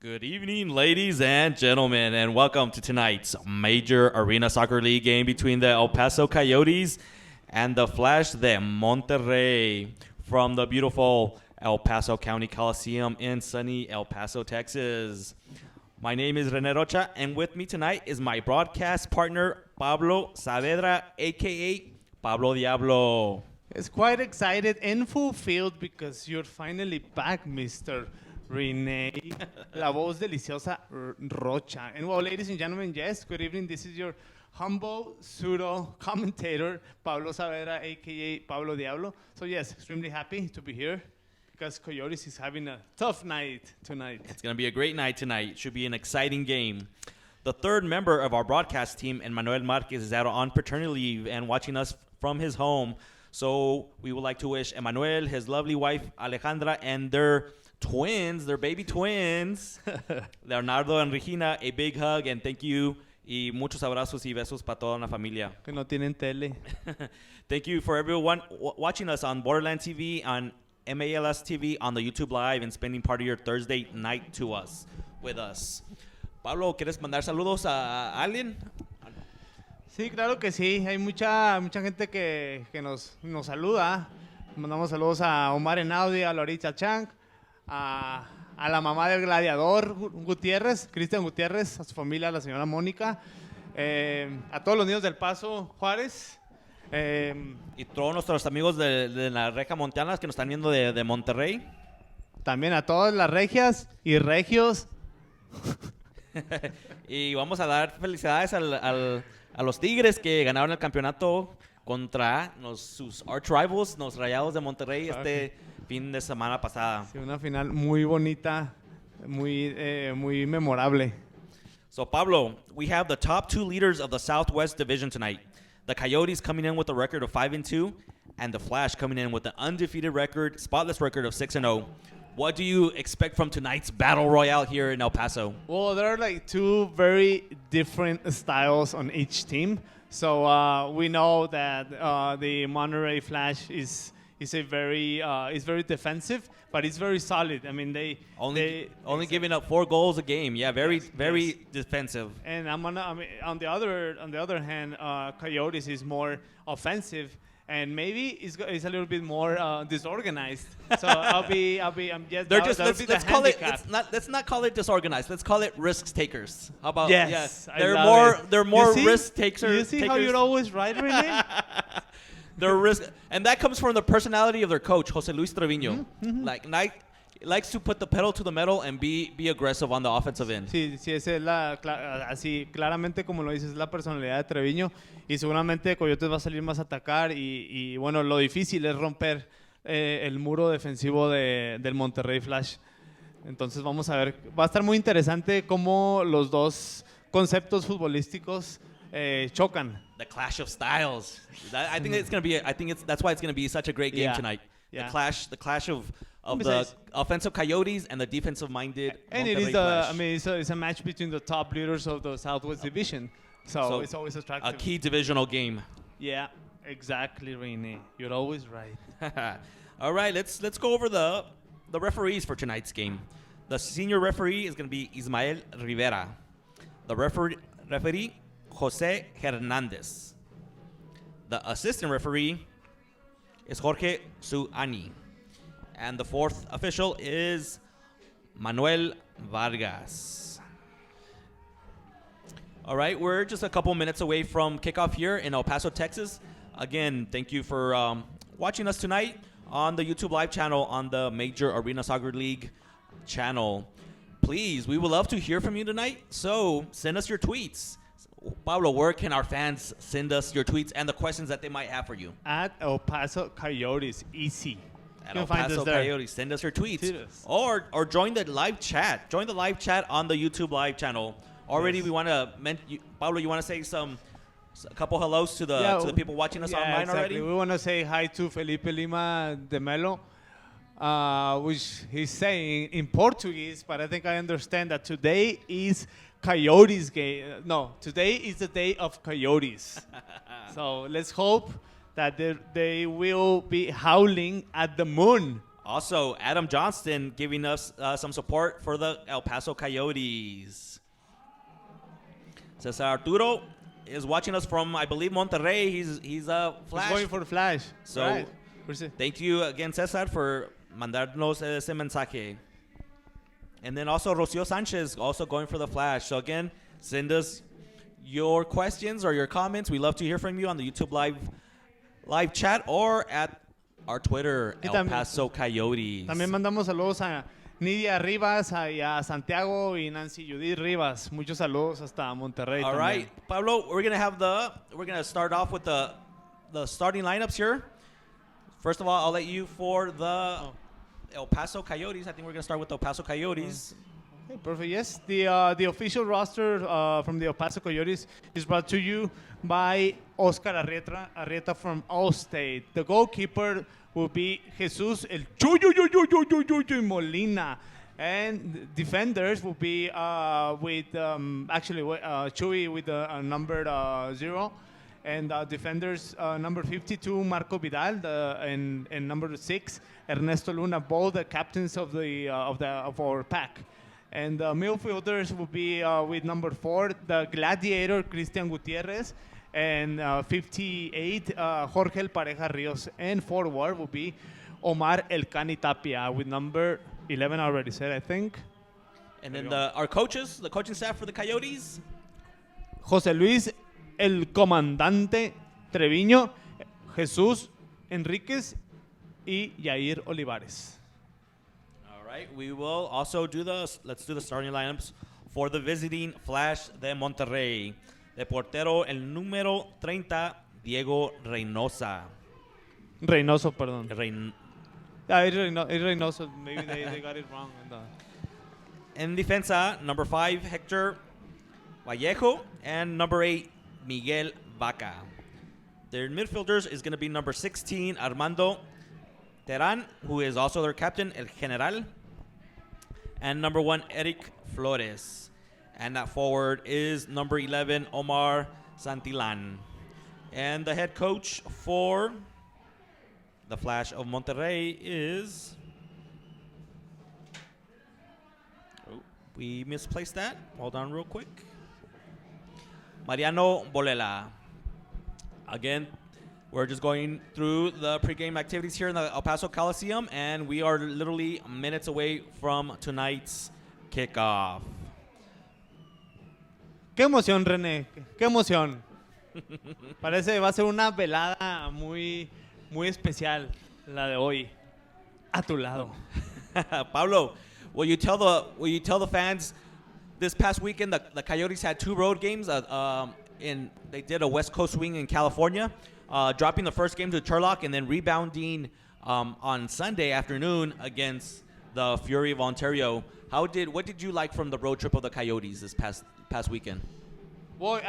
Good evening, ladies and gentlemen, and welcome to tonight's major arena soccer league game between the El Paso Coyotes and the Flash de Monterrey from the beautiful El Paso County Coliseum in sunny El Paso, Texas. My name is Rene Rocha, and with me tonight is my broadcast partner, Pablo Saavedra, a.k.a. Pablo Diablo. It's quite excited and fulfilled because you're finally back, Mr. Rene, la voz deliciosa Rocha. And well, ladies and gentlemen, yes, good evening. This is your humble pseudo commentator, Pablo Saavedra, aka Pablo Diablo. So yes, extremely happy to be here because Coyotes is having a tough night tonight. It's going to be a great night tonight. It should be an exciting game. The third member of our broadcast team, Emmanuel Marquez, is out on paternity leave and watching us from his home. So we would like to wish Emmanuel, his lovely wife, Alejandra, and their twins, their baby twins, Leonardo and Regina, a big hug and thank you. Y muchos abrazos y besos para toda la familia. Que no tienen tele. Thank you for everyone watching us on Borderland TV, on MALS TV, on the YouTube Live, and spending part of your Thursday night with us. Pablo, ¿quieres mandar saludos a alguien? Sí, claro que sí. Hay mucha gente que nos saluda. Mandamos saludos a Omar Enaudi, a Lorita Chang, a la mamá del gladiador Gutierrez, Cristian Gutierrez, a su familia, la señora Mónica, a todos los niños del Paso, Juárez. Y todos nuestros amigos de la reja monteana que nos están viendo de Monterrey. También a todas las regias y regios. Y vamos a dar felicidades a los Tigres que ganaron el campeonato contra sus arch rivals, los Rayados de Monterrey, este fin de semana pasada. Sí, una final muy bonita, muy memorable. So, Pablo, we have the top two leaders of the Southwest Division tonight. The Coyotes coming in with a record of 5-2, and the Flash coming in with an undefeated record, spotless record of 6-0. What do you expect from tonight's battle royale here in El Paso? Well, there are like two very different styles on each team. So we know that the Monterrey Flash is very defensive, but it's very solid. I mean, they only giving up 4 goals a game. Yeah, very defensive. And on the other hand, Coyotes is more offensive. And maybe it's a little bit more disorganized. So I'm just. Let's call it. Let's not call it disorganized. Let's call it risk takers. How about? Yes, they're more risk takers. You see how you're always right, Rene? They're risk, and that comes from the personality of their coach, Jose Luis Treviño. Mm-hmm. Likes to put the pedal to the metal and be aggressive on the offensive end. Sí, esa es así claramente como lo dices, es la personalidad de Treviño y seguramente Coyotes va a salir más a atacar y bueno, lo difícil es romper el muro defensivo del Monterrey Flash. Entonces vamos a ver, va a estar muy interesante cómo los dos conceptos futbolísticos chocan. The clash of styles. I think that's why it's gonna be such a great game tonight. Yeah. The clash of the offensive Coyotes and the defensive-minded and Monterrey it is Flash. it's a match between the top leaders of the Southwest Division, so it's always attractive. A key divisional game. Yeah, exactly, Rene. You're always right. All right, let's go over the referees for tonight's game. The senior referee is going to be Ismael Rivera. The referee Jose Hernandez. The assistant referee is Jorge Suani. And the fourth official is Manuel Vargas. All right, we're just a couple minutes away from kickoff here in El Paso, Texas. Again, thank you for watching us tonight on the YouTube Live channel, on the Major Arena Soccer League channel. Please, we would love to hear from you tonight, so send us your tweets. Pablo, where can our fans send us your tweets and the questions that they might have for you? At El Paso Coyotes, easy. At El Paso Coyotes, send us your tweets. Or join the live chat. Join the live chat on the YouTube Live channel. Already, yes. We want to Pablo, you want to say a couple hellos to the people watching us online exactly. already? We want to say hi to Felipe Lima de Melo, which he's saying in Portuguese, but I think I understand that today is Coyotes game. No, today is the day of Coyotes. So let's hope that they will be howling at the moon Also, Adam Johnston giving us some support for the El Paso Coyotes. Cesar Arturo is watching us from, I believe, Monterrey. He's a Flash. He's going for the Flash. So, right. Thank you again, Cesar, for mandarnos ese mensaje. And then also Rocio Sanchez also going for the Flash. So again, send us your questions or your comments. We love to hear from you on the YouTube live chat or at our Twitter, El Paso Coyotes. También mandamos saludos a Nidia Rivas, a Santiago y Nancy Judith Rivas. Muchos saludos hasta Monterrey. All right, Pablo, we're gonna start off with the starting lineups here. First of all, I'll let you for the El Paso Coyotes. I think we're gonna start with the El Paso Coyotes. Okay, perfect. Yes, the official roster from the El Paso Coyotes is brought to you by Oscar Arrieta from Allstate. The goalkeeper will be Jesus El Chuy Molina. And defenders will be with Chuy with the number 0. And defenders number 52 Marco Vidal and number 6 Ernesto Luna, both the captains of our pack. And the midfielders will be with number 4 the Gladiator Cristian Gutierrez and 58 Jorge El Pareja Rios, and forward will be Omar El Cani Tapia with number 11 already said, I think. And then our coaches, the coaching staff for the Coyotes, José Luis El Comandante Treviño, Jesús Enríquez y Yair Olivares. All right, we will also let's do the starting lineups for the visiting Flash de Monterrey. De portero, el número 30, Diego Reynoso. Reynoso, perdón. Reynoso. Maybe they got it wrong. En defensa, number 5, Hector Vallejo, and number 8, Miguel Vaca. Their midfielders is going to be number 16, Armando Terán, who is also their captain, El General, and number 1, Eric Flores. And that forward is number 11, Omar Santillan. And the head coach for the Flash of Monterrey is... Oh, we misplaced that. Hold on real quick. Mariano Bolela. Again, we're just going through the pregame activities here in the El Paso Coliseum, and we are literally minutes away from tonight's kickoff. Qué emoción, René. Qué emoción. Parece que va a ser una velada muy, muy especial la de hoy. A tu lado. Pablo, will you tell the fans? This past weekend, the Coyotes had 2 road games. They did a West Coast swing in California, dropping the first game to Turlock and then rebounding on Sunday afternoon against the Fury of Ontario. What did you like from the road trip of the Coyotes this past weekend? Boy,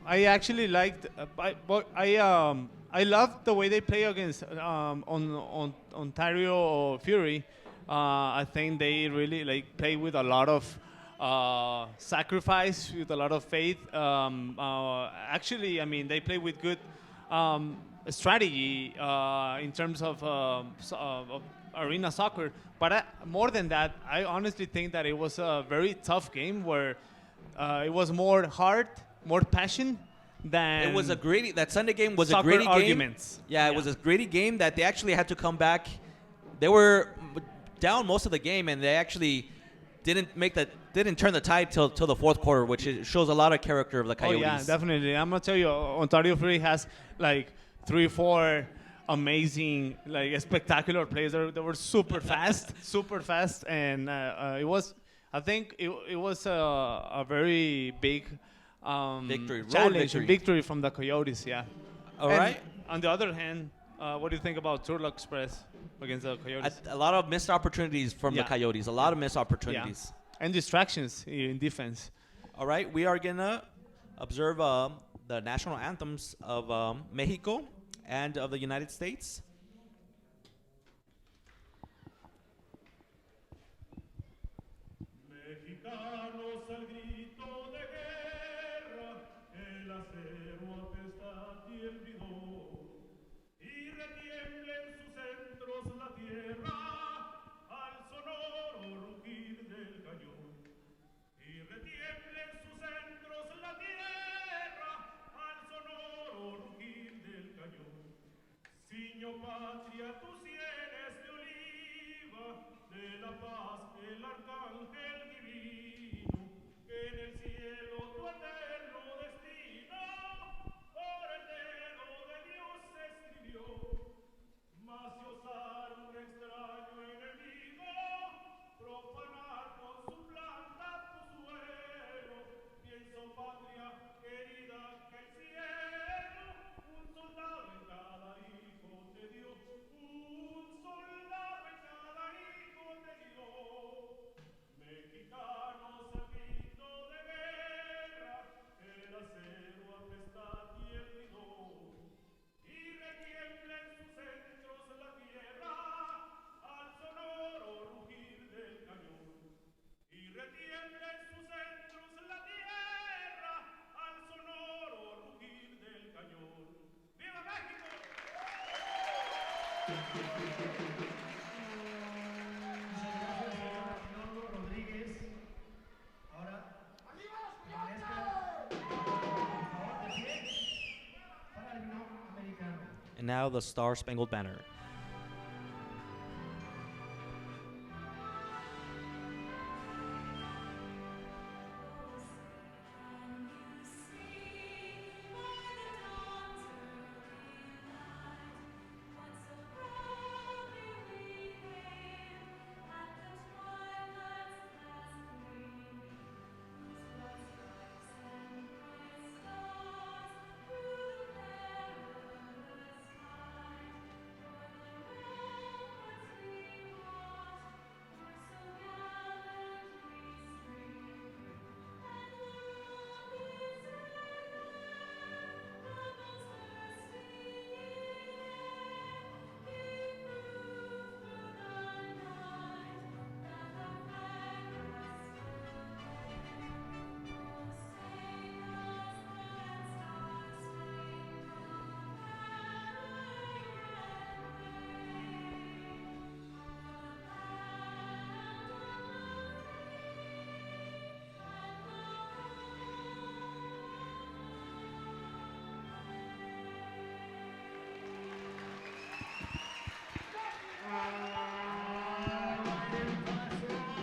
I actually liked. I loved the way they play against on Ontario Fury. I think they really play with a lot of sacrifice, with a lot of faith. Actually, I mean, they play with good strategy in terms of arena soccer. But more than that, I honestly think that it was a very tough game where it was more heart, more passion than. It was a gritty. That Sunday game was a soccer gritty arguments. game. Yeah, it was a gritty game that they actually had to come back. They were down most of the game, and they actually didn't turn the tide till the fourth quarter, which shows a lot of character of the Coyotes. Oh yeah, definitely. I'm gonna tell you, Ontario Fury has 3-4 amazing, spectacular players. They were super fast, and it was. I think it was a very big victory from the Coyotes. Yeah. All right. On the other hand, what do you think about Turlock Express against the Coyotes? A lot of missed opportunities from the Coyotes. A lot of missed opportunities. Yeah. And distractions in defense. All right, we are gonna observe the national anthems of Mexico and of the United States. La tierra And now the Star Spangled Banner.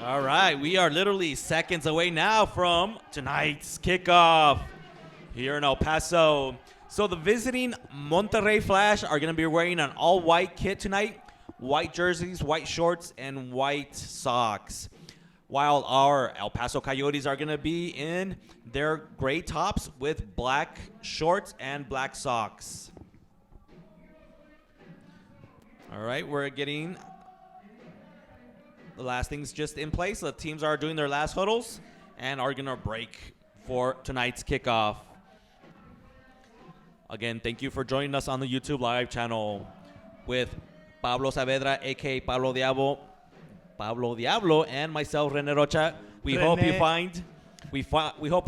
All right, we are literally seconds away now from tonight's kickoff here in El Paso. So the visiting Monterrey Flash are going to be wearing an all-white kit tonight, white jerseys, white shorts, and white socks, while our El Paso Coyotes are going to be in their gray tops with black shorts and black socks. All right, we're getting the last things just in place. The teams are doing their last huddles and are going to break for tonight's kickoff. Again, thank you for joining us on the YouTube live channel with Pablo Saavedra, a.k.a. Pablo Diablo, and myself, Rene Rocha. We hope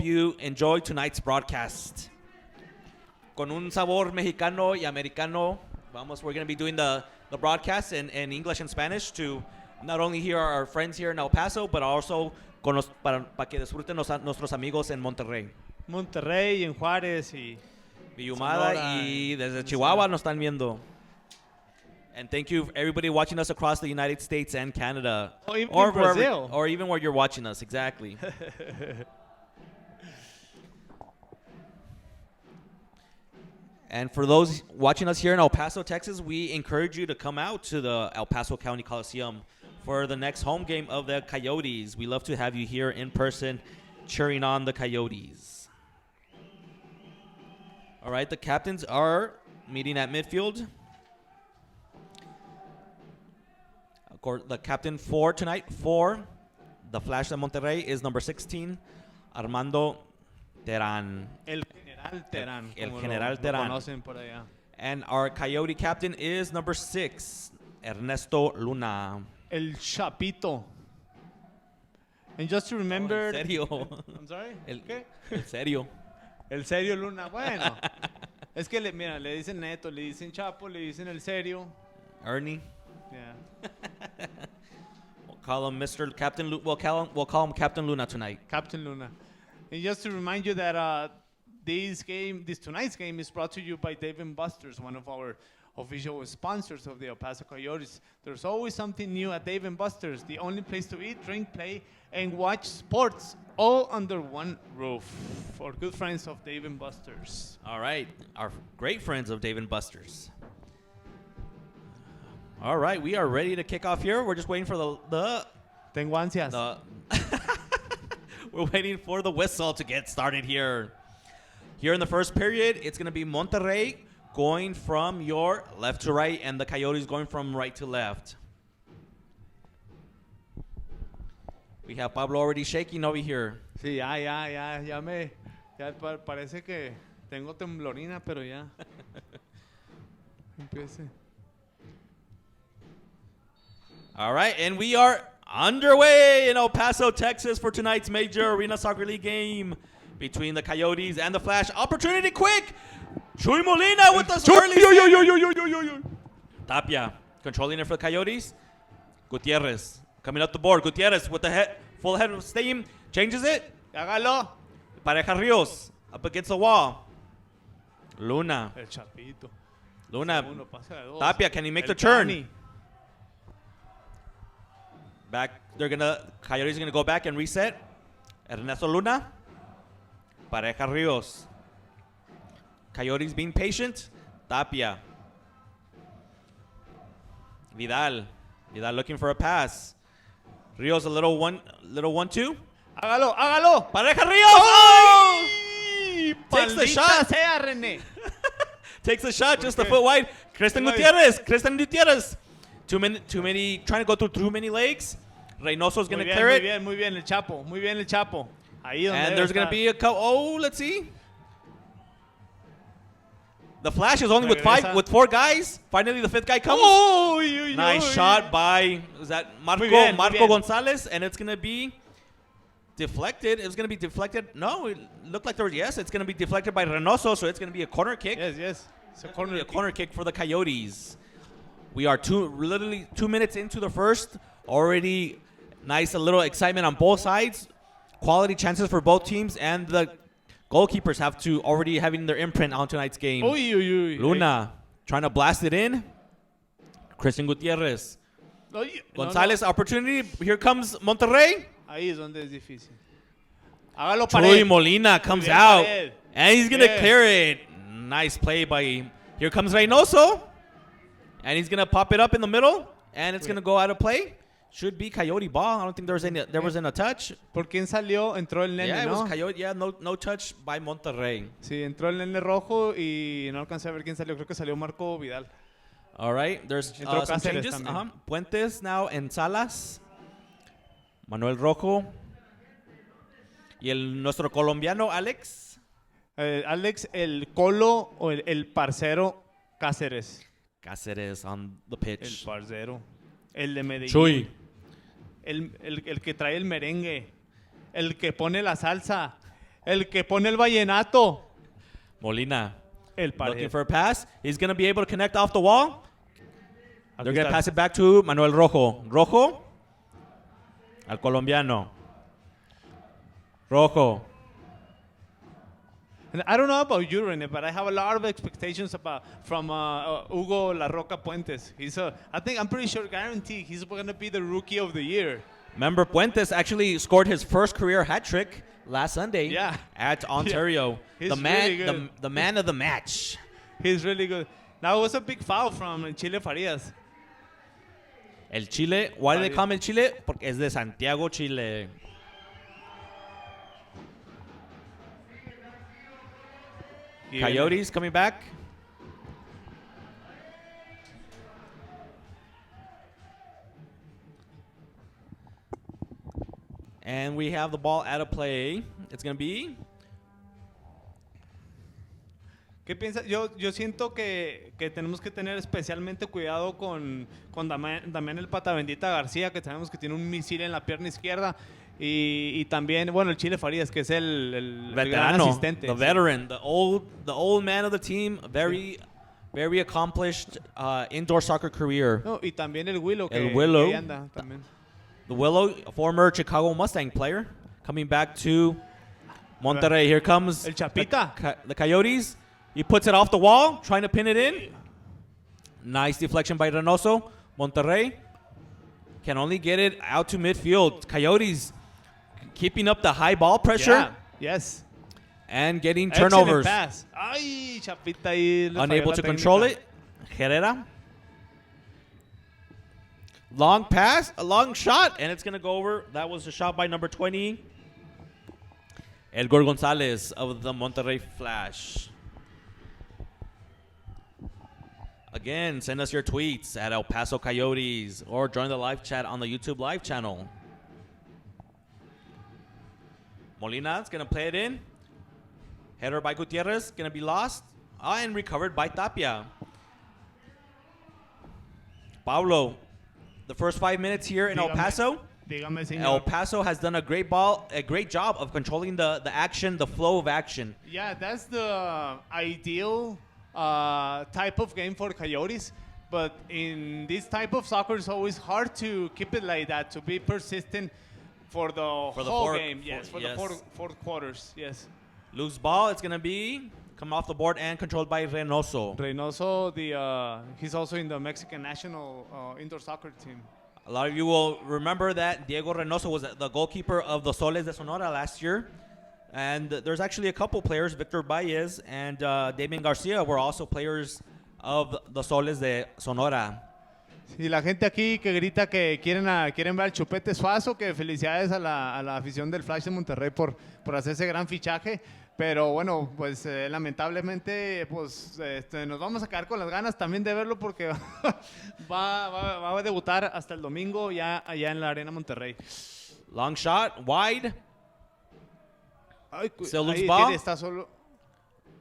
you enjoy tonight's broadcast. Con un sabor mexicano y americano, we're going to be doing the broadcast in English and Spanish to not only hear our friends here in El Paso, but also para que disfruten nuestros amigos en Monterrey. Monterrey, en Juárez y Villumada y desde Chihuahua nos están viendo. And thank you everybody watching us across the United States and Canada. Or Brazil. Or even where you're watching us, exactly. And for those watching us here in El Paso, Texas, we encourage you to come out to the El Paso County Coliseum for the next home game of the Coyotes. We love to have you here in person cheering on the Coyotes. All right, the captains are meeting at midfield. Of course, the captain for tonight for the Flash de Monterrey is number 16, Armando Terán. El General Terán. El General Terán. Lo conocen por allá. And our Coyote captain is number 6, Ernesto Luna. El Chapito. And just to remember... En serio. I'm sorry? ¿Qué? En serio. El Serio Luna. Bueno. Es que, le dicen Neto, le dicen Chapo, le dicen El Serio. Ernie. Yeah. We'll call him Mr. Captain we'll call him Captain Luna tonight. Captain Luna. And just to remind you that tonight's game is brought to you by Dave & Buster's, one of our official sponsors of the El Paso Coyotes. There's always something new at Dave & Buster's, the only place to eat, drink, play, and watch sports all under one roof. For good friends of Dave & Buster's. All right, our great friends of Dave & Buster's. All right, we are ready to kick off here. We're just waiting for the Tengo ansias. we're waiting for the whistle to get started here. Here in the first period, it's going to be Monterrey going from your left to right and the Coyotes going from right to left. We have Pablo already shaking over here. Sí, ya parece que tengo temblorina, pero ya. Empiece. All right, and we are underway in El Paso, Texas for tonight's Major Arena Soccer League game between the Coyotes and the Flash. Opportunity quick. Chuy Molina with the early. Tapia controlling it for the Coyotes. Gutierrez coming up the board. Gutierrez with the full head of steam. Changes it. Hágalo. Pareja Rios up against the wall. Luna. El Chapito. Luna. Uno pasa de dos. Tapia, can he make El the turn? Cani. Back. Coyotes are gonna go back and reset. Ernesto Luna. Pareja Rios. Coyotes being patient. Tapia. Vidal looking for a pass. Rios a little 1-2. Hágalo. Pareja Rios. Oh! Takes the Maldita shot. sea, René. Takes the shot just a qué? foot wide. Cristian Gutierrez. Too many, trying to go through too many legs. Reynoso's going to clear it. Muy bien, el Chapo. Ahí donde And there's going to be a couple. Oh, let's see. The Flash is only with 4 guys. Finally, the 5th guy comes. Nice shot by, is that Marco Gonzalez? And it's going to be deflected. It was going to be deflected. No, it looked like it's going to be deflected by Reynoso, so it's going to be a corner kick. Yes. It's a corner kick for the Coyotes. We are literally 2 minutes into the first. Already a little excitement on both sides. Quality chances for both teams, and the goalkeepers have to already having their imprint on tonight's game. Luna trying to blast it in. Cristian Gutierrez. Gonzalez opportunity. Here comes Monterrey. Ahí es donde es difícil. Hágalo Chuy Molina comes out, Pared. and he's going to clear it. Nice play by, here comes Reynoso. And he's going to pop it up in the middle, and it's going to go out of play. Should be Coyote ball. I don't think there was any touch. ¿Por quién salió? Entró el nene, Yeah, it ¿no? was Coyote. Yeah, no touch by Monterrey. Sí, entró el nene rojo y no alcancé a ver quién salió. Creo que salió Marco Vidal. All right, there's some changes. Puentes now en Salas. Manuel Rojo. Y nuestro colombiano, Alex. Alex, el Colo o el parcero Cáceres. Cáceres on the pitch. El parcero. El de Medellín. Chuy. El que trae el merengue. El que pone la salsa. El que pone el vallenato. Molina. El Looking for a pass. He's going to be able to connect off the wall. They're going to está. pass it back to Manuel Rojo. Rojo. Al colombiano. Rojo. And I don't know about you, René, but I have a lot of expectations from Hugo La Roca Puentes. I'm pretty sure, guaranteed, he's going to be the rookie of the year. Remember, Puentes actually scored his first career hat trick last Sunday at Ontario. He's the man, really good. the man of the match. He's really good. Now, it was a big foul from Chile Farias. El Chile, why do they call him El Chile? Porque es de Santiago, Chile. Coyotes coming back. And we have the ball out of play. It's going to be... ¿Qué piensas? Yo siento que tenemos que tener especialmente cuidado con Damián el Pata Bendita García, que sabemos que tiene un misil en la pierna izquierda. Y también, bueno, el Chile Farías, que es el gran asistente. The veteran, the old man of the team, very accomplished indoor soccer career. No, y también el Willow, que Willow, ahí anda también. The Willow, a former Chicago Mustang player, coming back to Monterrey. Here comes El Chapita. the Coyotes. He puts it off the wall, trying to pin it in. Nice deflection by Reynoso. Monterrey can only get it out to midfield. Coyotes keeping up the high ball pressure. Yeah. Yes. And getting Excellent turnovers. pass. Ay, Chapita ahí le Unable falló to la control técnica. it. Herrera. Long pass, a long shot, and it's going to go over. That was a shot by number 20. Edgar Gonzalez of the Monterrey Flash. Again, send us your tweets at El Paso Coyotes or join the live chat on the YouTube live channel. Molina's going to play it in. Header by Gutierrez, going to be lost. And recovered by Tapia. Pablo, the first 5 minutes here in El Paso. Dígame, señor. El Paso has done a great job of controlling the action, the flow of action. Yeah, that's the ideal type of game for Coyotes. But in this type of soccer, it's always hard to keep it like that, to be persistent for the whole game. Yes, for the four quarters. Yes. Loose ball, it's going to be coming off the board and controlled by Reynoso. Reynoso, he's also in the Mexican national indoor soccer team. A lot of you will remember that Diego Reynoso was the goalkeeper of the Soles de Sonora last year. And there's actually a couple players, Victor Baez and Damien Garcia, were also players of the Soles de Sonora. Y la gente aquí que grita que quieren ver al Chupete Suazo, que felicidades a la afición del Flash de Monterrey por hacer ese gran fichaje. Pero bueno, pues lamentablemente pues nos vamos a quedar con las ganas también de verlo porque va a debutar hasta el domingo ya allá en la Arena Monterrey. Long shot, wide. Ay, Still loose ahí ball. está solo.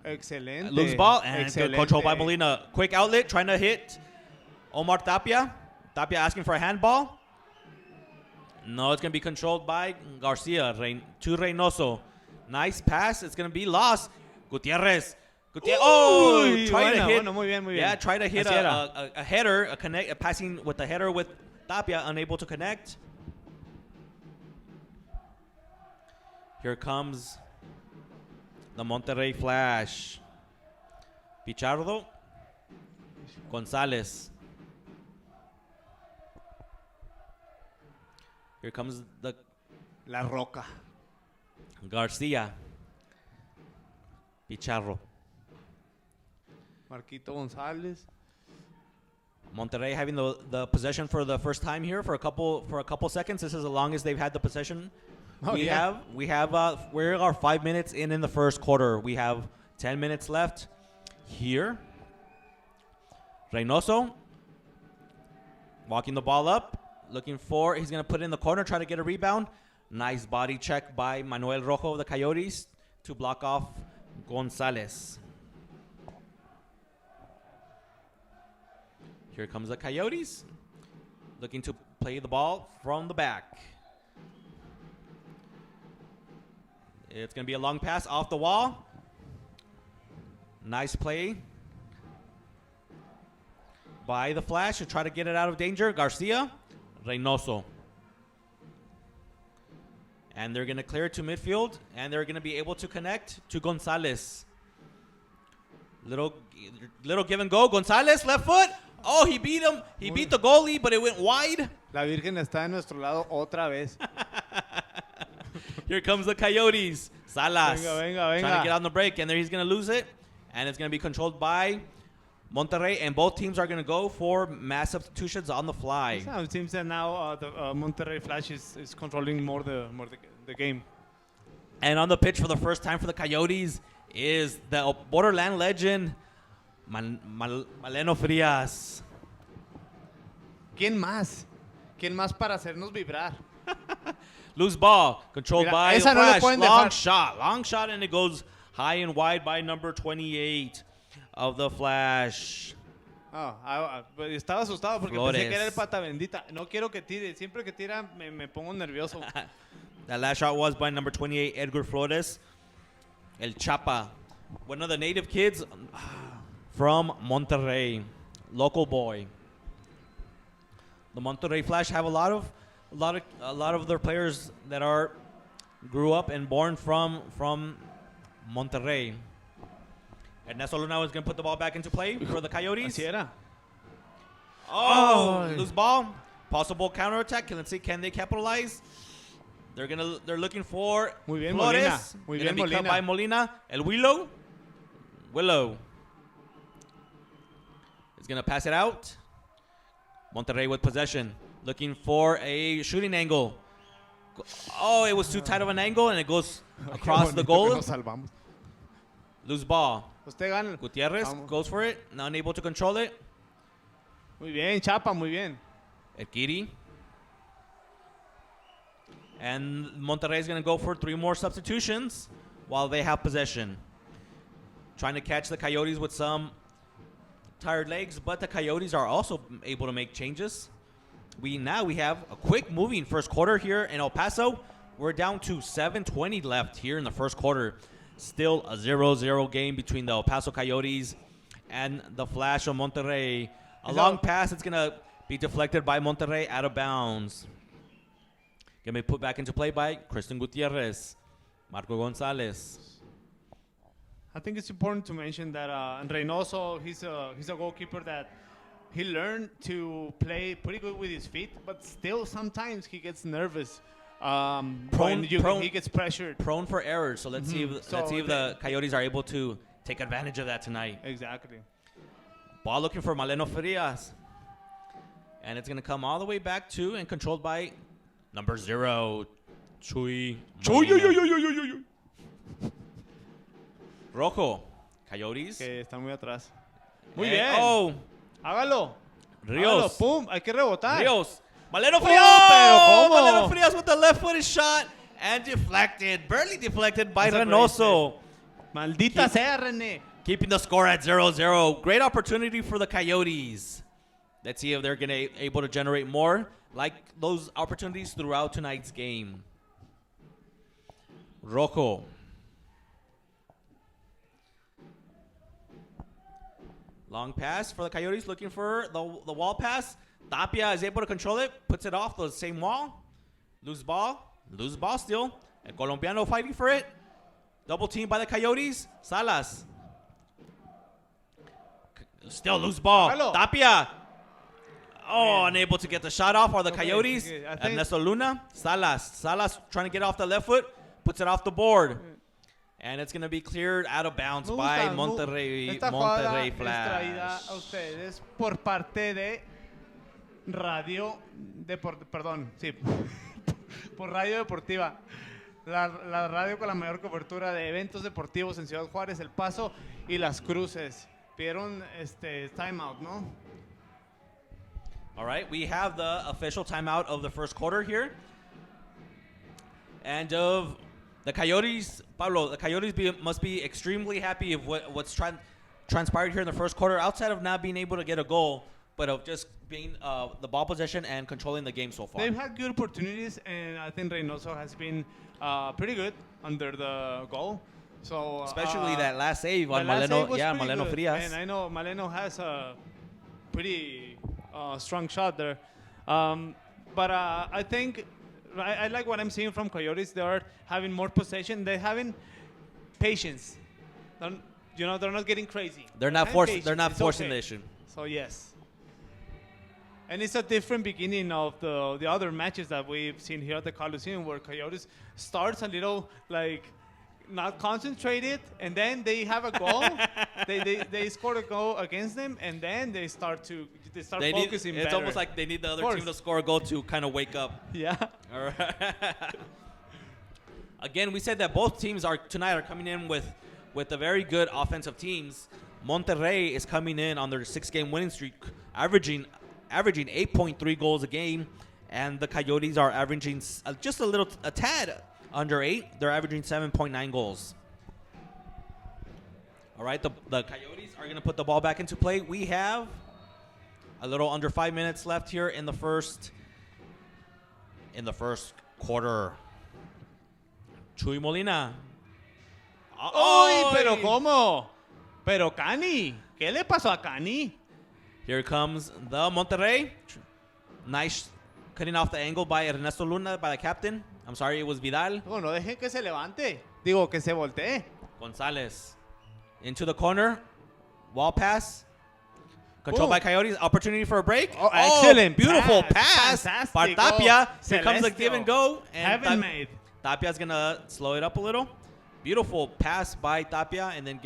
Excelente. Loose ball and good Excelente. control by Molina. Quick outlet, trying to hit Omar Tapia. Tapia asking for a handball. No, it's going to be controlled by Garcia to Reynoso. Nice pass. It's going to be lost. Gutierrez. Try to hit. Bueno, muy bien, muy bien. Yeah, try to hit a header, a passing with the header with Tapia, unable to connect. Here comes the Monterrey Flash. Pichardo. Gonzalez. Here comes the La Roca. Garcia. Picharro. Marquito Gonzalez. Monterrey having the possession for the first time here for a couple seconds. This is the longest they've had the possession. We have we're 5 minutes in the first quarter. We have 10 minutes left here. Reynoso walking the ball up, he's going to put it in the corner, try to get a rebound. Nice body check by Manuel Rojo of the Coyotes to block off Gonzalez. Here comes the Coyotes, looking to play the ball from the back. It's going to be a long pass off the wall. Nice play by the Flash to try to get it out of danger. Garcia, Reynoso. And they're going to clear it to midfield, and they're going to be able to connect to Gonzalez. Little give and go. Gonzalez, left foot. Oh, he beat him. He beat the goalie, but it went wide. La Virgen está de nuestro lado otra vez. Here comes the Coyotes. Salas. Venga. Trying to get on the break, and there he's going to lose it. And it's going to be controlled by Monterrey, and both teams are going to go for mass substitutions on the fly. So it seems that now the Monterrey Flash is controlling more the game. And on the pitch for the first time for the Coyotes is the Borderland legend, Maleno Frias. ¿Quién más? ¿Quién más para hacernos vibrar? Loose ball, controlled by the esa no le Flash. pueden Long shot, and it goes high and wide by number 28 of the Flash. Estaba asustado porque Flores. pensé que era el pata bendita. No quiero que tire. Siempre que tira me pongo nervioso. That last shot was by number 28, Edgar Flores. El Chapa, one of the native kids from Monterrey, local boy. The Monterrey Flash have a lot of their players that grew up and born from Monterrey. Ernesto Luna is going to put the ball back into play for the Coyotes. Así era. Oh, loose ball. Possible counterattack. Let's see, can they capitalize? They're looking for Muy bien, Flores. Molina. Muy Gonna bien, be cut Molina. by Molina. El Willow. Is going to pass it out. Monterrey with possession. Looking for a shooting angle. Oh, it was too tight of an angle, and it goes across the goal. Loose ball. Usted gana. Gutierrez Vamos. goes for it. Not unable to control it. Muy bien, Chapa, muy bien. El Kiri. And Monterrey is going to go for 3 more substitutions while they have possession. Trying to catch the Coyotes with some tired legs, but the Coyotes are also able to make changes. We have a quick moving first quarter here in El Paso. We're down to 7:20 left here in the first quarter. Still a 0-0 game between the El Paso Coyotes and the Flash of Monterrey. A long pass. It's going to be deflected by Monterrey out of bounds. Going to be put back into play by Christian Gutierrez. Marco Gonzalez. I think it's important to mention that Reynoso, he's a goalkeeper that he learned to play pretty good with his feet, but still sometimes he gets nervous. He gets pressured. Prone for errors. So let's see if the Coyotes are able to take advantage of that tonight. Exactly. Ball looking for Maleno Frias. And it's going to come all the way back to and controlled by number 0, Chuy. Rojo. Coyotes. Que está muy atrás. Muy And- bien. Oh, Hágalo. Rios. Hágalo. Pum. Hay que rebotar. Rios. Maleno Oh, Frias. pero ¿cómo? Maleno Frias with the left-footed shot and deflected. Barely deflected by That's a great Reynoso. Maldita sea, René. Keeping the score at 0-0. Great opportunity for the Coyotes. Let's see if they're able to generate more like those opportunities throughout tonight's game. Rojo. Long pass for the Coyotes, looking for the wall pass. Tapia is able to control it, puts it off the same wall. Loose ball still. El Colombiano fighting for it. Double team by the Coyotes. Salas. Still loose ball. Hello. Tapia. Oh, Man. unable to get the shot off are the Okay, Coyotes. okay, I think- Ernesto Luna. Salas trying to get off the left foot. Puts it off the board. And it's going to be cleared out of bounds by Monterrey Esta jugada Monterrey es traída Flash. a ustedes por parte de por Radio Deportiva. La radio con la mayor cobertura de eventos deportivos en Ciudad Juárez, El Paso y Las Cruces. Pidieron timeout, ¿no? All right, we have the official timeout of the first quarter here. And of the Coyotes, Pablo, the Coyotes must be extremely happy of what's transpired here in the first quarter, outside of not being able to get a goal, but of just being the ball possession and controlling the game so far. They've had good opportunities, and I think Reynoso has been pretty good under the goal. So Especially that last save on the last save was pretty Maleno good. Frias. And I know Maleno has a pretty strong shot there. But I think I like what I'm seeing from Coyotes. They are having more possession. They're having patience. They're not getting crazy. They're not Have forcing. patience. They're not It's forcing okay. the issue. So yes. And it's a different beginning of the other matches that we've seen here at the Coliseum, where Coyotes starts a little like not concentrated, and then they have a goal. they score a goal against them, and then they start focusing It's better. almost like they need the other Of team course. to score a goal to kind of wake up. Yeah. All right. Again, we said that both teams tonight are coming in with a very good offensive teams. Monterrey is coming in on their 6-game winning streak, averaging 8.3 goals a game, and the Coyotes are averaging just a tad under 8. They're averaging 7.9 goals. All right, the Coyotes are going to put the ball back into play. We have a little under 5 minutes left here in the first quarter. Chuy Molina. ¡Uy, pero cómo! Pero Cani, ¿qué le pasó a Cani? Here comes the Monterrey. Nice cutting off the angle by Ernesto Luna, by the captain. I'm sorry, it was Vidal. No dejen que se levante. Digo, que se voltee. Gonzalez. Into the corner. Wall pass. Controlled by Coyotes. Opportunity for a break. Oh, excellent Beautiful pass. pass. Fantastic. Tapia. Oh, Here comes the give and go. Heaven made. Tapia's going to slow it up a little. Beautiful pass by Tapia and then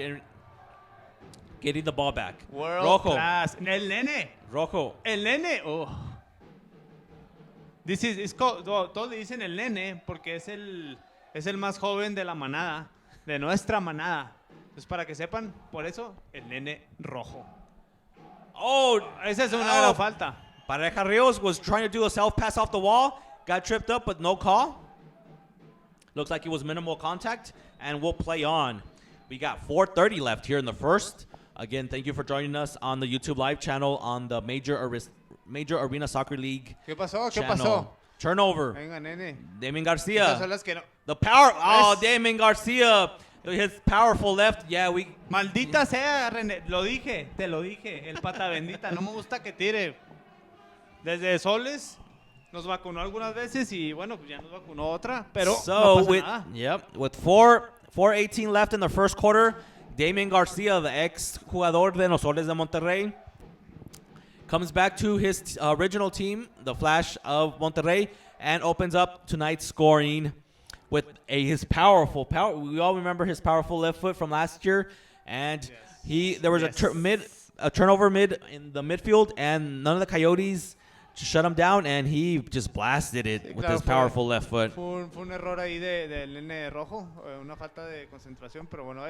getting the ball back. World Rojo. class. El nene. Rojo. El nene. Oh. This is, it's called, todos le dicen el nene porque es el más joven de la manada, de nuestra manada. Entonces, para que sepan, por eso, el nene rojo. Oh, Esa es una gran falta. Pareja Rios was trying to do a self pass off the wall. Got tripped up, but no call. Looks like it was minimal contact, and we'll play on. We got 4:30 left here in the first. Again, thank you for joining us on the YouTube live channel on the Major Arena Soccer League ¿Qué pasó? ¿Qué channel. pasó? Turnover. Venga, nene. Damien Estas Garcia. son las que no. The power. Oh, Yes. Damien Garcia. His powerful left. Yeah, we. Maldita sea, René. Lo dije, te lo dije. El pata bendita. No me gusta que tire. Desde Soles nos vacunó algunas veces y bueno, pues ya nos vacunó otra. Pero no pasa nada. With 4:18 left in the first quarter, Damien Garcia, the ex-jugador de los Soles de Monterrey, comes back to his original team, the Flash of Monterrey, and opens up tonight's scoring with his powerful power. We all remember his powerful left foot from last year, and there was a turnover in the midfield, and none of the Coyotes shut him down, and he just blasted it with his powerful left foot. Fue un error ahí del nene rojo, una falta de concentración, pero bueno,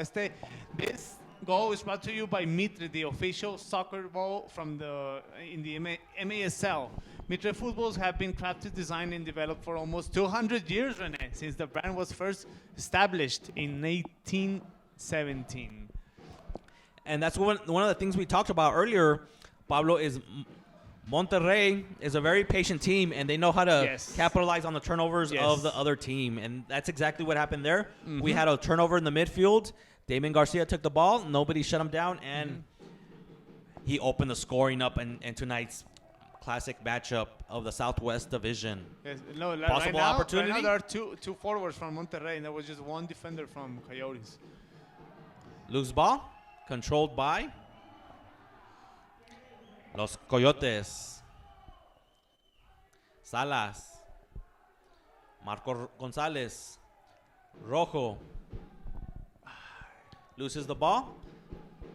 this goal is brought to you by Mitre, the official soccer ball in the MASL. Mitre footballs have been crafted, designed, and developed for almost 200 years, René, since the brand was first established in 1817. And that's one of the things we talked about earlier, Pablo, is Monterrey is a very patient team, and they know how to capitalize on the turnovers of the other team. And that's exactly what happened there. Mm-hmm. We had a turnover in the midfield. Damien Garcia took the ball. Nobody shut him down, and he opened the scoring up in tonight's classic matchup of the Southwest Division. Yes, Possible opportunity? Right now there are two forwards from Monterrey, and there was just one defender from Coyotes. Loose ball, controlled by los Coyotes. Salas. Marco Gonzalez. Rojo. Loses the ball.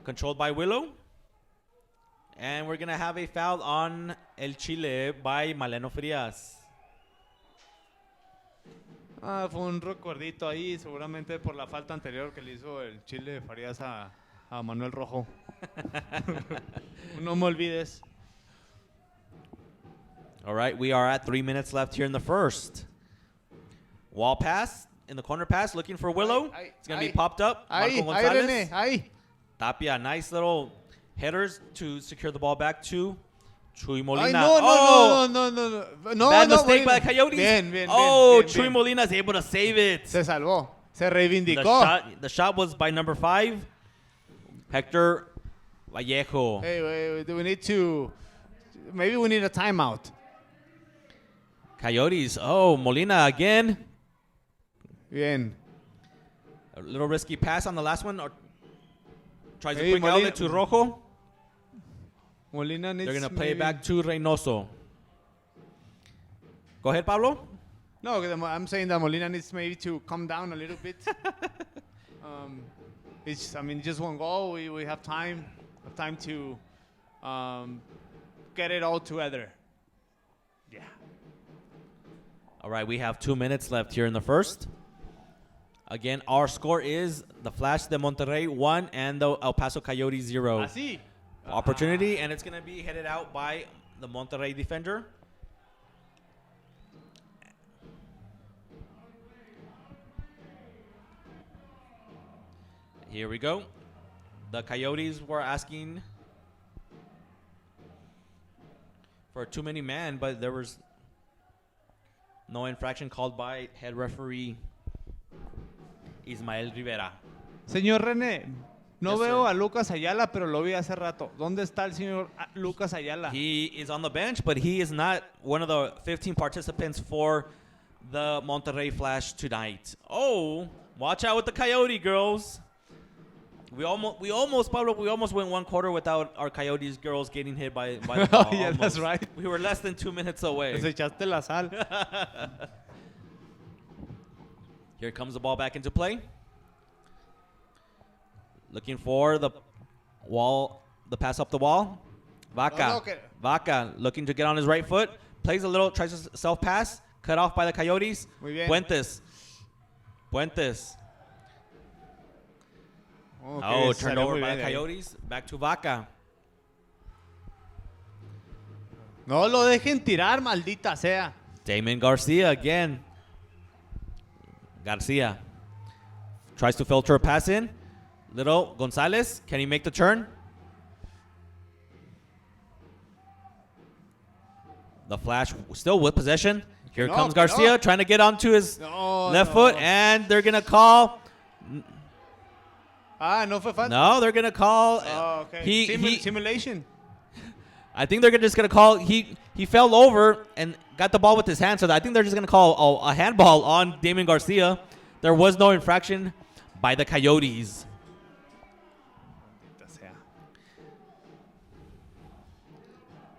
Controlled by Willow. And we're going to have a foul on El Chile by Maleno Frias. Fue un recuerdito ahí, seguramente por la falta anterior que le hizo el Chile Farías a Manuel Rojo. No me olvides. All right, we are at 3 minutes left here in the first. Wall pass, in the corner pass, looking for Willow. It's going to be popped up. Marco Gonzalez. René, Tapia, nice little headers to secure the ball back to Chuy Molina. No. Bad mistake by the Coyotes. Bien, Chuy Molina is able to save it. Se salvó. Se reivindicó. The shot was by number 5, Hector Vallejo. Hey, do we need to... Maybe we need a timeout. Coyotes. Oh, Molina again. Bien. A little risky pass on the last one. Or tries a quick outlet to Rojo. Molina needs... They're going to play it back to Reynoso. Go ahead, Pablo. No, I'm saying that Molina needs maybe to calm down a little bit. It's just one goal. We have time to get it all together. Yeah. All right, we have 2 minutes left here in the first. Again, our score is the Flash de Monterrey 1 and the El Paso Coyotes 0. Así. Opportunity, and it's going to be headed out by the Monterrey defender. Here we go. The Coyotes were asking for too many men, but there was no infraction called by head referee Ismael Rivera. Señor René, no Yes, veo sir. a Lucas Ayala, pero lo vi hace rato. ¿Dónde está el señor Lucas Ayala? He is on the bench, but he is not one of the 15 participants for the Monterrey Flash tonight. Oh, watch out with the Coyote girls. We almost went one quarter without our Coyotes girls getting hit by the ball. Yeah, Almost. that's right. We were less than 2 minutes away. Les echaste la sal. Here comes the ball back into play. Looking for the pass up the wall. Vaca. Okay. Vaca looking to get on his right foot. Plays a little, tries to self-pass. Cut off by the Coyotes. Muy bien. Puentes. Okay, Turned salió over muy by bien the ahí. Coyotes. Back to Vaca. No lo dejen tirar, maldita sea. Damon Garcia again. Garcia tries to filter a pass in. Little Gonzalez, can he make the turn? The Flash still with possession. Here No, comes que no. Garcia trying to get onto his No, left no. foot, and they're going to call. No fue falta. No, they're going to call. Oh, okay. He Simulation. I think they're just going to call. He fell over and got the ball with his hand, so I think they're just going to call a handball on Damon Garcia. There was no infraction by the Coyotes. Maldita sea.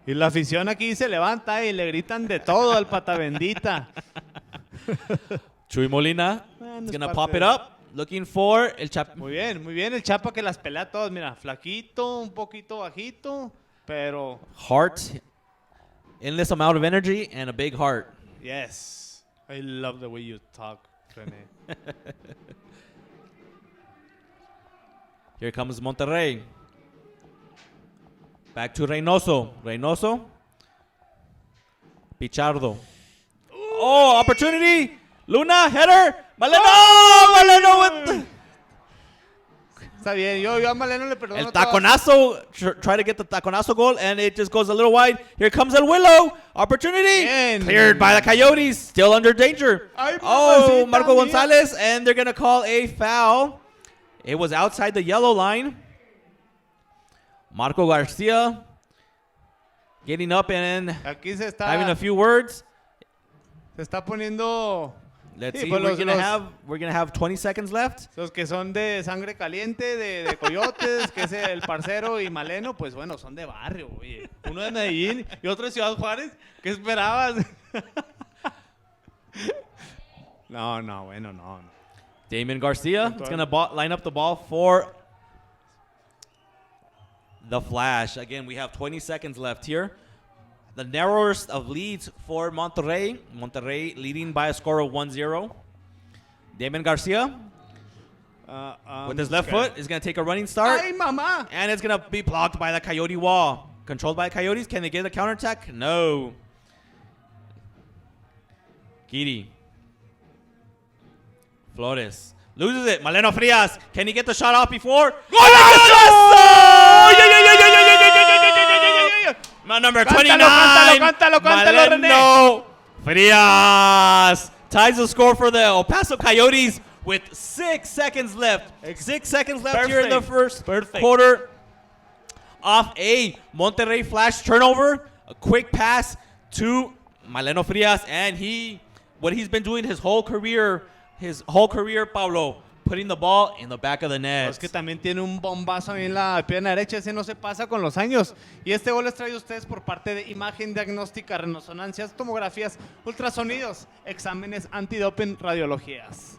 Y la afición aquí se levanta y le gritan de todo al pata bendita. Chuy Molina Bueno, is es going to parte pop de- it up. Looking for El Chap. Muy bien. El Chapa que las pelea todas. Mira, flaquito, un poquito bajito, pero Heart. Endless amount of energy and a big heart. yes. I love the way you talk, René. Here comes Monterrey. Back to Reynoso. Pichardo. Oh, opportunity. Luna, header. Maleno with Está bien, yo a Maleno le perdono el todas. taconazo. Try to get the taconazo goal, and it just goes a little wide. Here comes El Willow. Opportunity. Bien. Cleared by the Coyotes. Still under danger. Ay, Oh, mamacita Marco mía. Gonzalez, and they're going to call a foul. It was outside the yellow line. Marco Garcia getting up and Aquí se está, having a few words. se está poniendo Let's Sí, see. pues We're gonna have 20 seconds left. los que son de sangre caliente, de Coyotes, que es el parcero y Maleno, pues bueno, son de barrio, oye. Uno de Medellín y otro de Ciudad Juárez. ¿Qué esperabas? No, bueno, no. Damon Garcia is gonna line up the ball for the Flash. Again, we have 20 seconds left here. The narrowest of leads for Monterrey. Monterrey leading by a score of 1-0. Damon Garcia with his left foot is going to take a running start. ¡Ay, mamá! And it's going to be blocked by the Coyote wall. Controlled by the Coyotes. Can they get a counterattack? No. Giri. Flores. Loses it. Maleno Frias. Can he get the shot off before? Number 29. Cántalo, Maleno Frias ties the score for the El Paso Coyotes with 6 seconds left. 6 seconds left here in the first quarter. Off a Monterrey Flash turnover, a quick pass to Maleno Frias, and what he's been doing his whole career, Pablo, putting the ball in the back of the net. Es que también tiene un bombazo ahí en la pierna derecha, ese no se pasa con los años. Y este gol es traído a ustedes por parte de Imagen Diagnóstica, Resonancias, Tomografías, Ultrasonidos, Exámenes Antidoping, Radiologías.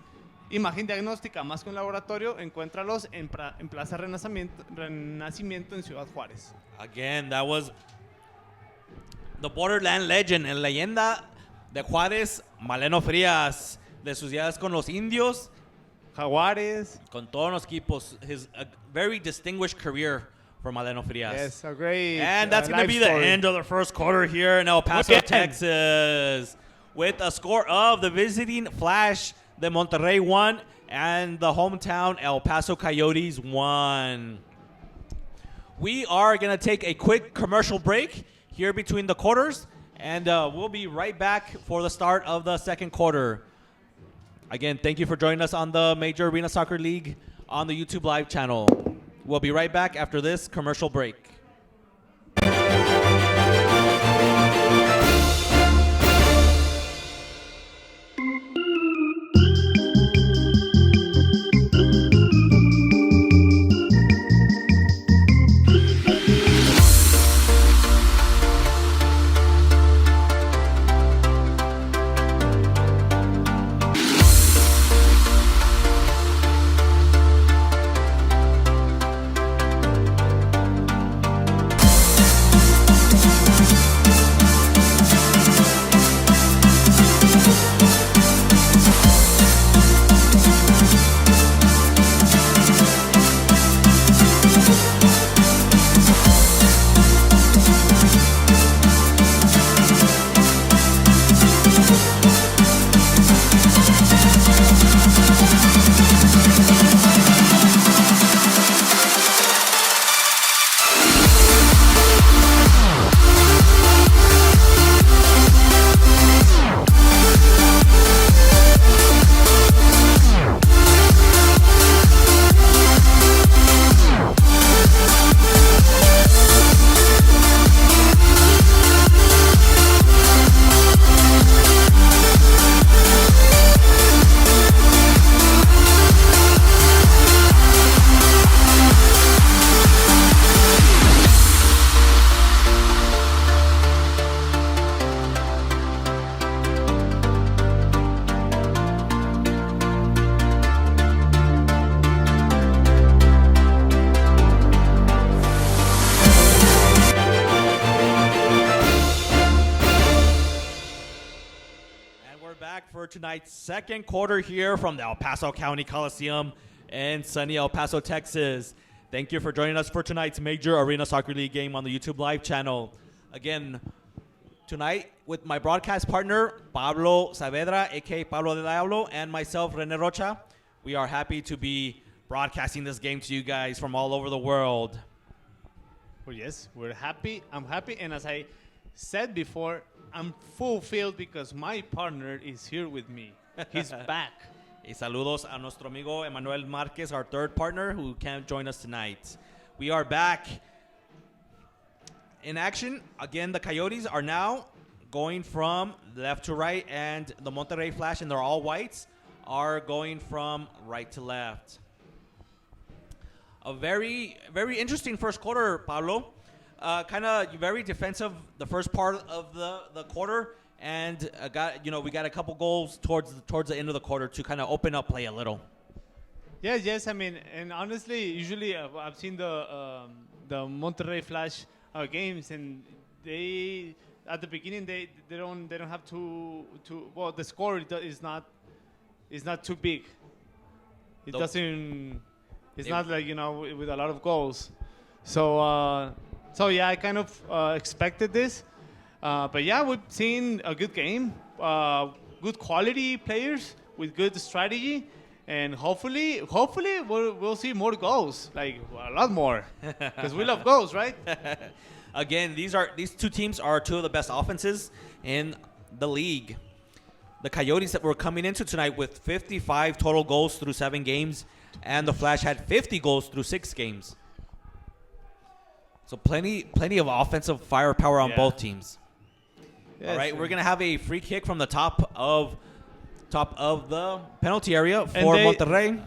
Imagen Diagnóstica, más que un laboratorio, encuéntralos en Plaza Renacimiento en Ciudad Juárez. Again, that was the Borderland legend, el leyenda de Juárez, Maleno Frias, de sus días con los indios, Jaguares. con todos los equipos. A very distinguished career for Maleno Frias. Yes, a great And that's going to life be the story. end of the first quarter here in El Paso, Again. Texas. With a score of the visiting Flash, the Monterrey 1, and the hometown El Paso Coyotes 1. We are going to take a quick commercial break here between the quarters, and we'll be right back for the start of the second quarter. Again, thank you for joining us on the Major Arena Soccer League on the YouTube Live channel. We'll be right back after this commercial break. for tonight's second quarter here from the El Paso County Coliseum in sunny El Paso, Texas. Thank you for joining us for tonight's Major Arena Soccer League game on the YouTube Live channel. Again, tonight with my broadcast partner, Pablo Saavedra, a.k.a. Pablo del Diablo, and myself, Rene Rocha. We are happy to be broadcasting this game to you guys from all over the world. Well, yes, we're happy. I'm happy. And as I said before, I'm fulfilled because my partner is here with me. He's back. Y saludos a nuestro amigo Emmanuel Marquez, our third partner, who can't join us tonight. We are back in action. Again, the Coyotes are now going from left to right, and the Monterrey Flash, and they're all whites, are going from right to left. A very, very interesting first quarter, Pablo. Kind of very defensive the first part of the quarter, and we got a couple goals towards the end of the quarter to kind of open up play a little. Yes. I mean, and honestly, usually I've seen the Monterrey Flash games, and they at the beginning they don't have too well, the score is not too big. It doesn't. It's not like with a lot of goals. So yeah, I kind of expected this. But yeah, we've seen a good game, good quality players with good strategy, and hopefully we'll see more goals, like a lot more, because we love goals, right? Again, these two teams are two of the best offenses in the league. The Coyotes that were coming into tonight with 55 total goals through 7 games, and the Flash had 50 goals through 6 games. So plenty of offensive firepower on both teams. Yes, all right, we're gonna have a free kick from the top of the penalty area for Monterrey.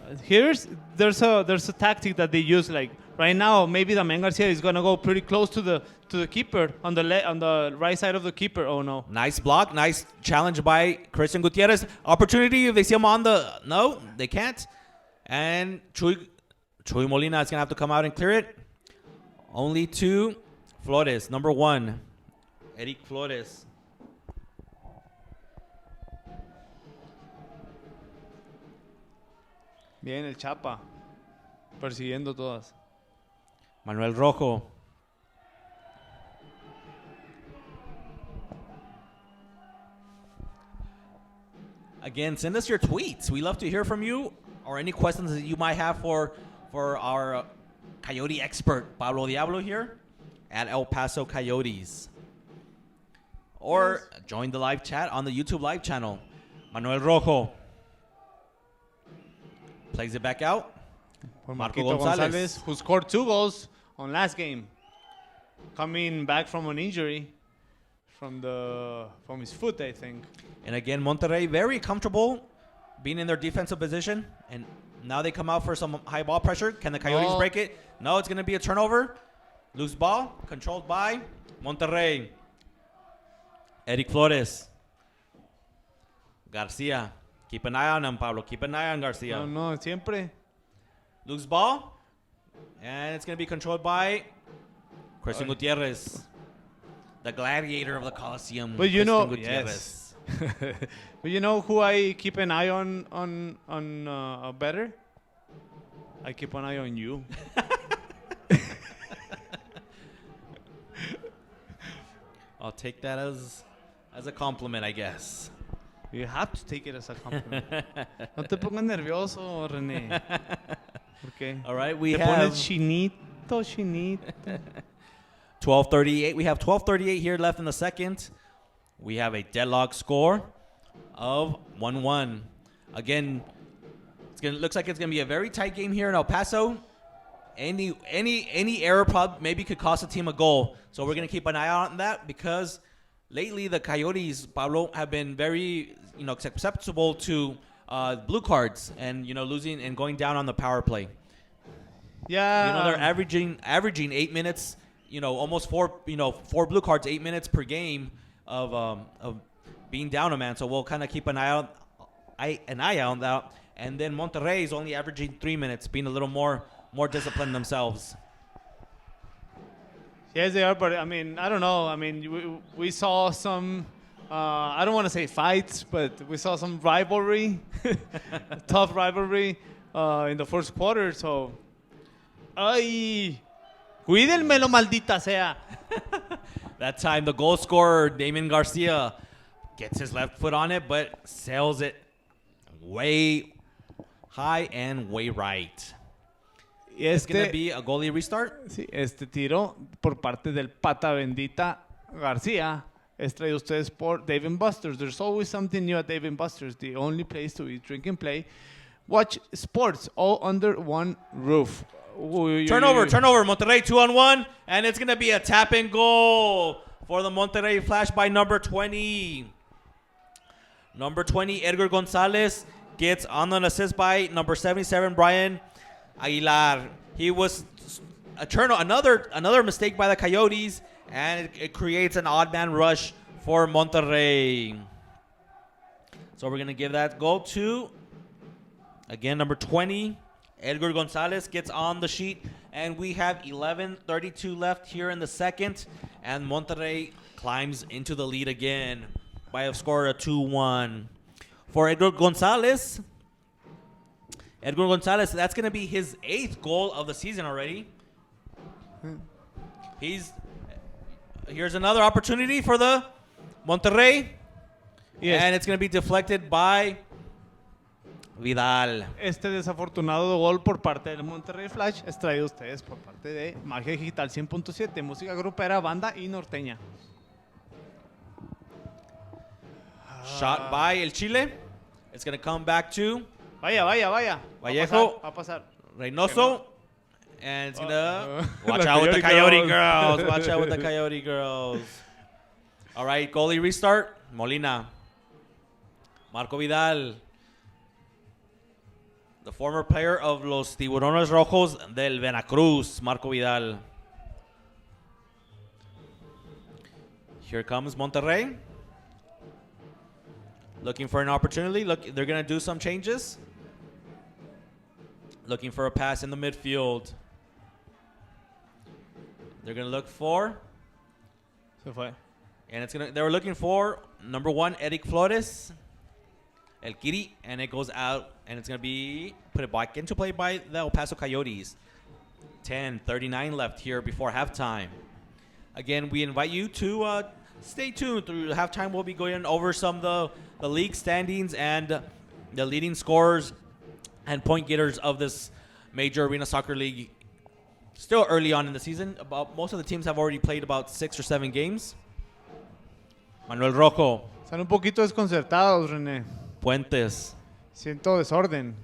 There's a tactic that they use. Like right now, maybe Damian Garcia is gonna go pretty close to the keeper on the right side of the keeper. Oh no! Nice block, nice challenge by Christian Gutierrez. Opportunity if they see him on no, they can't. And Chuy Molina is gonna have to come out and clear it. Only to Flores, number 1, Eric Flores. Bien, el Chapa, persiguiendo todas. Manuel Rojo. Again, send us your tweets. We love to hear from you, or any questions that you might have for our Coyote expert, Pablo Diablo, here at El Paso Coyotes. Or join the live chat on the YouTube Live channel. Manuel Rojo plays it back out. For Marco Gonzalez, who scored 2 goals on last game, coming back from an injury from his foot, I think. And again, Monterrey very comfortable being in their defensive position, and now they come out for some high ball pressure. Can the Coyotes break it? No, it's going to be a turnover. Loose ball, controlled by Monterrey. Eric Flores. Garcia. Keep an eye on him, Pablo. Keep an eye on Garcia. No, siempre. Loose ball. And it's going to be controlled by Christian Gutierrez. The gladiator of the Coliseum. But Gutierrez. Yes. But you know who I keep an eye on better? I keep an eye on you. I'll take that as a compliment, I guess. You have to take it as a compliment. No te pongas nervioso, René. Okay. All right, we te have pones chinito. 12:38. We have 12:38 here left in the second. We have a deadlock score of 1-1. Again, looks like it's gonna be a very tight game here in El Paso. Any error maybe could cost a team a goal. So we're gonna keep an eye on that, because lately the Coyotes, Pablo, have been very susceptible to blue cards and losing and going down on the power play. Yeah. They're averaging 8 minutes. Almost 4 blue cards, 8 minutes per game of being down a man. So we'll kind of keep an eye on that. And then Monterrey is only averaging 3 minutes, being a little more disciplined themselves. Yes, they are, but I mean, I don't know. I mean, we saw some I don't want to say fights, but we saw some rivalry, tough rivalry in the first quarter. So, ay, cuídenmelo, maldita sea. That time, the goal scorer, Damon Garcia, gets his left foot on it, but sails it way high and way right. It's going to be a goalie restart. Sí, este tiro por parte del pata bendita García es traído ustedes por Dave & Buster's. There's always something new at Dave & Buster's, the only place to eat, drink, and play. Watch sports all under one roof. Turnover. Monterrey 2-on-1, and it's going to be a tap and goal for the Monterrey Flash by number 20. Number 20, Edgar Gonzalez, gets on an assist by number 77, Brian Aguilar. He was another mistake by the Coyotes, and it creates an odd man rush for Monterrey. So we're going to give that goal to, again, number 20, Edgar Gonzalez gets on the sheet, and we have 11:32 left here in the second, and Monterrey climbs into the lead again by a score of 2-1. For Edgar Gonzalez, that's going to be his 8th goal of the season already. Here's another opportunity for the Monterrey, and it's going to be deflected by Vidal. Este desafortunado gol por parte del Monterrey Flash es traído a ustedes por parte de Magia Digital 100.7, música grupera, banda y norteña. Shot by El Chile. It's going to come back to Vaya. Vallejo. Va a pasar. Reynoso. And it's going to watch out with the Coyote girls. Watch out with the Coyote girls. All right, goalie restart. Molina. Marco Vidal. The former player of los Tiburones Rojos del Veracruz, Marco Vidal. Here comes Monterrey. Looking for an opportunity. Look, they're going to do some changes. Looking for a pass in the midfield. They're going to look for. Se fue. And they were looking for number 1, Eric Flores. El Kiri, and it goes out, and it's going to be put it back into play by the El Paso Coyotes. 10:39 left here before halftime. Again, we invite you to stay tuned through halftime. We'll be going over some of the league standings and the leading scorers and point getters of this major arena soccer league. Still early on in the season. Most of the teams have already played about 6 or 7 games. Manuel Rojo. Están un poquito desconcertados, René. Puentes. Siento desorden.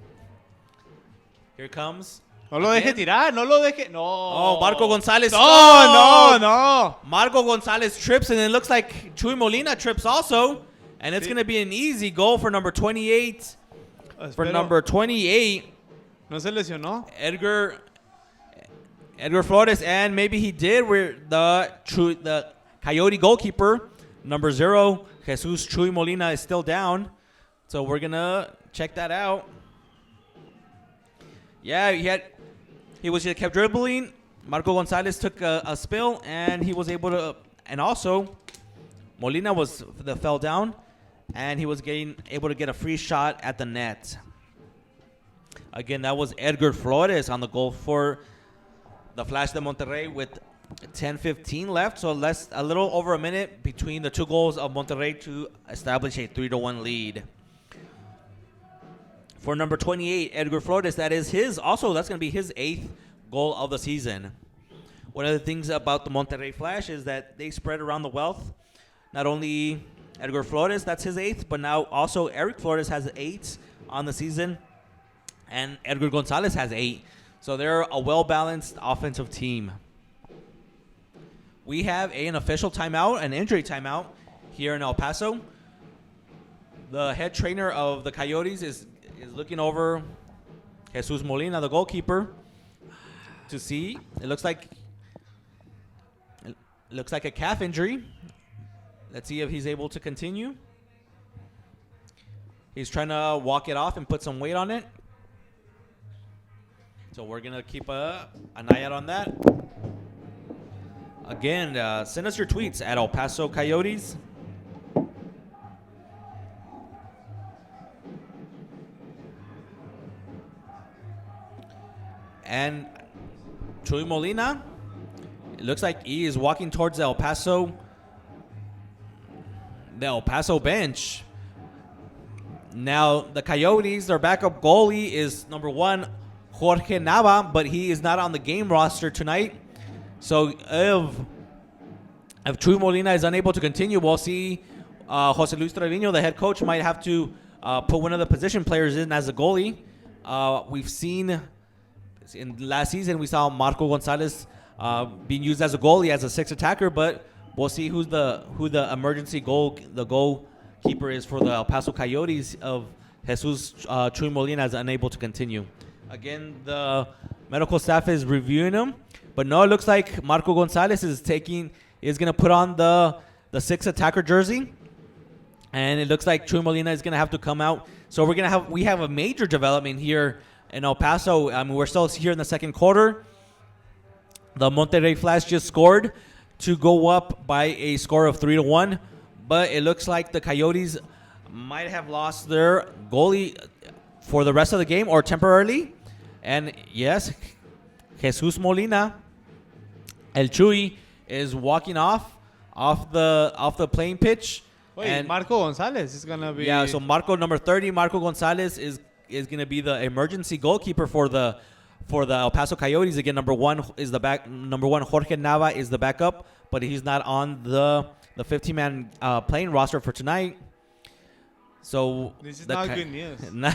Here comes. No lo deje tirar, no lo deje. No. Oh, Marco Gonzalez. No. Marco Gonzalez trips, and it looks like Chuy Molina trips also. And it's going to be an easy goal for number 28. For number 28. ¿No se lesionó? Edgar Flores, and maybe he did. Where the Coyote goalkeeper, number 0, Jesus Chuy Molina, is still down. So we're going to check that out. Yeah, he kept dribbling. Marco Gonzalez took a spill, and he was able to, and also Molina fell down, and he was able to get a free shot at the net. Again, that was Edgar Flores on the goal for the Flash de Monterrey with 10:15 left, so a little over a minute between the 2 goals of Monterrey to establish a 3-1 lead. For number 28, Edgar Flores, that's going to be his 8th goal of the season. One of the things about the Monterrey Flash is that they spread around the wealth. Not only Edgar Flores, that's his 8th, but now also Eric Flores has 8 on the season, and Edgar Gonzalez has 8. So they're a well-balanced offensive team. We have an official timeout, an injury timeout here in El Paso. The head trainer of the Coyotes is looking over Jesus Molina, the goalkeeper, to see. It looks like a calf injury. Let's see if he's able to continue. He's trying to walk it off and put some weight on it. So we're going to keep an eye out on that. Again, send us your tweets at El Paso Coyotes. And Chuy Molina, it looks like he is walking towards the El Paso bench. Now, the Coyotes, their backup goalie is number 1, Jorge Nava, but he is not on the game roster tonight. So if Chuy Molina is unable to continue, we'll see Jose Luis Trevino, the head coach, might have to put one of the position players in as a goalie. We've seen in last season, we saw Marco Gonzalez being used as a goalie, as a sixth attacker, but we'll see who the emergency goalkeeper is for the El Paso Coyotes of Jesus Chuy Molina is unable to continue. Again, the medical staff is reviewing him, but no, it looks like Marco Gonzalez is going to put on the sixth attacker jersey, and it looks like Chuy Molina is going to have to come out. So we have a major development here in El Paso. I mean, we're still here in the second quarter. The Monterrey Flash just scored to go up by a score of 3-1, but it looks like the Coyotes might have lost their goalie for the rest of the game or temporarily. And yes, Jesus Molina, El Chuy, is walking off the playing pitch. Wait, and Marco Gonzalez is gonna be. Yeah, so number 30, Marco Gonzalez is gonna be the emergency goalkeeper for the El Paso Coyotes. Again, number 1 is the back. Number 1, Jorge Nava, is the backup, but he's not on the 15-man playing roster for tonight. So This is not good news. Not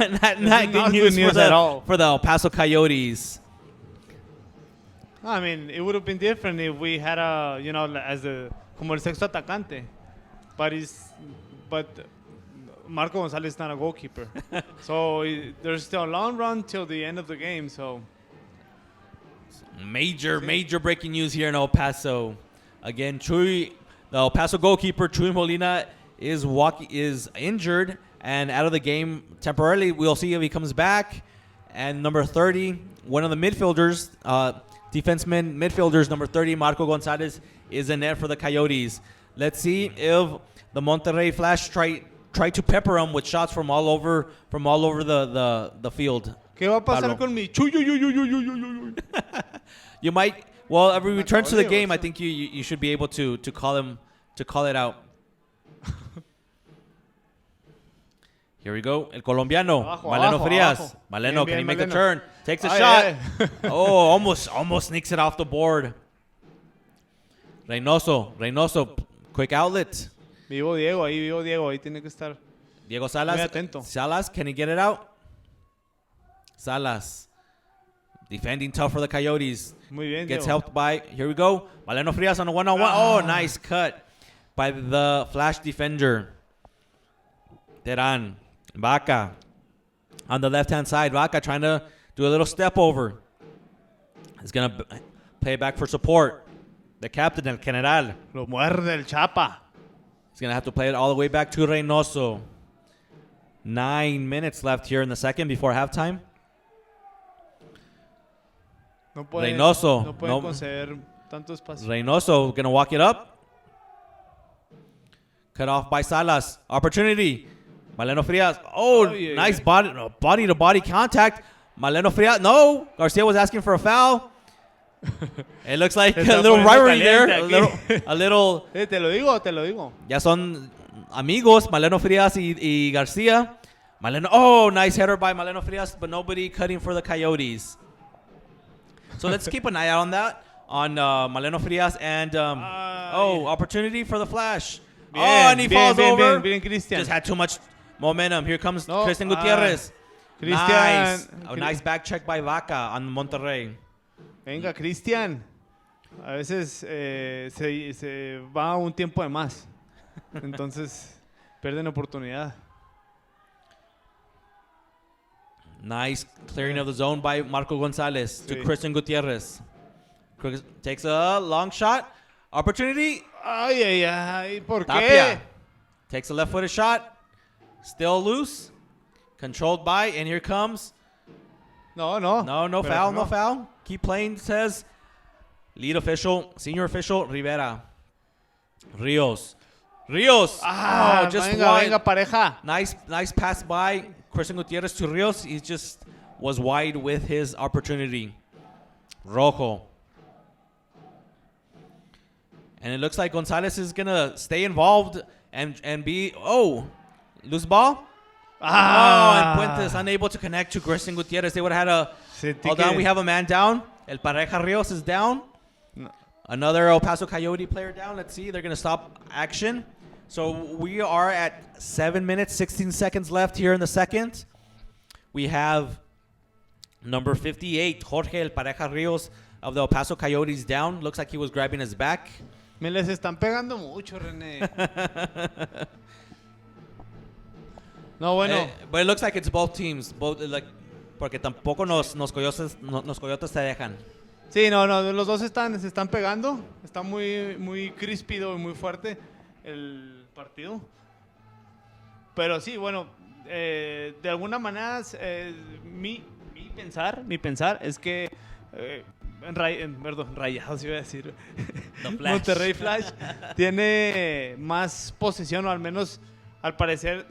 good news at all for the El Paso Coyotes. I mean, it would have been different if we had as como el sexto atacante, but Marco Gonzalez is not a goalkeeper, so there's still a long run till the end of the game. So major breaking news here in El Paso. Again, the El Paso goalkeeper Chuy Molina is injured and out of the game temporarily. We'll see if he comes back. And number 30, one of the midfielders, midfielders, number 30, Marco Gonzalez, is in net for the Coyotes. Let's see if the Monterrey Flash try to pepper him with shots from all over the field. ¿Qué va a pasar con mi Chuy? You might. Well, if we return to the game, I think you should be able to call it out. Here we go. El colombiano, Maleno Frias. Maleno, can he make the turn? Takes a shot. Oh, almost sneaks it off the board. Reynoso, quick outlet. Vivo Diego, ahí tiene que estar. Diego Salas. Muy atento. Salas, can he get it out? Salas. Defending tough for the Coyotes. Muy bien, Gets Diego. helped by, here we go, Maleno Frias on a one-on-one. Oh, nice cut by the Flash defender. Teran. Vaca. On the left-hand side, Vaca trying to do a little step over. He's going to play back for support. The captain, El General. Lo muerde el Chapa. He's going to have to play it all the way back to Reynoso. 9 minutes left here in the second before halftime. No puede Reynoso. conceder tanto espacio. Reynoso going to walk it up. Cut off by Salas. Opportunity. Maleno Frias. Oh, yeah, nice body-to-body contact. Maleno Frias. No. Garcia was asking for a foul. It looks like a little rivalry there. A little. Te lo digo. Ya son amigos, Maleno Frias y Garcia. Oh, nice header by Maleno Frias, but nobody cutting for the Coyotes. So let's keep an eye out on that, on Maleno Frias. And, opportunity for the Flash. And he falls over. Bien, Christian. Just had too much momentum. Here comes Christian Gutierrez. Nice. A nice back check by Vaca on Monterrey. Venga, Cristian. A veces se va un tiempo de más. Entonces, pierden oportunidad. Nice clearing of the zone by Marco Gonzalez to Christian Gutierrez. Takes a long shot. Opportunity. Ay, ¿por Tapia qué? takes a left-footed shot. Still loose. Controlled by, and here comes. No foul, no foul. Keep playing, says lead official, senior official, Rivera. Rios. Just venga, pareja. Nice pass by Christian Gutierrez to Rios. He just was wide with his opportunity. Rojo. And it looks like Gonzalez is going to stay involved and be... Oh, loose ball? Ah. Oh, and Puentes unable to connect to Christian Gutierrez. They would have had a... Sentí Hold que- on, we have a man down. El Pareja Rios is down. No. Another El Paso Coyote player down. Let's see. They're going to stop action. So we are at 7 minutes, 16 seconds left here in the second. We have number 58, Jorge El Pareja Rios of the El Paso Coyotes down. Looks like he was grabbing his back. Me les están pegando mucho, René. No, bueno. But it looks like it's both teams. Porque tampoco nos Coyotes te dejan. Sí, no, los dos se están pegando. Está muy críspido y muy fuerte el partido. Pero sí, bueno, de alguna manera mi pensar es que Rayados iba a decir. Monterrey Flash tiene más posesión, o al menos al parecer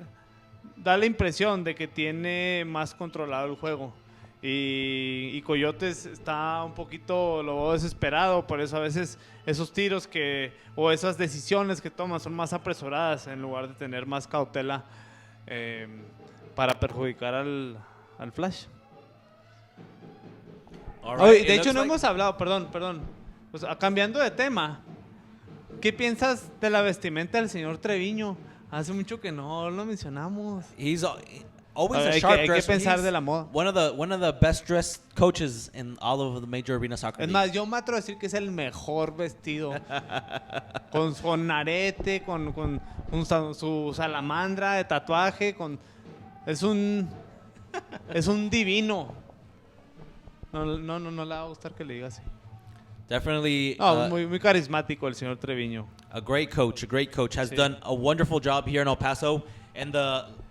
da la impresión de que tiene más controlado el juego. Y Coyotes está un poquito, lo veo desesperado, por eso a veces esos tiros o esas decisiones que toma son más apresuradas en lugar de tener más cautela para perjudicar al Flash. Right, Oye, de hecho no hemos hablado, perdón, pues, cambiando de tema, ¿qué piensas de la vestimenta del señor Treviño? Hace mucho que no lo mencionamos. He's always a Hay sharp que dresser. pensar He's de la moda. one of the best dressed coaches in all of the major arena soccer Es leagues. más, yo me atrevo a decir que es el mejor vestido. con arete, con su salamandra de tatuaje, es un divino. No le va a gustar que le diga así. Definitely No, muy carismático el señor Treviño. a great coach. Has Sí. done a wonderful job here in El Paso, and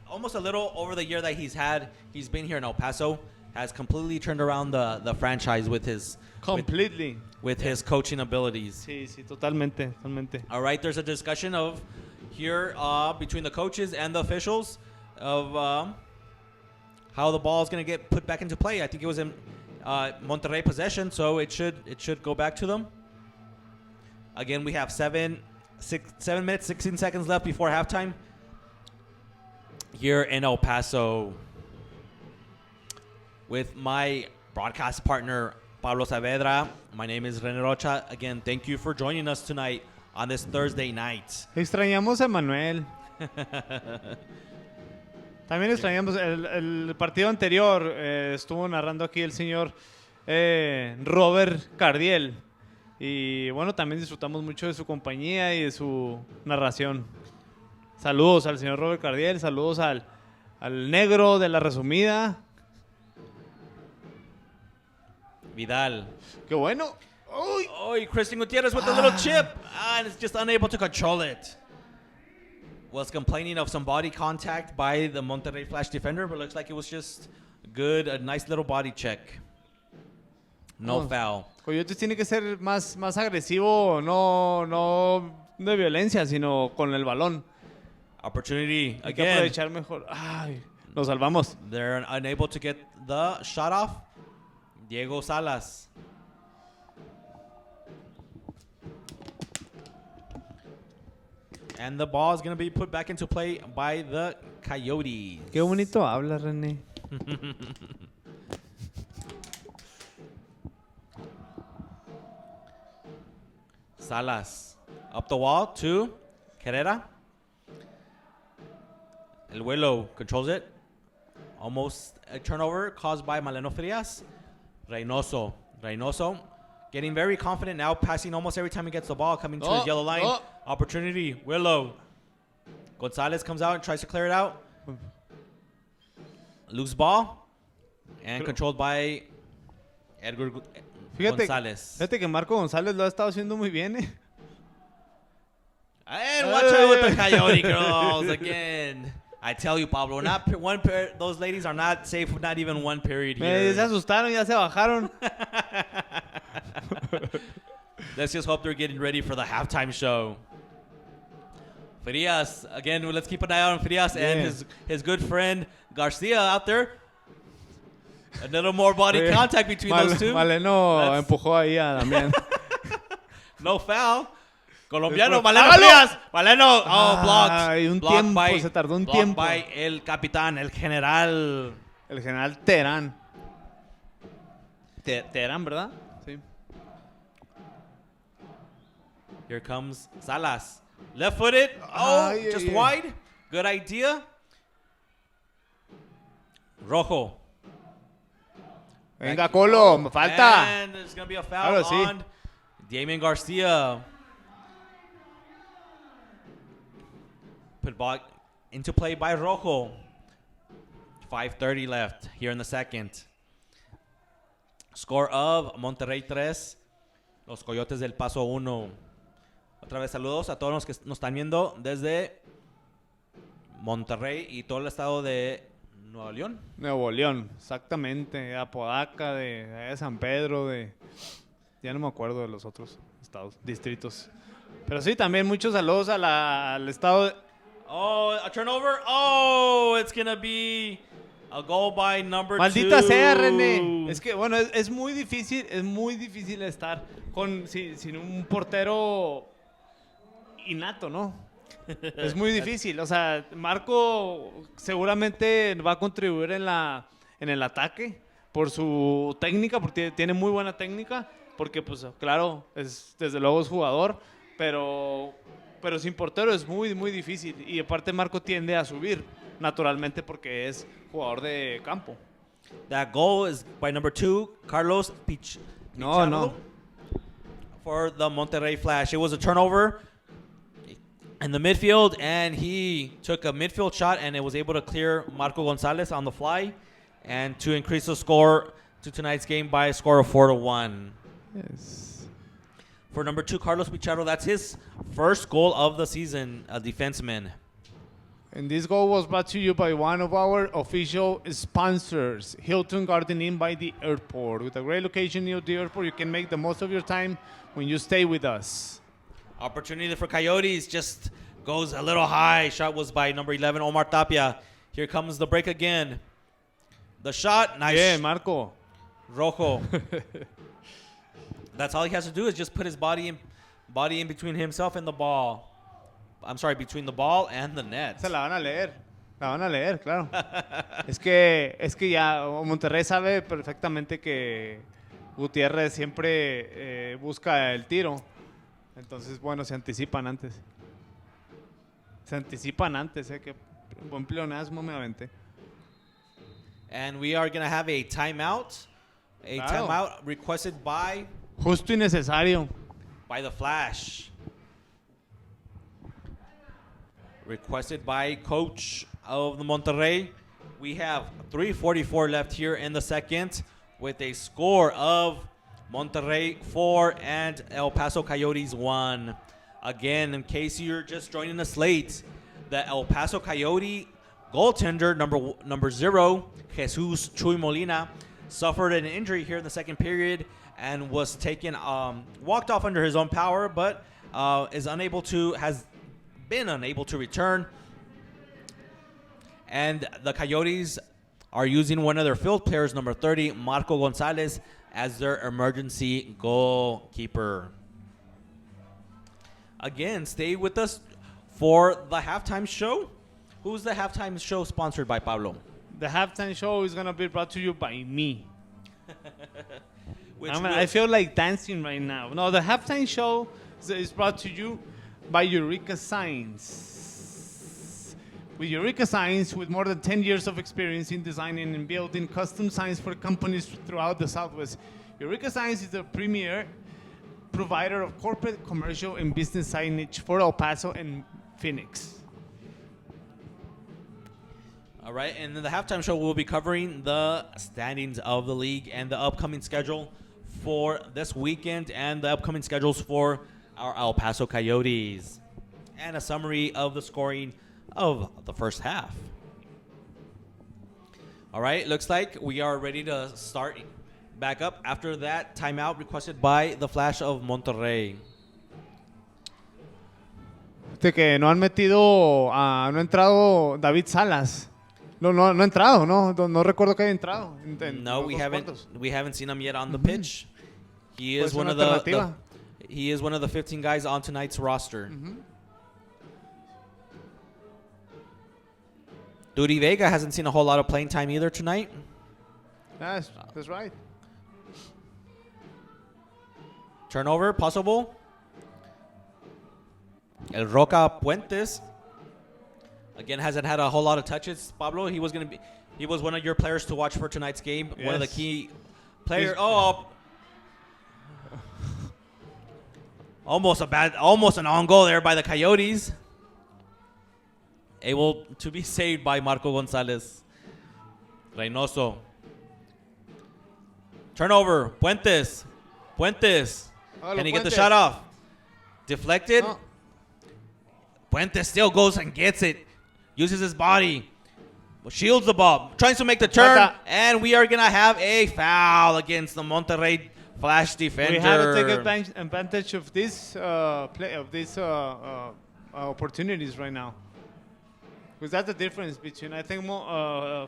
almost a little over the year that he's been here in El Paso, has completely turned around the franchise with his Completely. with his coaching abilities. Sí, totalmente. All right, there's a discussion of here between the coaches and the officials of how the ball is going to get put back into play. I think it was in Monterrey possession, so it should go back to them. Again, we have 7 minutes, 16 seconds left before halftime here in El Paso with my broadcast partner, Pablo Saavedra. My name is René Rocha. Again, thank you for joining us tonight on this Thursday night. Extrañamos a Manuel. También extrañamos el partido anterior. Estuvo narrando aquí el señor Robert Cardiel. Y bueno, también disfrutamos mucho de su compañía y de su narración. Saludos al señor Robert Cardiel, saludos al negro de la resumida. Vidal. ¡Qué bueno! ¡Uy! Oh, Christian Gutierrez with a little chip. And it's just unable to control it. Was complaining of some body contact by the Monterrey Flash defender, but looks like it was just good, a nice little body check. No foul. Coyotes tiene que ser más agresivo, no de violencia, sino con el balón. Opportunity Hay que again. aprovechar mejor. Ay, nos salvamos. They're unable to get the shot off. Diego Salas. And the ball is going to be put back into play by the Coyotes. Qué bonito habla, René. Salas. Up the wall to Carrera. El Vuelo controls it. Almost a turnover caused by Maleno Frias. Reynoso getting very confident now, passing almost every time he gets the ball, coming to his yellow line. Opportunity, Willow. Gonzalez comes out and tries to clear it out. Loose ball. And controlled by Edgar Gonzalez. Fíjate que Marco González lo ha estado haciendo muy bien, eh. And watch out with the Coyote girls again. I tell you, Pablo, those ladies are not safe, not even one period Se here. asustaron, ya se bajaron. Let's just hope they're getting ready for the halftime show. Frias, again, let's keep an eye on Frias and his good friend Garcia out there. A little more body contact between those two. Maleno empujó ahí a Damián. No foul. Colombiano, Después, Maleno Frías. Maleno, blocked. Ay, un Blocked tiempo, by, se tardó un blocked tiempo. by el capitán, el general. El general Terán. Terán, ¿verdad? Sí. Here comes Salas. Left-footed. Oh, Ay, just ay, ay. wide. Good idea. Rojo. Venga, Colo, falta. And there's going to be a foul Claro, sí. on Damien Garcia. Put ball into play by Rojo. 5:30 left here in the second. Score of Monterrey 3, los Coyotes del Paso 1. Otra vez saludos a todos los que nos están viendo desde Monterrey y todo el estado de Nuevo León. Nuevo León, exactamente. De Apodaca, de San Pedro, ya no me acuerdo de los otros estados, distritos. Pero sí, también muchos saludos al estado de... Oh, a turnover. Oh, it's going to be a goal by number 2. Maldita sea, René. Es que, bueno, es muy difícil estar sin un portero innato, ¿no? Es muy difícil. O sea, Marco seguramente va a contribuir en el ataque por su técnica, porque tiene muy buena técnica, porque, pues, claro, desde luego es jugador, pero sin portero es muy, muy difícil. Y aparte Marco tiende a subir naturalmente porque es jugador de campo. That goal is by number 2, Carlos Pichardo. No. For the Monterrey Flash. It was a turnover in the midfield, and he took a midfield shot, and it was able to clear Marco Gonzalez on the fly, and to increase the score to tonight's game by a score of 4-1. Yes. For number 2, Carlos Pichardo, that's his first goal of the season, a defenseman. And this goal was brought to you by one of our official sponsors, Hilton Garden Inn by the airport. With a great location near the airport, you can make the most of your time when you stay with us. Opportunity for Coyotes just goes a little high. Shot was by number 11, Omar Tapia. Here comes the break again. The shot, nice. Yeah, Marco. Rojo. That's all he has to do is just put his body in between himself and the ball. I'm sorry, between the ball and the net. Se la van a leer. La van a leer, claro. es que ya Monterrey sabe perfectamente que Gutierrez siempre busca el tiro. Entonces, bueno, se anticipan antes. Que buen pleonasmo me aventé. And we are going to have a timeout. Claro. Timeout requested by Justo y necesario. the Flash. Requested by coach of the Monterrey. We have 3:44 left here in the second with a score of Monterrey 4 and El Paso Coyotes 1. Again, in case you're just joining us late, the El Paso Coyote goaltender number 0, Jesus Chuy Molina, suffered an injury here in the second period and was walked off under his own power, but has been unable to return. And the Coyotes are using one of their field players, number 30, Marco Gonzalez, as their emergency goalkeeper. Again, stay with us for the halftime show. Who's the halftime show sponsored by, Pablo? The halftime show is going to be brought to you by me. I feel like dancing right now. No, the halftime show is brought to you by Eureka Signs. With Eureka Signs, with more than 10 years of experience in designing and building custom signs for companies throughout the Southwest, Eureka Signs is the premier provider of corporate, commercial, and business signage for El Paso and Phoenix. All right, and then the halftime show will be covering the standings of the league and the upcoming schedule for this weekend and the upcoming schedules for our El Paso Coyotes and a summary of the scoring of the first half. All right, looks like we are ready to start back up after that timeout requested by the Flash of Monterrey. Que no han entrado David Salas. No ha entrado, no recuerdo que haya entrado. No, we haven't seen him yet on the pitch. He is one of he is one of the 15 guys on tonight's roster. Duty Vega hasn't seen a whole lot of playing time either tonight. That's right. Turnover possible. El Roca Puentes again hasn't had a whole lot of touches. Pablo, he was one of your players to watch for tonight's game. Yes. One of the key players. Almost an on goal there by the Coyotes. Able to be saved by Marco Gonzalez. Reynoso. Turnover. Puentes. Can he get the shot off? Deflected. Oh. Puentes still goes and gets it. Uses his body. Shields the ball. Tries to make the turn. And we are going to have a foul against the Monterrey Flash defender. We have to take advantage of this opportunities right now. Because that's the difference between, I think,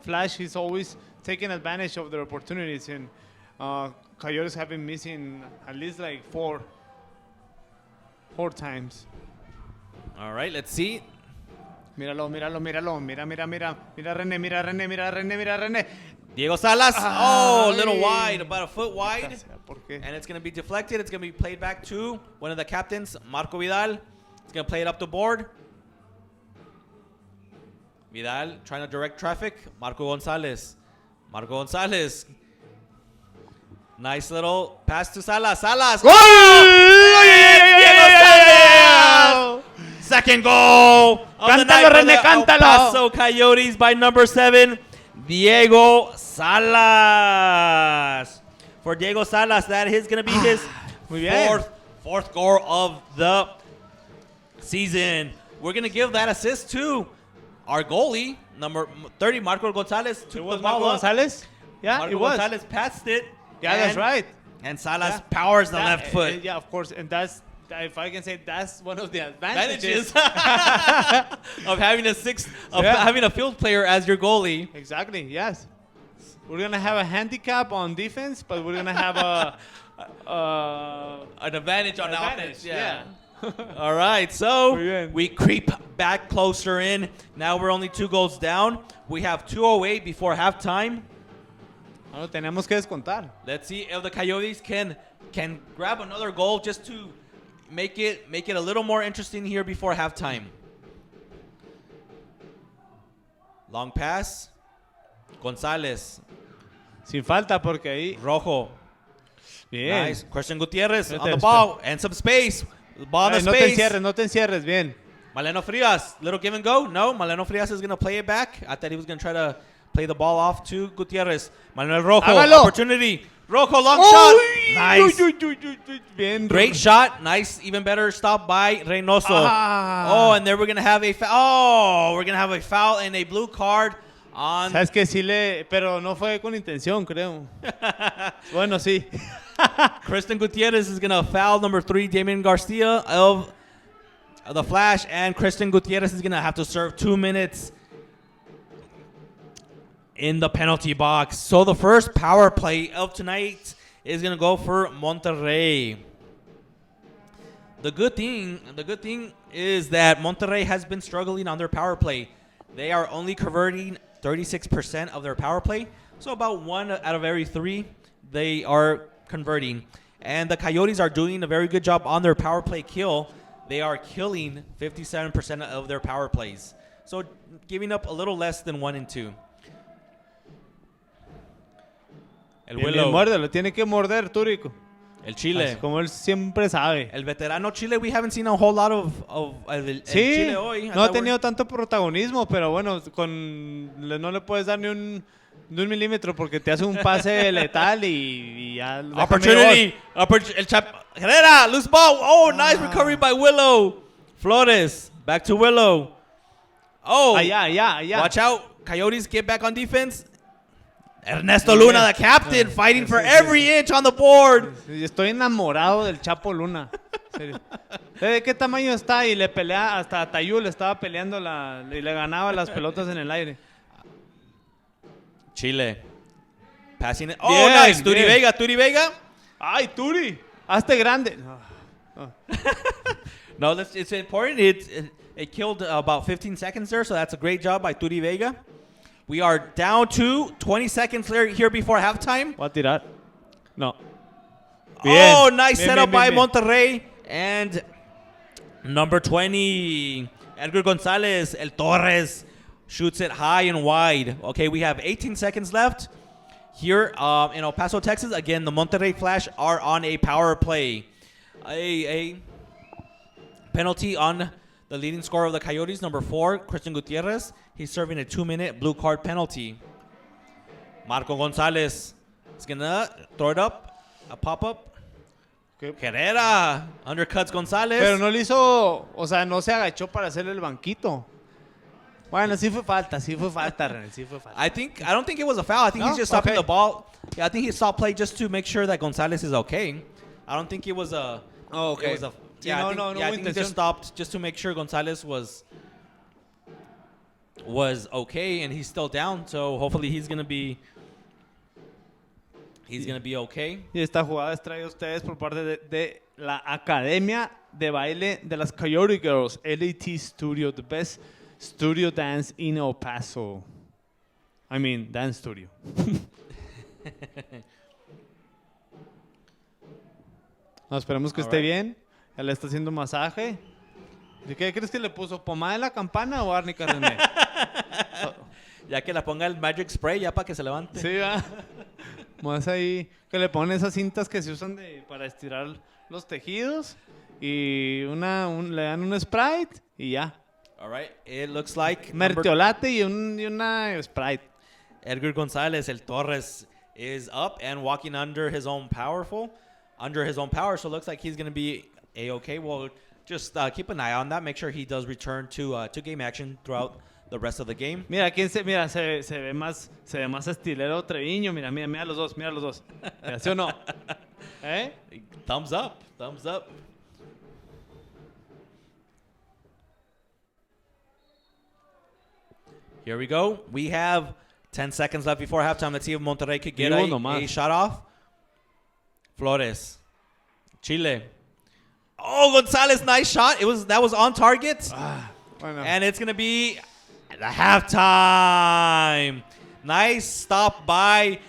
Flash is always taking advantage of their opportunities. And Coyotes have been missing at least like four times. All right, let's see. Míralo. Mira René. Diego Salas. A little wide, about a foot wide. And it's going to be deflected. It's going to be played back to one of the captains, Marco Vidal. It's going to play it up the board. Vidal trying to direct traffic. Marco Gonzalez. Nice little pass to Salas. Goal! Second goal of the night for the El Paso Coyotes by number 7, Diego Salas. For Diego Salas, that is going to be his fourth goal of the season. We're going to give that assist to our goalie, number 30, Marco Gonzalez. It was Marco Gonzalez? Yeah, Marco Gonzalez passed it. Yeah, that's right. And Salas powers the left foot. Yeah, of course. And that's, if I can say, that's one of the advantages of having having a field player as your goalie. Exactly. Yes. We're gonna have a handicap on defense, but we're gonna have an advantage on offense. Yeah. All right. So we creep back closer in. Now we're only 2 goals down. We have 2:08 before halftime. No, tenemos que descontar. Let's see if the Coyotes can grab another goal just to make it a little more interesting here before halftime. Long pass. Gonzalez. Sin falta porque ahí. Rojo. Bien. Nice. Christian Gutierrez on the ball and some space. Ball in the space. No te encierres. Bien. Maleno Frias. Little give and go. No, Maleno Frias is going to play it back. I thought he was going to try to play the ball off to Gutierrez. Manuel Rojo. Opportunity. Rojo, long shot. Nice. Bien. Great shot. Nice. Even better stop by Reynoso. And then we're going to have a foul. We're going to have a foul and a blue card on. Sabes que sí pero no fue con intención, creo. Bueno, sí. Christian Gutierrez is going to foul number 3, Damian Garcia of the Flash. And Christian Gutierrez is going to have to serve 2 minutes in the penalty box. So the first power play of tonight is going to go for Monterrey. The good thing is that Monterrey has been struggling on their power play. They are only converting 36% of their power play. So about 1 out of every 3 they are converting. And the Coyotes are doing a very good job on their power play kill. They are killing 57% of their power plays. So giving up a little less than 1 and 2. El Willow. Muérdelo, tiene que morder, Túrico. El Chile. Como él siempre sabe. El veterano Chile, we haven't seen a whole lot of el Chile hoy. No ha tenido tanto protagonismo, pero bueno, no le puedes dar ni un milímetro porque te hace un pase letal y ya. Opportunity. Herrera, loose ball. Nice recovery by Willow. Flores, back to Willow. Allá. Watch out. Coyotes get back on defense. Ernesto Luna, the captain, fighting for every inch on the board. Estoy enamorado del Chapo Luna. ¿De qué tamaño está? Y le pelea, hasta Tayú le estaba peleando y le ganaba las pelotas en el aire. Chile. Passing it. Oh, Bien, nice. Turi bien. Vega. Ay, Turi, hazte grande. No, it's important. It killed about 15 seconds there, so that's a great job by Turi Vega. We are down to 20 seconds here before halftime. Voy a tirar. No. Oh, nice Bien, setup bien, by bien. Monterrey. And number 20, Edgar Gonzalez, El Torres, shoots it high and wide. Okay, we have 18 seconds left. Here in El Paso, Texas, again, the Monterrey Flash are on a power play. A penalty on the leading scorer of the Coyotes, number 4, Christian Gutierrez. He's serving a 2-minute blue card penalty. Marco Gonzalez is going to throw it up, a pop-up. Okay. Herrera undercuts Gonzalez. Pero no le hizo, o sea, no se agachó para hacerle el banquito. Bueno, sí fue falta, René, sí fue falta. I don't think it was a foul. I think No? he's just stopping Okay. the ball. Yeah, I think he stopped play just to make sure that Gonzalez is okay. I don't think it was a. Oh, okay. It was a, Sí, yeah, no, I think, no yeah, I hubo think he intención. just stopped just to make sure Gonzalez was okay, and he's still down. So hopefully he's gonna be okay. Y esta jugada es traída a ustedes por parte de la Academia de Baile de las Coyote Girls, LAT Studio, the best studio dance in El Paso. I mean, dance studio. No, esperemos que esté Alright. bien. Él le está haciendo masaje. ¿De qué crees que le puso? ¿Pomada de la campana o árnica, René? Ya que la ponga el Magic Spray ya para que se levante. Sí, va. Más ahí que le ponen esas cintas que se usan para estirar los tejidos y le dan un Sprite y ya. All right. It looks like Mertiolate y una Sprite. Edgar Gonzalez, El Torres, is up and walking under his own power. So it looks like he's going to be A-okay. We'll just keep an eye on that. Make sure he does return to game action throughout the rest of the game. Mira, se ve más estilero Treviño. Mira los dos, Mira, ¿sí o no? ¿Eh? Thumbs up. Here we go. We have 10 seconds left before halftime. Let's see if Monterrey could get a shot off. Flores. Chile. Oh, Gonzalez, nice shot. That was on target. Bueno. And it's going to be the halftime. Nice stop by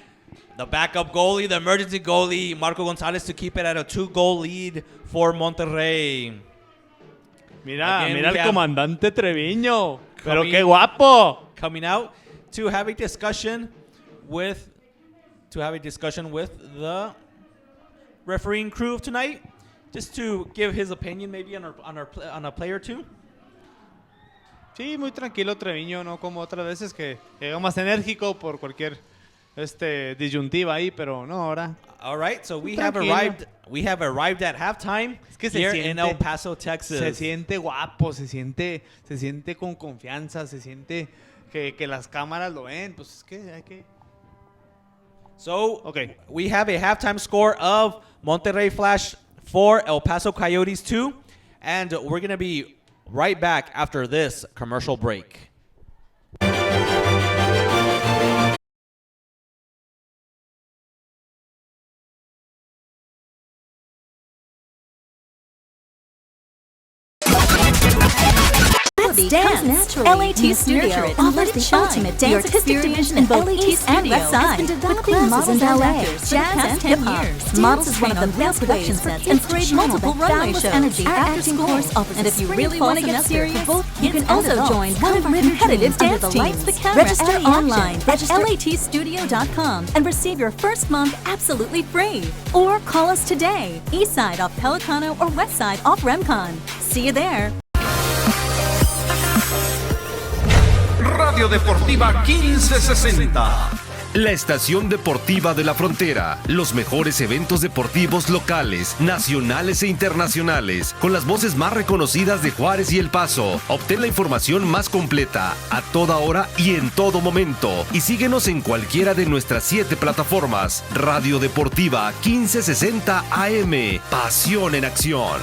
the backup goalie, the emergency goalie, Marco Gonzalez, to keep it at a 2-goal lead for Monterrey. Mira Again, el we have comandante Treviño. Pero coming- qué guapo. Coming out to have a discussion with the refereeing crew of tonight, just to give his opinion maybe on a play or two. Sí, muy tranquilo Treviño, no como otras veces que llega más enérgico por cualquier disyuntiva ahí, pero no ahora. All right, so we Tranquilo. have arrived at halftime Es que se here siente- in El Paso, Texas. Se siente guapo, se siente con confianza, se siente que las cámaras lo ven, pues es que hay que... So Okay. we have a halftime score of Monterrey Flash 4, El Paso Coyotes 2, and we're going to be right back after this commercial break. Dance. LAT Studio offers the ultimate dance experience in both East and West Side. With classes in ballet, jazz, and hip-hop. Models is one of the best production sets and create multiple runway shows. Our acting course offers and if you really want to get serious, you can also join one of our competitive dance teams. Register online at latstudio.com and receive your first month absolutely free. Or call us today, East Side off Pelicano or West Side off Remcon. See you there. Radio Deportiva 1560. La estación deportiva de la frontera. Los mejores eventos deportivos locales, nacionales e internacionales. Con las voces más reconocidas de Juárez y El Paso. Obtén la información más completa, a toda hora y en todo momento. Y síguenos en cualquiera de nuestras 7 plataformas. Radio Deportiva 1560 AM. Pasión en acción.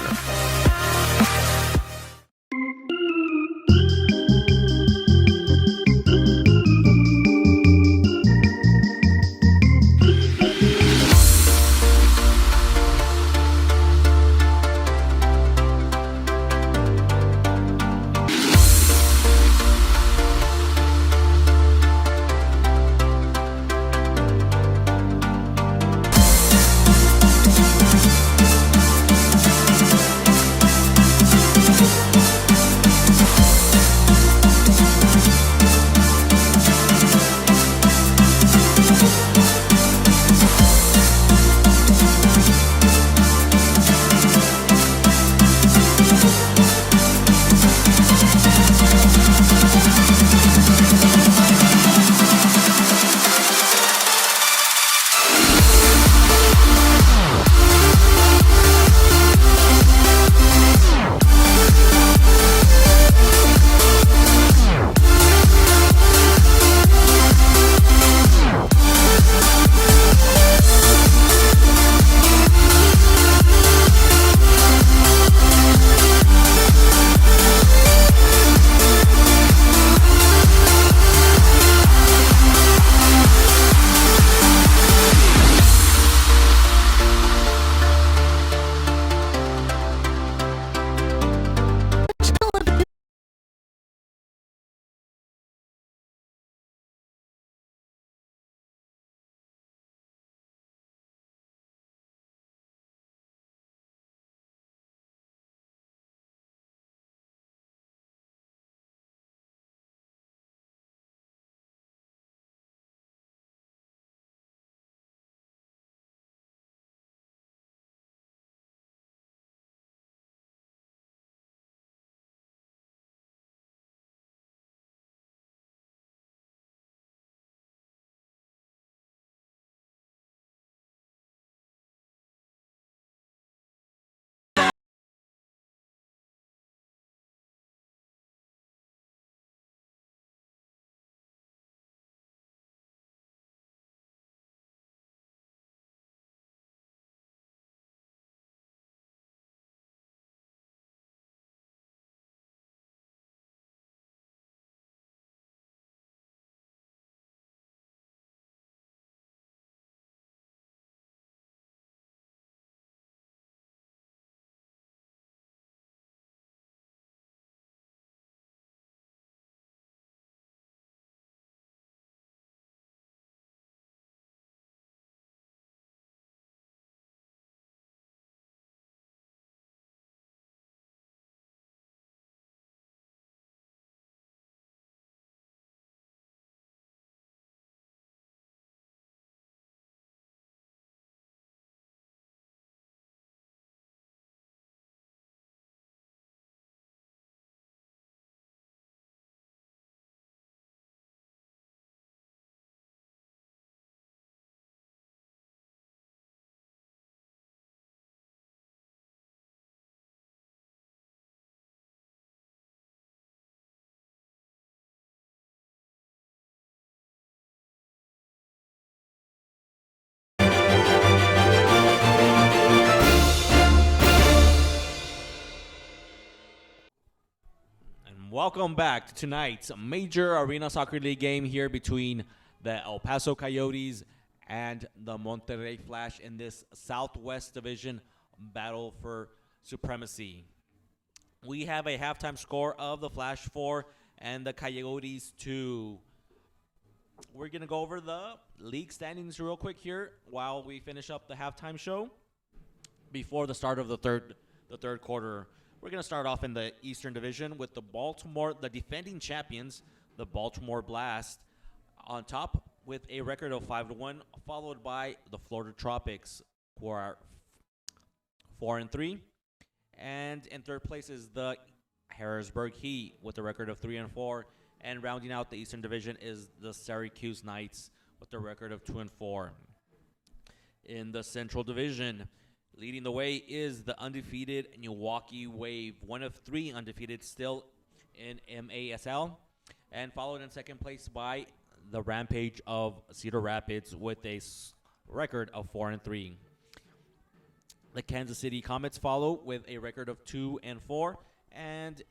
Welcome back to tonight's Major Arena Soccer League game here between the El Paso Coyotes and the Monterrey Flash in this Southwest Division battle for supremacy. We have a halftime score of the Flash 4 and the Coyotes 2. We're going to go over the league standings real quick here while we finish up the halftime show before the start of the third quarter. We're going to start off in the Eastern Division with the defending champions, the Baltimore Blast, on top with a record of 5-1, followed by the Florida Tropics, who are 4-3. And in third place is the Harrisburg Heat with a record of 3-4. And rounding out the Eastern Division is the Syracuse Knights with a record of 2-4. In the Central Division, leading the way is the undefeated Milwaukee Wave, one of 3 undefeated still in MASL, and followed in second place by the Rampage of Cedar Rapids with a record of 4-3. The Kansas City Comets follow with a record of 2-4, and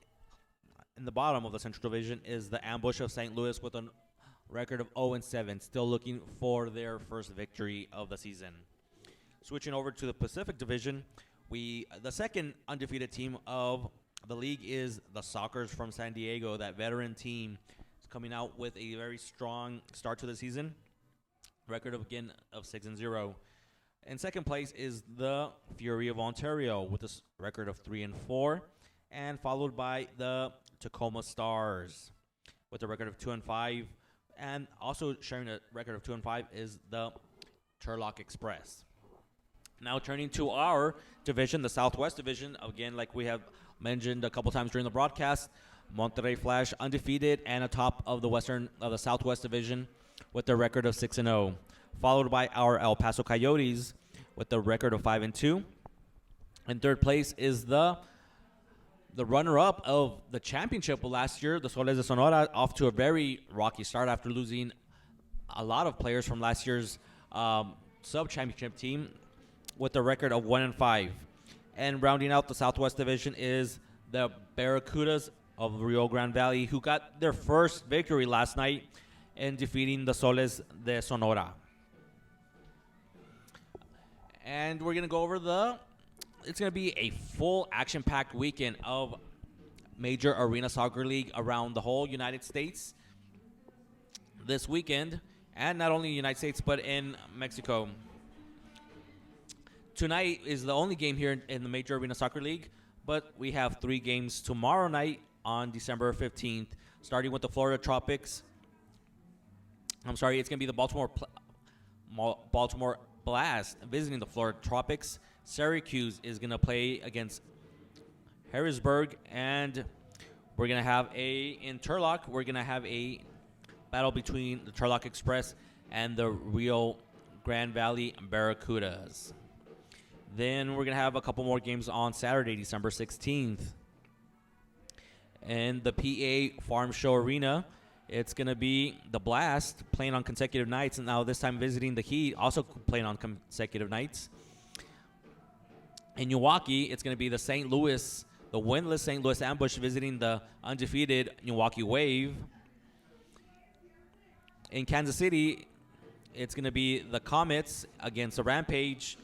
in the bottom of the Central Division is the Ambush of St. Louis with a record of 0-7, still looking for their first victory of the season. Switching over to the Pacific Division, the second undefeated team of the league is the Sockers from San Diego. That veteran team is coming out with a very strong start to the season. Record of 6-0. In second place is the Fury of Ontario with a record of 3-4, and followed by the Tacoma Stars with a record of 2-5, and also sharing a record of 2-5 is the Turlock Express. Now turning to our division, the Southwest Division, again, like we have mentioned a couple times during the broadcast, Monterrey Flash undefeated and atop of the Southwest Division with a record of 6-0, followed by our El Paso Coyotes with a record of 5-2. In third place is the runner-up of the championship of last year, the Soles de Sonora, off to a very rocky start after losing a lot of players from last year's sub-championship team, with a record of 1-5. And rounding out the Southwest Division is the Barracudas of Rio Grande Valley, who got their first victory last night in defeating the Soles de Sonora. And we're going to go over it's going to be a full action-packed weekend of Major Arena Soccer League around the whole United States this weekend, and not only the United States, but in Mexico. Tonight is the only game here in the Major Arena Soccer League, but we have 3 games tomorrow night on December 15th, starting with the Florida Tropics. It's going to be the Baltimore Blast visiting the Florida Tropics. Syracuse is going to play against Harrisburg, and we're going to have in Turlock, we're going to have a battle between the Turlock Express and the Rio Grande Valley Barracudas. Then we're going to have a couple more games on Saturday, December 16th. In the PA Farm Show Arena, it's going to be the Blast playing on consecutive nights, and now this time visiting the Heat, also playing on consecutive nights. In Milwaukee, it's going to be the winless St. Louis Ambush visiting the undefeated Milwaukee Wave. In Kansas City, it's going to be the Comets against the Rampage.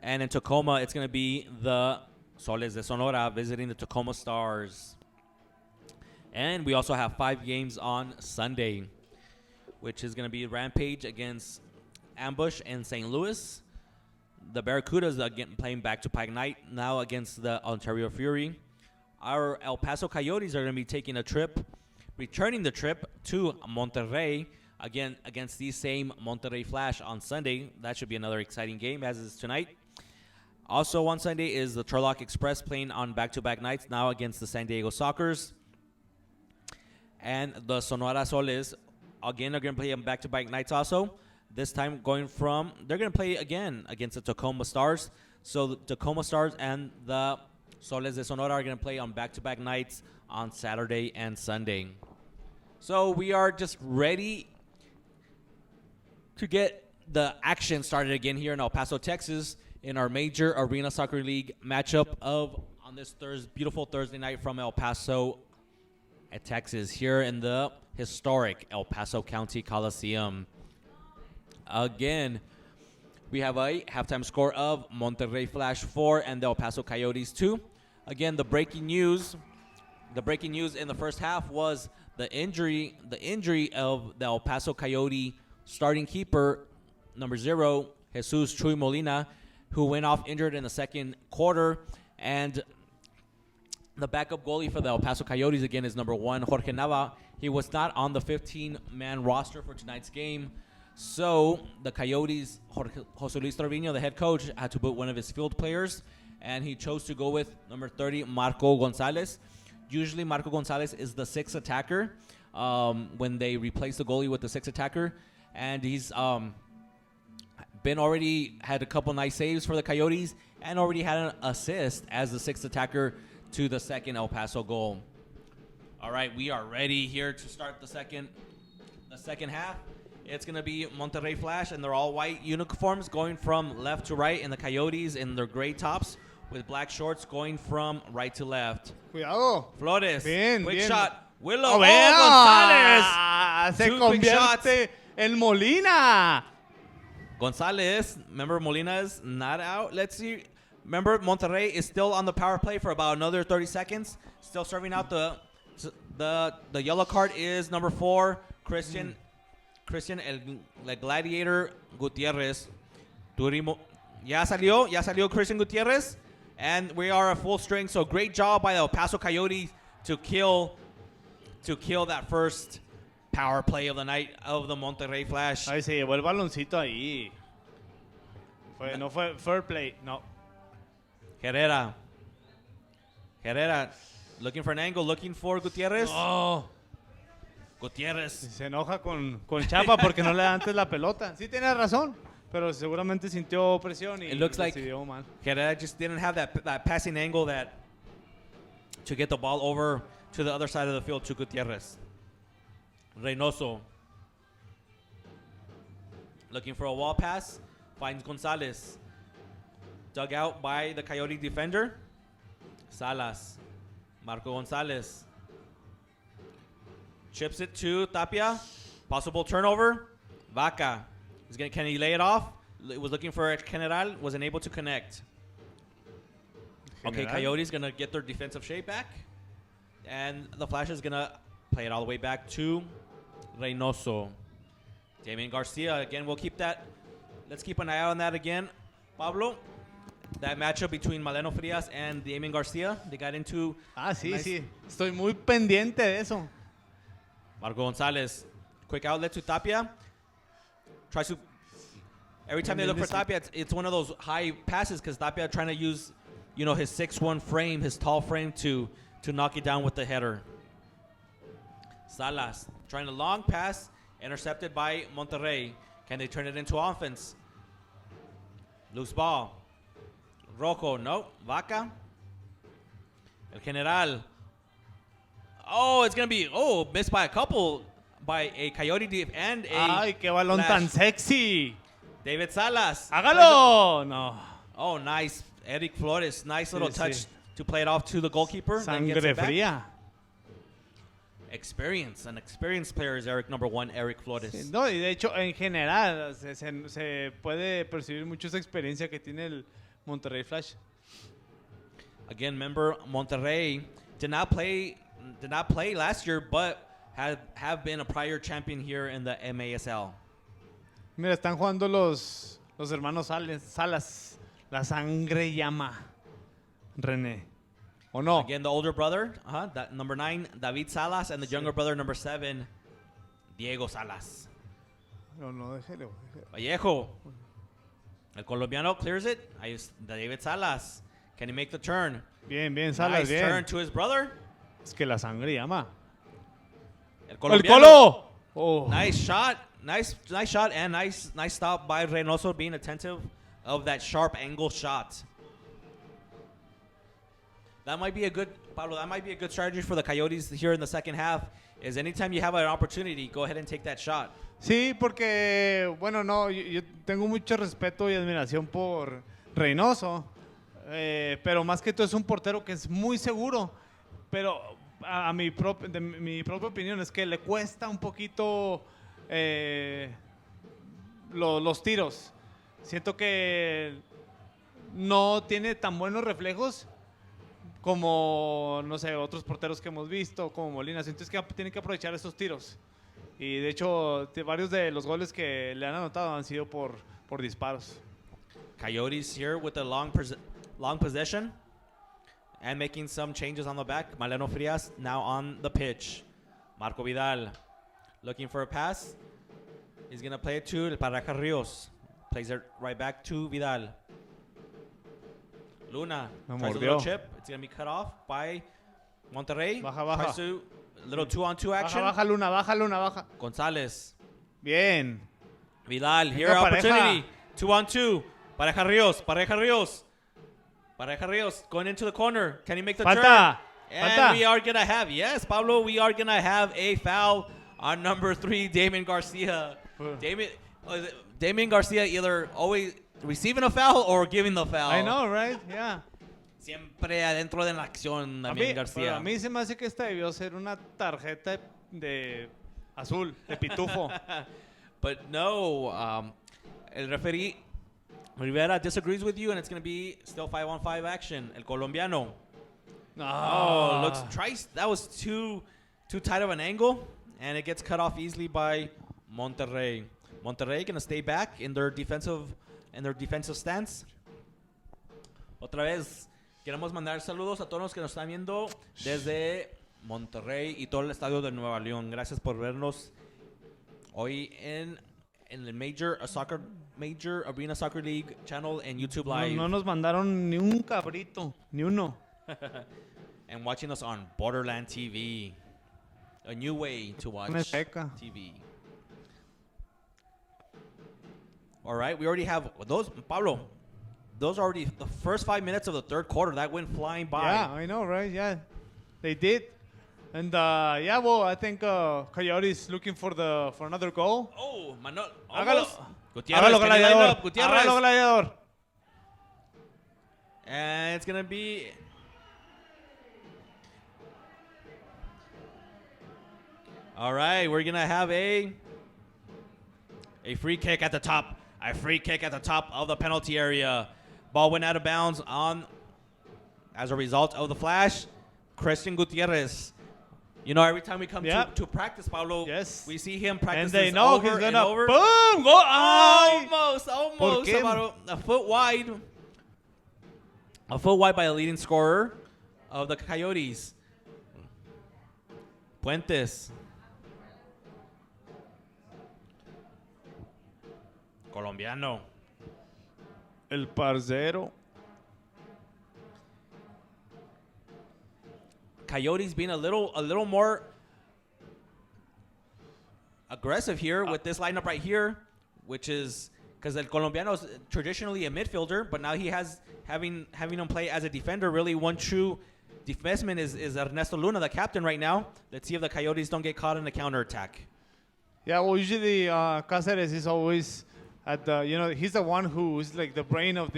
And in Tacoma, it's going to be the Soles de Sonora visiting the Tacoma Stars. And we also have 5 games on Sunday, which is going to be Rampage against Ambush in St. Louis. The Barracudas again playing back-to-back night now against the Ontario Fury. Our El Paso Coyotes are going to be returning the trip to Monterrey, again against the same Monterrey Flash on Sunday. That should be another exciting game, as is tonight. Also on Sunday is the Turlock Express playing on back-to-back nights now against the San Diego Sockers. And the Sonora Soles, again, are going to play on back-to-back nights also. This time they're going to play again against the Tacoma Stars. So the Tacoma Stars and the Soles de Sonora are going to play on back-to-back nights on Saturday and Sunday. So we are just ready to get the action started again here in El Paso, Texas, in our Major Arena Soccer League matchup on on this beautiful Thursday night from El Paso, Texas, here in the historic El Paso County Coliseum. Again, we have a halftime score of Monterrey Flash 4 and the El Paso Coyotes 2. Again, the breaking news in the first half was the injury of the El Paso Coyote starting keeper, number 0, Jesus Chuy Molina, who went off injured in the second quarter. And the backup goalie for the El Paso Coyotes, again, is number 1, Jorge Nava. He was not on the 15-man roster for tonight's game. So the Coyotes, Jose Luis Trevino, the head coach, had to put one of his field players, and he chose to go with number 30, Marco Gonzalez. Usually Marco Gonzalez is the 6th attacker when they replace the goalie with the 6th attacker. And he's had a couple nice saves for the Coyotes and already had an assist as the 6th attacker to the second El Paso goal. All right, we are ready here to start the second half. It's going to be Monterrey Flash, and they're all white uniforms going from left to right, and the Coyotes in their gray tops with black shorts going from right to left. Cuidado. Flores, quick bien. shot. Willow, González. Se Two quick shots. convierte en Molina. Gonzalez, remember Molina is not out. Let's see. Remember, Monterrey is still on the power play for about another 30 seconds. Still serving out the yellow card is number 4, Christian el Gladiator Gutierrez. Ya salió Christian Gutierrez, and we are at full strength. So great job by the El Paso Coyotes to kill that first power play of the night of the Monterrey Flash. Ay, se llevó el baloncito ahí. No fue fair play, no. Herrera, looking for an angle, looking for Gutierrez. Oh. Gutierrez. Se enoja con Chapa porque no le da antes la pelota. Sí tiene razón, pero seguramente sintió presión y It looks like decidió mal. Herrera just didn't have that passing angle to get the ball over to the other side of the field to Gutierrez. Reynoso looking for a wall pass, finds Gonzalez. Dug out by the Coyote defender. Salas. Marco Gonzalez. Chips it to Tapia. Possible turnover. Vaca. Can he lay it off? Was looking for General. Wasn't able to connect. Okay, Coyotes going to get their defensive shape back. And the Flash is going to play it all the way back to Reynoso. Damian Garcia. Again, we'll keep that. Let's keep an eye on that again. Pablo. That matchup between Maleno Frias and Damian Garcia. They got into... Sí. Estoy muy pendiente de eso. Marco Gonzalez. Quick outlet to Tapia. Tries to... Every time they look for Tapia, it's one of those high passes because Tapia trying to use, his 6'1" frame, his tall frame to knock it down with the header. Salas trying a long pass, intercepted by Monterrey. Can they turn it into offense? Loose ball. Rojo, no. Vaca. El General. Oh, it's going to be, missed by a couple by a Coyote and a... Ay, qué balón Flash. tan sexy. David Salas. Hágalo. No. Oh, nice. Eric Flores. Nice little touch to play it off to the goalkeeper. Sangre fría. An experienced player is number 1, Eric Flores. Sí, no, y de hecho, en general, se puede percibir mucho esa experiencia que tiene el Monterrey Flash. Again, remember, Monterrey did not play last year, but have been a prior champion here in the MASL. Mira, están jugando los hermanos Salas. La sangre llama. René. ¿O no? Again, the older brother, that number 9, David Salas, and the younger brother, number 7, Diego Salas. No, déjelo. Vallejo. El colombiano clears it. Ahí es David Salas. Can he make the turn? Bien, Salas, nice bien. turn to his brother. Es que la sangre llama. El ¡El colombiano. Colo! Oh. Nice shot. Nice shot and nice stop by Reynoso, being attentive of that sharp angle shot. That might be a good, Pablo, strategy for the Coyotes here in the second half, is anytime you have an opportunity, go ahead and take that shot. Sí, porque, bueno, no, yo tengo mucho respeto y admiración por Reynoso. pero más que todo es un portero que es muy seguro. Pero mi propia opinión es que le cuesta un poquito los tiros. Siento que no tiene tan buenos reflejos como, no sé, otros porteros que hemos visto, como Molina. Siento que tiene que aprovechar esos tiros. Y de hecho, varios de los goles que le han anotado han sido por disparos. Coyotes here with a long possession and making some changes on the back. Maleno Frias now on the pitch. Marco Vidal looking for a pass. He's going to play it to El Pareja Rios. Plays it right back to Vidal. Luna tries a little chip. It's going to be cut off by Monterrey. Baja. Tries to a little 2-on-2 action. Baja, Luna. Gonzalez. Bien. Vidal, here Venga, opportunity. 2-on-2. Pareja Rios going into the corner. Can he make the turn? And we are going to have, yes, Pablo, we are going to have a foul on number 3, Damien Garcia. Damien Garcia either always receiving a foul or giving the foul. I know, right? Yeah. Siempre adentro de la acción, Damien Garcia. A mí se me hace que esta debió ser una tarjeta de azul, de pitufo. But no, el referee Rivera disagrees with you, and it's going to be still 5-on-5 action. El colombiano. Oh, looks tries. That was too tight of an angle, and it gets cut off easily by Monterrey. Monterrey going to stay back in their defensive stance. Otra vez queremos mandar saludos a todos los que nos están viendo desde Monterrey y todo el estadio de Nueva León. Gracias por vernos hoy en el Major Arena Soccer League channel and YouTube Live. No nos mandaron ni un cabrito, ni uno. And watching us on Borderland TV. A new way to watch TV. All right, we already have those, Pablo. Those are already the first 5 minutes of the third quarter. That went flying by. Yeah, I know, right? Yeah, they did. And yeah, well, I think Coyotes looking for another goal. Oh, Manuel. Hágalo. Gutierrez. Hágalo, gladiador. And it's going to be... All right, we're going to have a free kick at the top. A free kick at the top of the penalty area. Ball went out of bounds as a result of the flash. Christian Gutierrez. You know, every time we come to practice, Pablo, yes, we see him practice and they know over he's gonna and over. Boom! Go! Almost about a foot wide. A foot wide by the leading scorer of the Coyotes. Puentes. Colombiano. El parcero. Coyotes being a little more aggressive here with this lineup right here, which is because El Colombiano is traditionally a midfielder, but now he has having him play as a defender. Really, one true defenseman is Ernesto Luna, the captain right now. Let's see if the Coyotes don't get caught in the counterattack. Yeah, well, usually Cáceres is always at the, he's the one who's like the brain of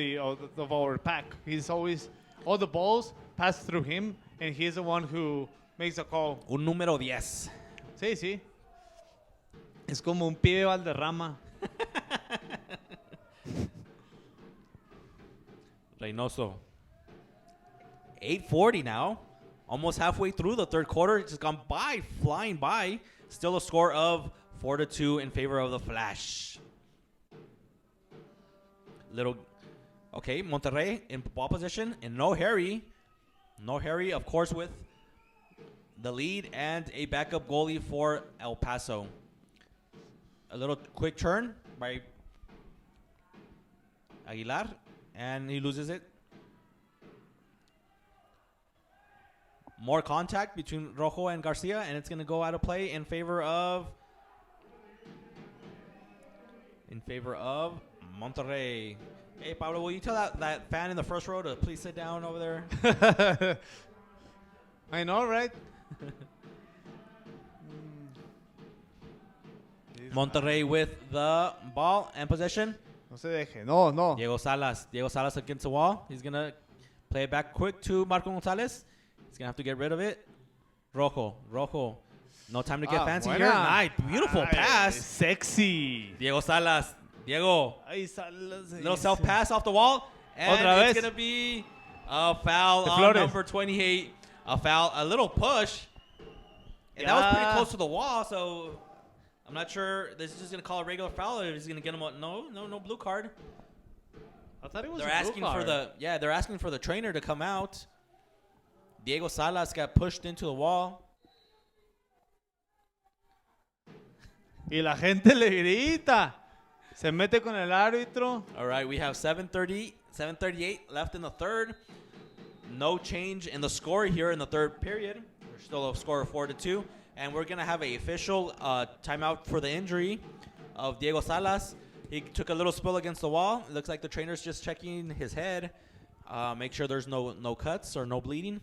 our pack. He's always, all the balls pass through him, and he's the one who makes the call. Un número 10. Sí. Es como un pibe Valderrama. Reynoso. 8:40 now. Almost halfway through the third quarter. It's just gone by, flying by. Still a score of 4-2 in favor of the Flash. Okay, Monterrey in ball position and no hurry. No hurry, of course, with the lead and a backup goalie for El Paso. A little quick turn by Aguilar, and he loses it. More contact between Rojo and Garcia, and it's going to go out of play in favor of Monterrey. Hey, Pablo, will you tell that fan in the first row to please sit down over there? I know, right? Monterrey with the ball and possession. No se deje. No. Diego Salas against the wall. He's going to Play it back quick to Marco Gonzalez. He's going to have to get rid of it. Rojo. No time to get fancy buena. here. Nice. Beautiful pass. Sexy. Diego Salas. Diego. Ay, Salas. Little self pass off the wall. And Otra it's vez. going to be a foul De on Flores. number 28. A foul. A little push. And that was pretty close to the wall. So I'm not sure. This is just going to call a regular foul. Or is he going to get him a no blue card. I thought it was They're a blue asking card. they're asking for the trainer to come out. Diego Salas got pushed into the wall. Y la gente le grita. Se mete con el árbitro. All right, we have 7:38 left in the third. No change in the score here in the third period. We're still a score of 4-2, and we're gonna have an official timeout for the injury of Diego Salas. He took a little spill against the wall. It looks like the trainer's just checking his head, make sure there's no cuts or no bleeding,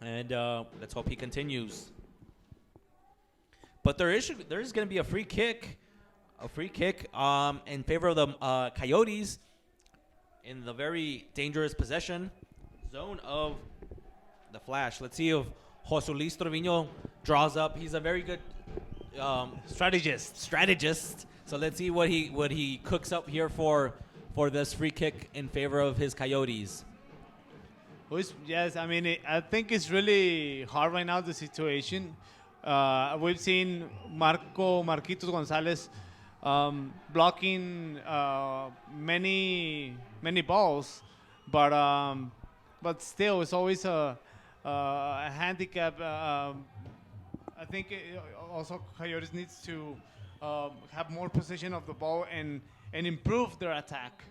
and let's hope he continues. But there is going to be a free kick in favor of the Coyotes in the very dangerous possession zone of the Flash. Let's see if José Luis Trevino draws up. He's a very good strategist. So let's see what he cooks up here for this free kick in favor of his Coyotes. Yes, I mean, I think it's really hard right now, the situation. We've seen Marquitos Gonzalez blocking many balls, but still, it's always a handicap. I think also Coyotes needs to have more possession of the ball and improve their attack,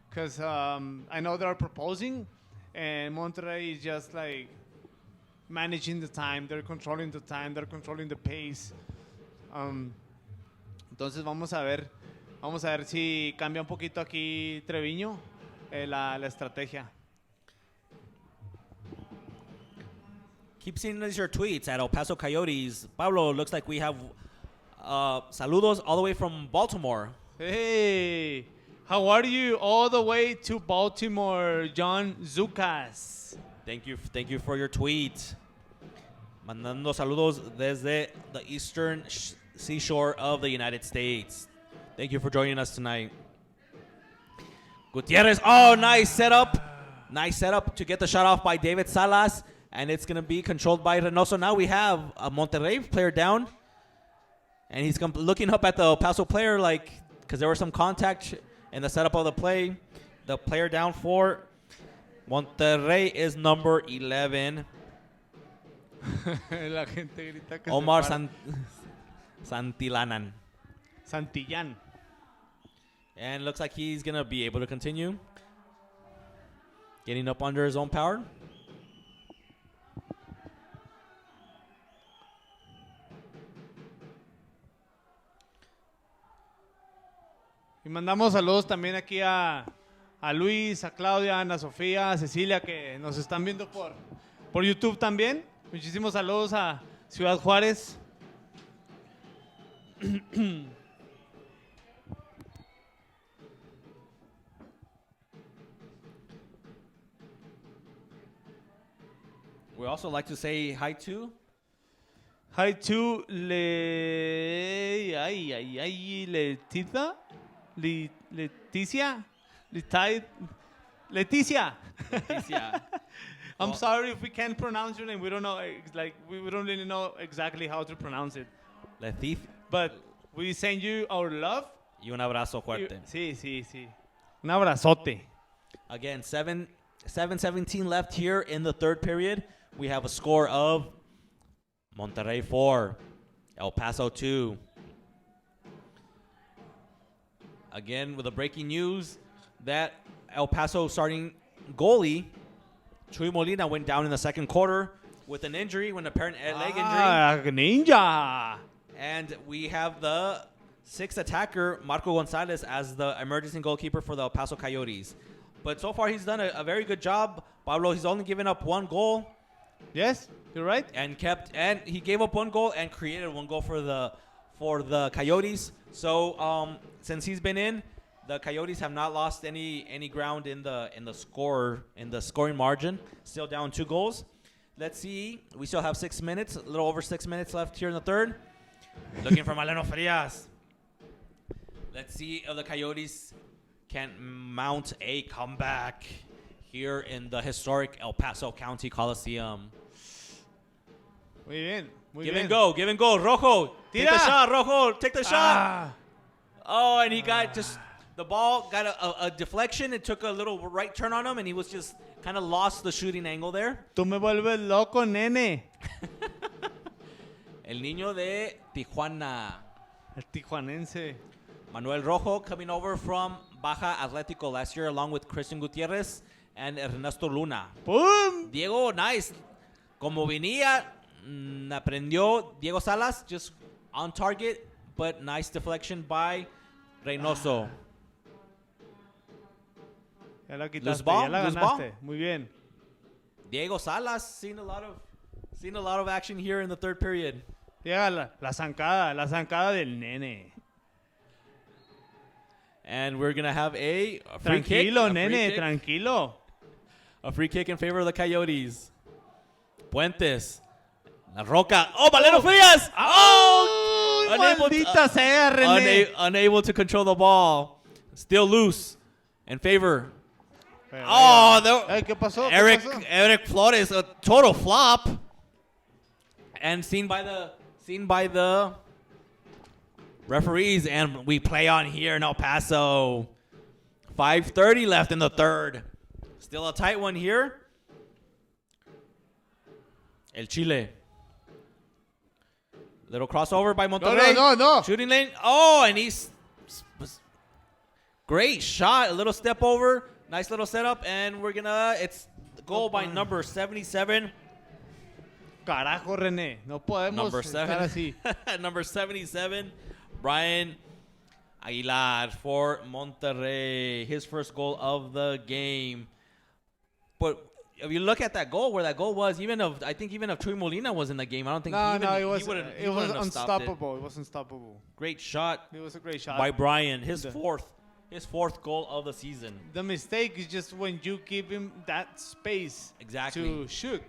because I know they're proposing, and Monterrey is just like managing the time. They're controlling the time. They're controlling the pace. Entonces vamos a ver si cambia un poquito aquí Treviño la estrategia. Keep sending us your tweets at El Paso Coyotes. Pablo, looks like we have saludos all the way from Baltimore. Hey, how are you? All the way to Baltimore, John Zucas. Thank you for your tweet. Mandando saludos desde the eastern seashore of the United States. Thank you for joining us tonight. Gutierrez, nice setup. Nice setup to get the shot off by David Salas. And it's going to be controlled by Reynoso. Now we have a Monterrey player down. And he's looking up at the El Paso player, because there was some contact in the setup of the play. The player down for Monterrey is number 11. La gente grita que Omar se para. Santillanan. Santillán. And looks like he's going to be able to continue. Getting up under his own power. Y mandamos saludos también aquí a Luis, a Claudia, a Ana Sofía, a Cecilia, que nos están viendo por YouTube también. Muchísimos saludos a Ciudad Juárez. We also like to say hi to Hi to Leticia. Leticia. I'm sorry if we can't pronounce your name. We don't know, we don't really know exactly how to pronounce it. Leticia. But we send you our love. Y un abrazo fuerte. Sí. Un abrazote. Again, 7:17 left here in the third period. We have a score of Monterrey 4, El Paso 2. Again, with the breaking news that El Paso starting goalie, Chuy Molina, went down in the second quarter with an injury, with an apparent leg injury. Ninja. And we have the sixth attacker, Marco Gonzalez, as the emergency goalkeeper for the El Paso Coyotes. But so far, he's done a very good job. Pablo, he's only given up one goal. Yes, you're right. And he gave up one goal and created one goal for the Coyotes. So since he's been in, The Coyotes have not lost any ground in the scoring margin. Still down 2 goals. Let's see. We still have 6 minutes, a little over 6 minutes left here in the third. Looking for Maleno Frias. Let's see if the Coyotes can mount a comeback here in the historic El Paso County Coliseum. Muy bien. Muy Give bien. and go. Rojo, take the Tira. shot. Rojo, take the shot. Ah. Oh, and he got just the ball got a deflection. It took a little right turn on him, and he was just kind of lost the shooting angle there. Tú me vuelves loco, nene. El niño de Tijuana. El tijuanense. Manuel Rojo coming over from Baja Atlético last year, along with Christian Gutierrez and Ernesto Luna. ¡Pum! Diego, nice. Como venía, aprendió Diego Salas, just on target, but nice deflection by Reynoso. Ya la quitaste, Loose ball, ya la loose ganaste. Muy bien. Diego Salas seen a lot of action here in the third period. Llega la zancada del nene. And we're gonna have a free kick. Tranquilo, nene, tranquilo. A free kick in favor of the Coyotes. Puentes. La Roca. Oh, Valero Frias. Oh! Maldita sea, René. Unable to control the ball. Still loose. In favor. ¿Qué pasó? Eric Flores, a total flop. And seen by the referees, and we play on here in El Paso. 5:30 left in the third. Still a tight one here. El Chile. Little crossover by Monterrey. No. Shooting lane. Oh, and he's great shot. A little step over. Nice little setup, and it's the goal by number 77. Carajo, René. No podemos Number estar así. 7. Number 77. Brian Aguilar for Monterrey. His first goal of the game. But if you look at that goal, where that goal was, I think if Chuy Molina was in the game, I don't think it was unstoppable. It was unstoppable. Great shot. It was a great shot. By Brian. His fourth goal of the season. The mistake is just when you give him that space to shoot.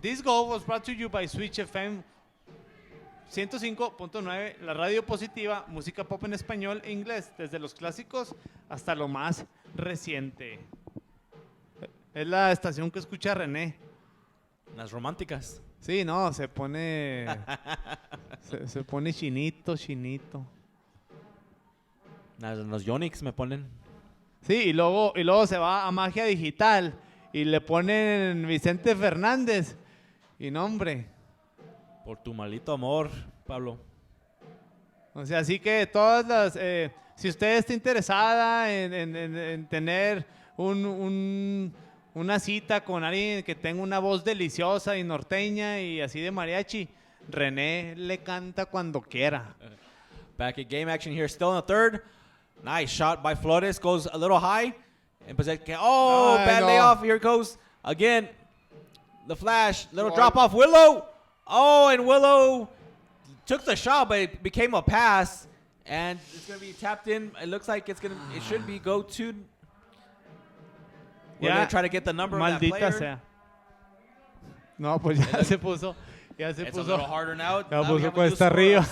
This goal was brought to you by Switch FM 105.9, la radio positiva, música pop en español e inglés, desde los clásicos hasta lo más reciente. Es la estación que escucha René. Las románticas. Sí, no, se pone se pone chinito. Los Yonix me ponen. Sí, y luego se va a Magia Digital y le ponen Vicente Fernández. Y no, hombre. Por tu malito amor, Pablo. O sea, así que todas las... si usted está interesada en tener una cita con alguien que tenga una voz deliciosa y norteña y así de mariachi, René le canta cuando quiera. Back at game action here, still in the third. Nice shot by Flores, goes a little high. And bad layoff. Here goes again. The flash, little drop off. Willow. Oh, and Willow took the shot, but it became a pass, and it's gonna be tapped in. It looks like it should be go to. We're gonna try to get the number of that player. Sea. No, pues ya se puso. It's a little harder now. Ya Now we puso have a new cuesta score arriba.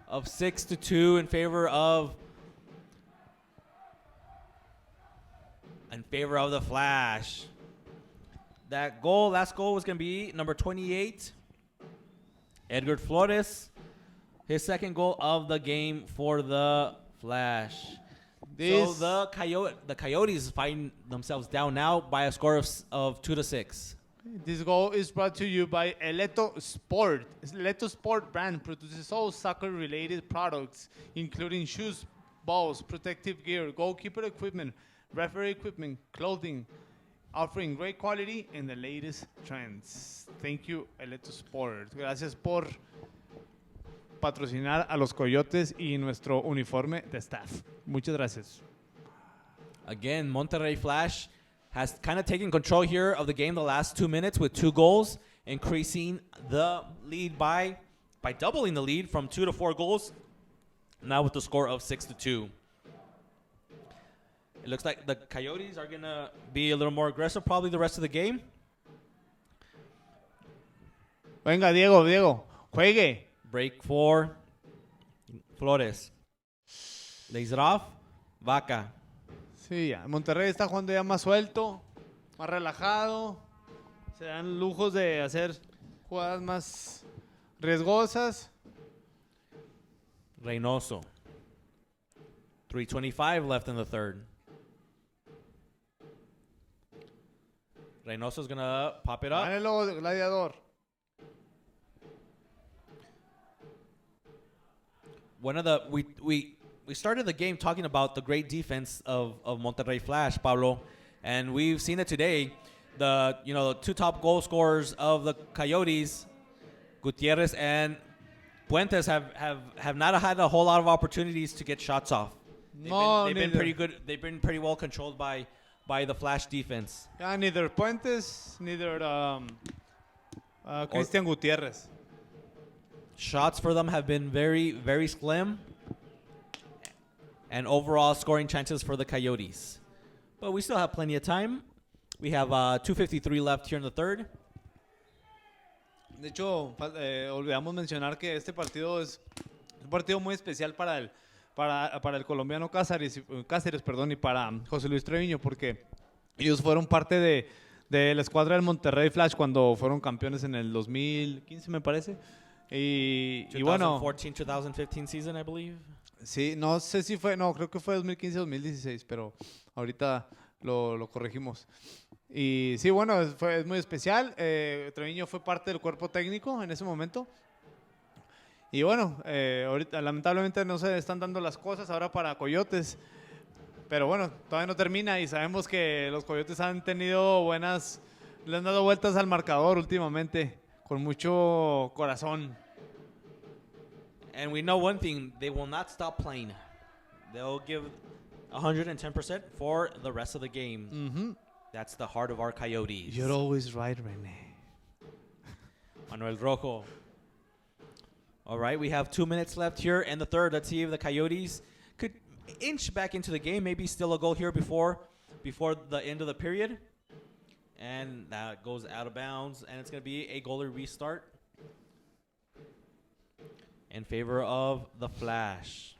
of 6-2 in favor of the Flash. Last goal was going to be number 28, Edgar Flores. His second goal of the game for the Flash. So the Coyotes find themselves down now by a score of 2-6. This goal is brought to you by Eleto Sport. Eleto Sport brand produces all soccer-related products, including shoes, balls, protective gear, goalkeeper equipment, referee equipment, clothing, offering great quality and the latest trends. Thank you, Eleto Sport. Gracias por patrocinar a los Coyotes y nuestro uniforme de staff. Muchas gracias. Again, Monterrey Flash has kind of taken control here of the game the last 2 minutes with 2 goals, increasing the lead by doubling the lead from 2 to 4 goals, now with the score of 6-2. It looks like the Coyotes are going to be a little more aggressive probably the rest of the game. Venga, Diego, juegue. Break for Flores. Lays it off. Vaca. Sí, ya. Monterrey está jugando ya más suelto, más relajado. Se dan lujos de hacer jugadas más riesgosas. Reynoso. 3:25 left in the third. Reynoso's going to pop it up. Gánelo, gladiador. One of the we started the game talking about the great defense of Monterrey Flash, Pablo, and we've seen it today. The two top goal scorers of the Coyotes, Gutierrez and Puentes, have not had a whole lot of opportunities to get shots off. They've been pretty good. They've been pretty well controlled by the Flash defense. Yeah, neither Puentes, neither Christian Gutierrez. Shots for them have been very, very slim. And overall scoring chances for the Coyotes. But we still have plenty of time. We have 2:53 left here in the third. De hecho, olvidamos mencionar que este partido es un partido muy especial para el colombiano Cáceres, y para José Luis Treviño, porque ellos fueron parte de la escuadra del Monterrey Flash cuando fueron campeones en el 2015, me parece. Y bueno, 2014-2015 season, I believe. Sí, no sé si fue, no, creo que fue 2015-2016, pero ahorita lo corregimos. Y sí, bueno, es muy especial. Treviño fue parte del cuerpo técnico en ese momento. Y bueno, ahorita lamentablemente no se están dando las cosas ahora para Coyotes. Pero bueno, todavía no termina y sabemos que los Coyotes han tenido le han dado vueltas al marcador últimamente, con mucho corazón. And we know one thing, they will not stop playing. They'll give 110% for the rest of the game. Mm-hmm. That's the heart of our Coyotes. You're always right, Rene. Manuel Rojo. All right, we have 2 minutes left here in the third. Let's see if the Coyotes could inch back into the game. Maybe still a goal here before the end of the period. And that goes out of bounds. And it's going to be a goalie restart in favor of the Flash.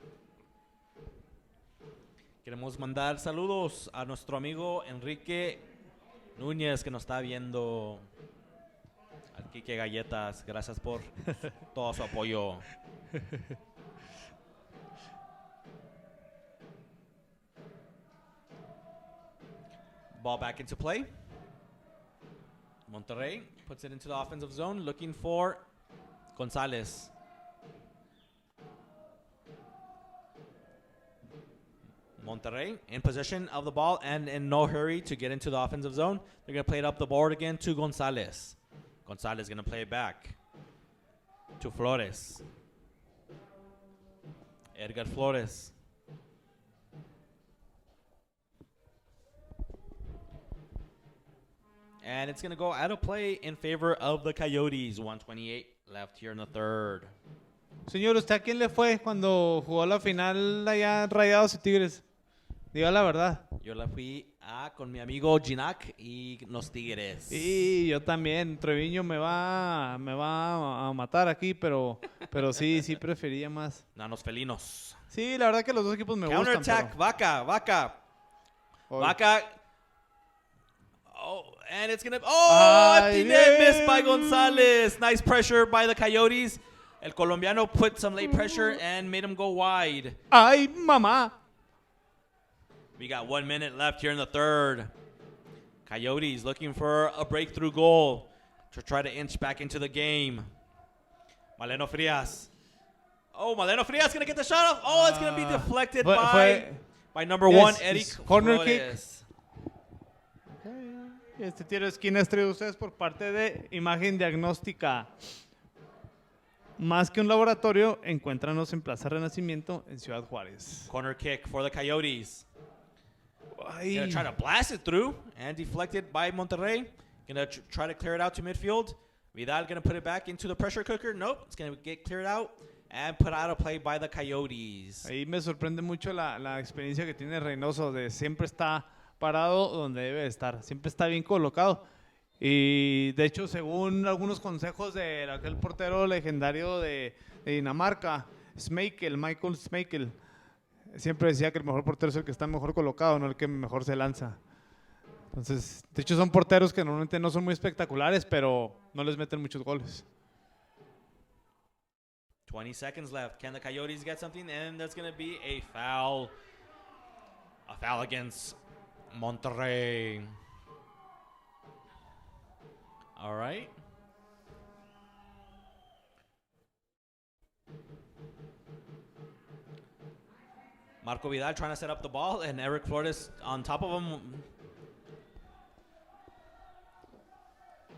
Queremos mandar saludos a nuestro amigo Enrique Núñez, que nos está viendo. Al Quique Galletas, gracias por todo su apoyo. Ball back into play. Monterrey puts it into the offensive zone, looking for Gonzalez. Monterrey in possession of the ball and in no hurry to get into the offensive zone. They're going to play it up the board again to Gonzalez. Gonzalez going to play it back to Flores. Edgar Flores. And it's going to go out of play in favor of the Coyotes. 1:28 left here in the third. Señor, ¿usted a quién le fue cuando jugó la final allá Rayados y Tigres? Diga la verdad. Yo la fui con mi amigo Ginac y los Tigres. Sí, yo también. Treviño me va a matar aquí, pero sí prefería más. Nanos felinos. Sí, la verdad que los dos equipos me gustan. Counterattack, pero... Vaca. Hoy. Vaca. Oh, and it's going to... Oh, empty net missed by Gonzalez. Nice pressure by the Coyotes. El colombiano put some late pressure and made him go wide. ¡Ay, mamá! We got 1 minute left here in the third. Coyotes looking for a breakthrough goal to try to inch back into the game. Maleno Frias. Oh, Maleno Frias going to get the shot off. Oh, it's going to be deflected by number one, Eric corner Flores. Kick. Este tiro de esquina es traído ustedes por parte de Imagen Diagnóstica. Más que un laboratorio, encuéntranos en Plaza Renacimiento en Ciudad Juárez. Corner kick for the Coyotes. Ay. Gonna try to blast it through and deflected by Monterrey. Gonna try to clear it out to midfield. Vidal gonna put it back into the pressure cooker. Nope, it's gonna get cleared out and put out a play by the Coyotes. Ahí me sorprende mucho la experiencia que tiene Reynoso, de siempre está parado donde debe estar, siempre está bien colocado. Y de hecho, según algunos consejos de aquel portero legendario de Dinamarca, Michael Schmeichel, siempre decía que el mejor portero es el que está mejor colocado, no el que mejor se lanza. Entonces, de hecho son porteros que normalmente no son muy espectaculares, pero no les meten muchos goles. 20 seconds left. Can the Coyotes get something? And that's going to be a foul. A foul against Monterrey. All right. Marco Vidal trying to set up the ball, and Eric Flores on top of him.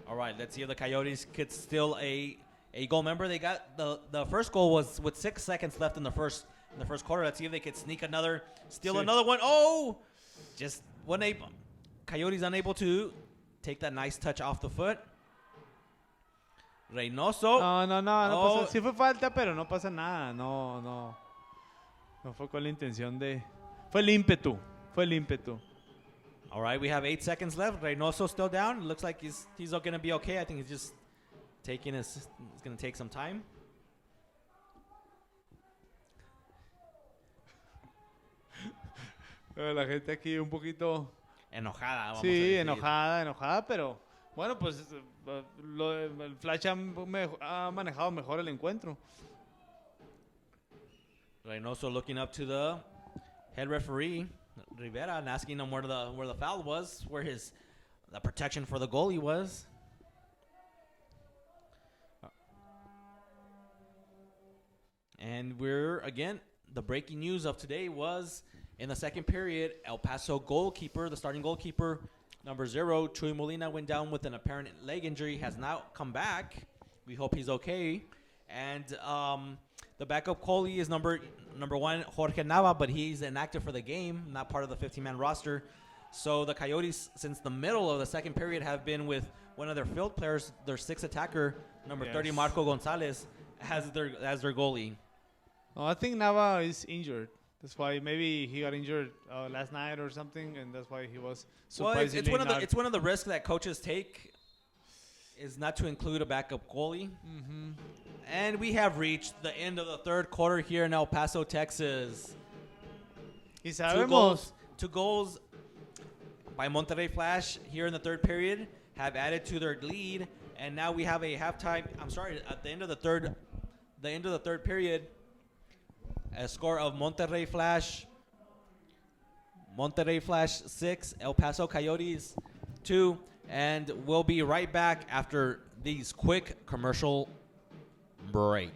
All right, let's see if the Coyotes could steal a goal. Remember, they got the first goal was with 6 seconds left in the first quarter. Let's see if they could sneak another, steal another one. Oh, just Coyotes unable to take that nice touch off the foot. Reynoso. No pasa. Sí fue falta, pero no pasa nada. No fue con la intención de. Fue el ímpetu. All right, we have 8 seconds left. Reynoso still down. It looks like he's going to be okay. I think he's just taking it's going to take some time. La gente aquí un poquito enojada. Vamos a sí, decir. enojada, pero bueno, pues el Flash ha manejado mejor el encuentro. Reynoso looking up to the head referee, Rivera, and asking him where the foul was, where the protection for the goalie was. And the breaking news of today was in the second period, El Paso goalkeeper, the starting goalkeeper, number 0, Chuy Molina, went down with an apparent leg injury, has now come back. We hope he's okay. And the backup goalie is number 1, Jorge Nava, but he's inactive for the game, not part of the 15-man roster. So the Coyotes, since the middle of the second period, have been with one of their field players, their 6th attacker, number 30, Marco Gonzalez, as their goalie. No, I think Nava is injured. That's why maybe he got injured last night or something, and that's why he was surprisingly it's one of the risks that coaches take, is not to include a backup goalie. Mm-hmm. And we have reached the end of the third quarter here in El Paso, Texas. Y sabemos. Two goals by Monterrey Flash here in the third period have added to their lead, and now we have a halftime. At the end of the third period, a score of Monterrey Flash 6, El Paso Coyotes 2, and we'll be right back after these quick commercial break.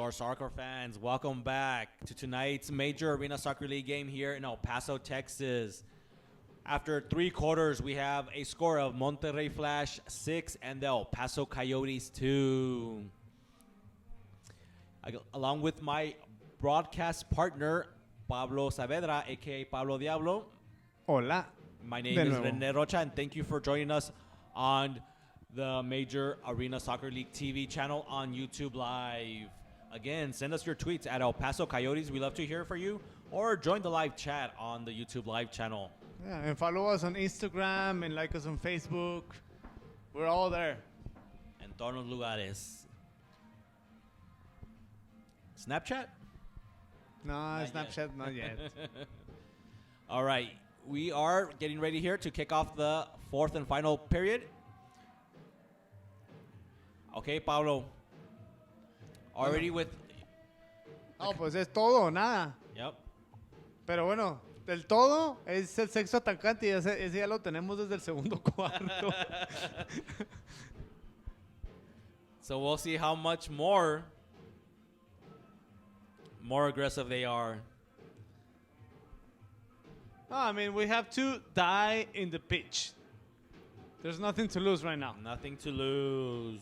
Your soccer fans, welcome back to tonight's Major Arena Soccer League game here in El Paso, Texas. After 3 quarters, we have a score of Monterrey Flash 6 and the El Paso Coyotes 2. Along with my broadcast partner, Pablo Saavedra, a.k.a. Pablo Diablo. Hola. My name is Rene Rocha, and thank you for joining us on the Major Arena Soccer League TV channel on YouTube Live. Again, send us your tweets at El Paso Coyotes. We love to hear from you. Or join the live chat on the YouTube Live channel. Yeah, and follow us on Instagram and like us on Facebook. We're all there. En todos los lugares. Snapchat? No, Not Snapchat, yet. not yet. All right. We are getting ready here to kick off the 4th and final period. Okay, Pablo. Already with... No, pues es todo o nada. Yep. Pero bueno, del todo es el sexto atacante y ese ya lo tenemos desde el segundo cuarto. So we'll see how much more aggressive they are. No, I mean, we have to die in the pitch. There's nothing to lose right now. Nothing to lose.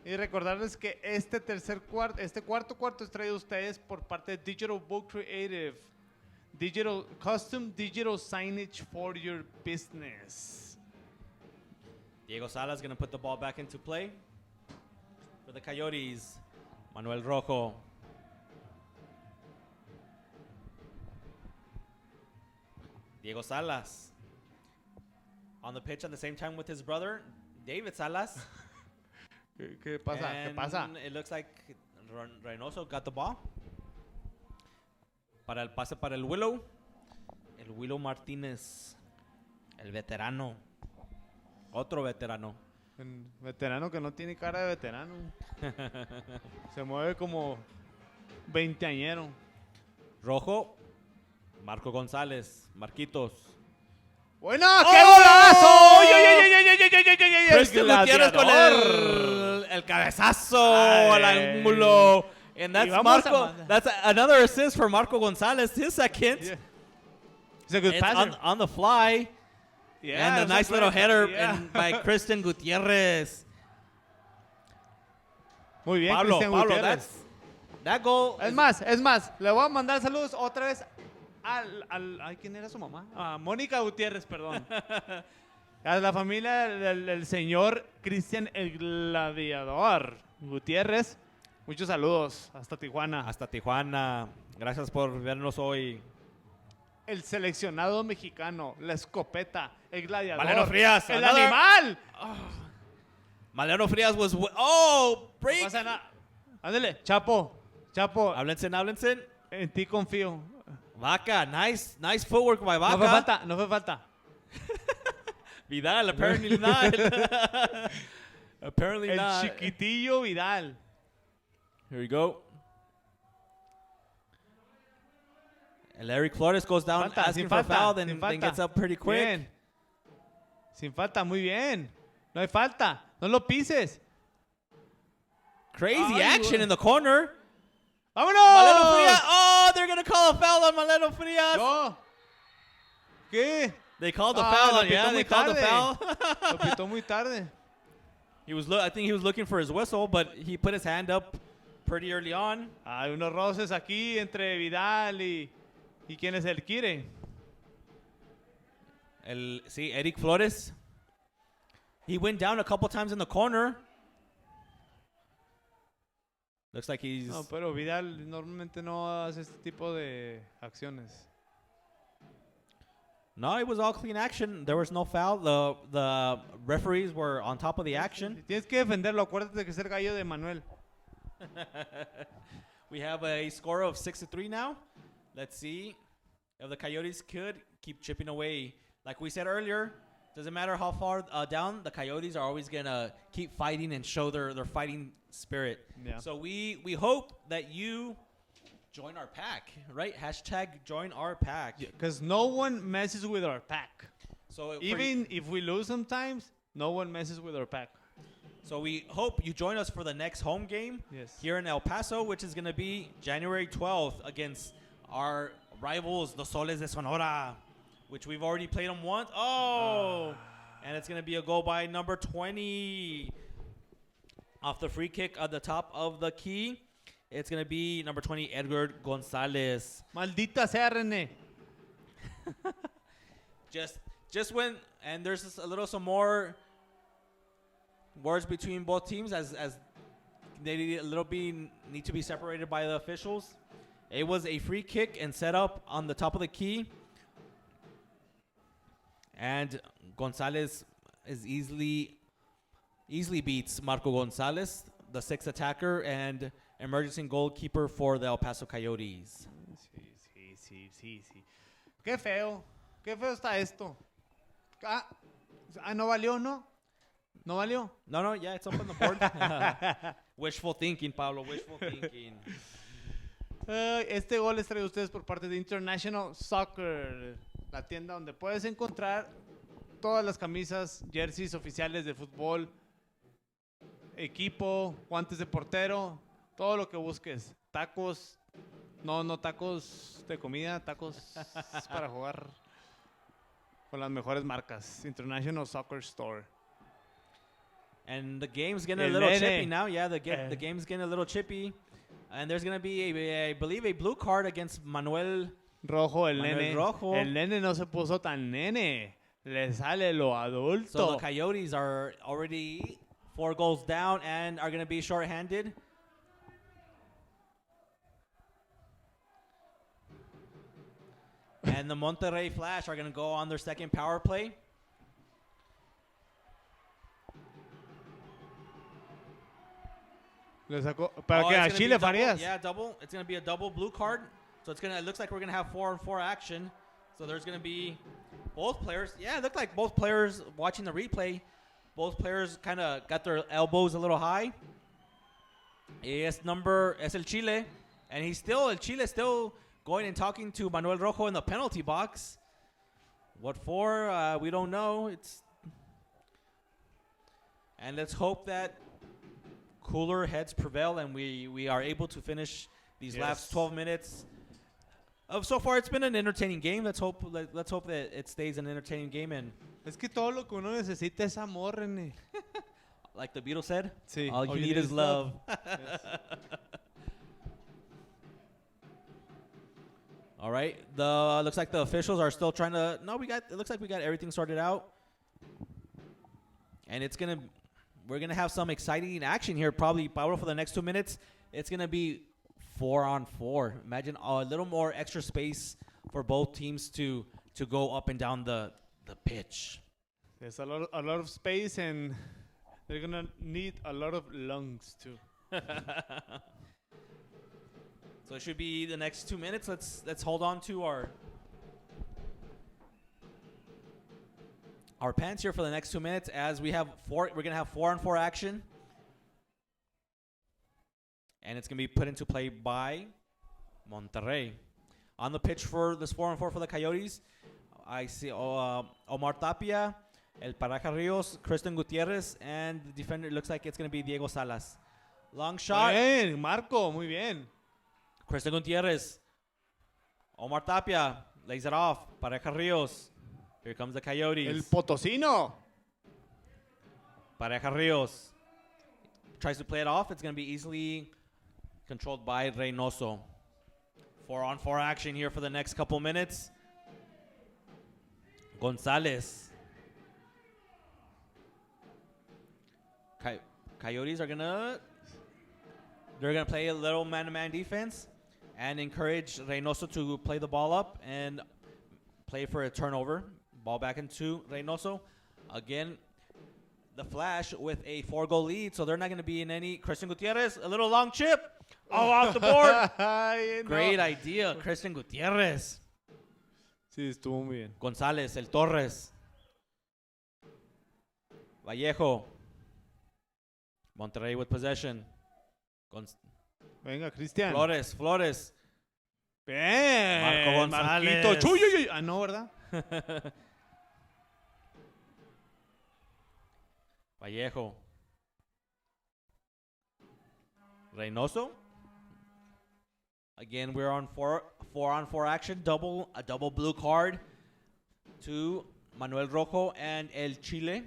Y recordarles que este cuarto es traído a ustedes por parte de Digital Book Creative. Custom digital signage for your business. Diego Salas going to put the ball back into play for the Coyotes. Manuel Rojo. Diego Salas on the pitch at the same time with his brother, David Salas. ¿Qué pasa? ¿Qué pasa? It looks like Reynoso got the ball. Para el pase para el Willow. El Willow Martínez. El veterano. Otro veterano. Un veterano que no tiene cara de veterano. Se mueve como veinteañero. Rojo. Marco González. Marquitos. ¡Bueno! ¡Qué golazo! ¡Oy, oy, oy, oy, oy, oy, oy, oy! Cristian Gutierrez con el cabezazo al ángulo. And that's another assist for Marco González. His second. Yeah. He's a good It's passer. on the fly. Yeah, And a it's nice great. little header Yeah. by Cristian Gutierrez. Muy bien, Pablo, Cristian Pablo, Gutierrez. that goal. Es más, le voy a mandar saludos otra vez ay, ¿quién era su mamá? Mónica Gutiérrez, perdón. A la familia del señor Cristian el Gladiador Gutiérrez. Muchos saludos hasta Tijuana. Hasta Tijuana. Gracias por vernos hoy. El seleccionado mexicano, la escopeta, el gladiador. Mariano Frías, el another- animal. Mariano Frías was... No break. pasa nada. Ándale, Chapo, Hablensen. en ti confío. Vaca, nice footwork by Vaca. No fue falta. Vidal, apparently not. Apparently El not. chiquitillo Vidal. Here we go. El Eric Flores goes down Falta, asking sin for a falta, foul, sin then falta. gets up pretty quick. Bien. Sin falta, muy bien. No hay falta. No lo pises. Crazy Ay, action güey. in the corner. ¡Vámonos! Maleno Frias. Oh, they're going to call a foul on Maleno Frias. No. ¿Qué? They called the Ah, foul lo on, yeah, pitó they muy called the tarde. foul. Lo pitó muy tarde. I think he was looking for his whistle, but he put his hand up pretty early on. Hay unos roces aquí entre Vidal y quién es el Kire. Eric Flores. He went down a couple times in the corner. Looks like he's... No, pero Vidal normalmente no hace este tipo de acciones. No, it was all clean action. There was no foul. The referees were on top of the action. Tienes que defenderlo. Acuérdate de que es el gallo de Manuel. We have a score of 6-3 now. Let's see if the Coyotes could keep chipping away. Like we said earlier, doesn't matter how far down, the Coyotes are always going to keep fighting and show their fighting spirit. Yeah. So we hope that you join our pack, right? Hashtag join our pack. Because no one messes with our pack. So Even if we lose sometimes, no one messes with our pack. So we hope you join us for the next home game here in El Paso, which is going to be January 12th against our rivals, the Soles de Sonora, which we've already played them once. And it's going to be a goal by number 20 off the free kick at the top of the key. It's going to be number 20, Edgar Gonzalez. Maldita sea, René. Just when, and there's just some more words between both teams as they need to be separated by the officials. It was a free kick and set up on the top of the key. And Gonzalez is easily beats Marco Gonzalez, the 6th attacker and emergency goalkeeper for the El Paso Coyotes. Sí. Qué feo está esto. No valió, ¿no? ¿No valió? No, yeah, it's up on the board. Wishful thinking, Pablo, wishful thinking. Este gol es traído a ustedes por parte de International Soccer, la tienda donde puedes encontrar todas las camisas, jerseys oficiales de fútbol, equipo, guantes de portero, todo lo que busques. Tacos, no tacos de comida, tacos para jugar con las mejores marcas. International Soccer Store. And the game's getting a little chippy now. Yeah, the game's getting a little chippy. And there's going to be, I believe, a blue card against Manuel Rojo, Manuel Rojo. El nene no se puso tan nene. Le sale lo adulto. So the Coyotes are already 4 goals down and are going to be shorthanded. And the Monterrey Flash are going to go on their second power play. Le sacó para que a Chile Farías. Yeah, double. It's going to be a double blue card. So it looks like we're going to have 4-on-4 action. So there's going to be both players. Yeah, it looked like both players watching the replay. Both players kind of got their elbows a little high. Es el Chile. And El Chile is still going and talking to Manuel Rojo in the penalty box. What for? We don't know. And let's hope that cooler heads prevail and we are able to finish these last 12 minutes. So far, it's been an entertaining game. Let's hope that it stays an entertaining game. And es que todo lo que uno necesita es amor, René. Like the Beatles said, sí. all you need is love. All right. Looks like the officials are still trying to. No, it looks like we got everything sorted out. And we're gonna have some exciting action here, probably, Pablo, for the next 2 minutes. It's gonna be 4-on-4. Imagine a little more extra space for both teams to go up and down the pitch. There's a lot of space, and they're gonna need a lot of lungs too. So it should be the next 2 minutes. Let's hold on to our pants here for the next 2 minutes as we're gonna have 4-on-4 action. And it's gonna be put into play by Monterrey. On the pitch for this 4-on-4 for the Coyotes, I see Omar Tapia, El Paraja Rios, Kristen Gutierrez, and the defender looks like it's gonna be Diego Salas. Long shot. Bien, Marco, muy bien. Kristen Gutierrez. Omar Tapia lays it off. Pareja Rios. Here comes the Coyotes. El Potosino. Pareja Rios tries to play it off. It's going to be easily controlled by Reynoso. 4-on-4 action here for the next couple minutes. Gonzalez. Coyotes are they're going to play a little man-to-man defense and encourage Reynoso to play the ball up and play for a turnover. Ball back into Reynoso. Again, the Flash with a 4-goal lead, so they're not going to be in any. Christian Gutierrez, a little long chip. Oh, off the board. Great idea, Christian Gutierrez. Sí, estuvo muy bien. González, el Torres. Vallejo. Monterrey with possession. Venga, Cristian. Flores. Bien. Marco González. Marquito. Chuy. Ah, no, ¿verdad? Vallejo. Reynoso. Again, we're on four-on-four action. A double blue card to Manuel Rojo and El Chile.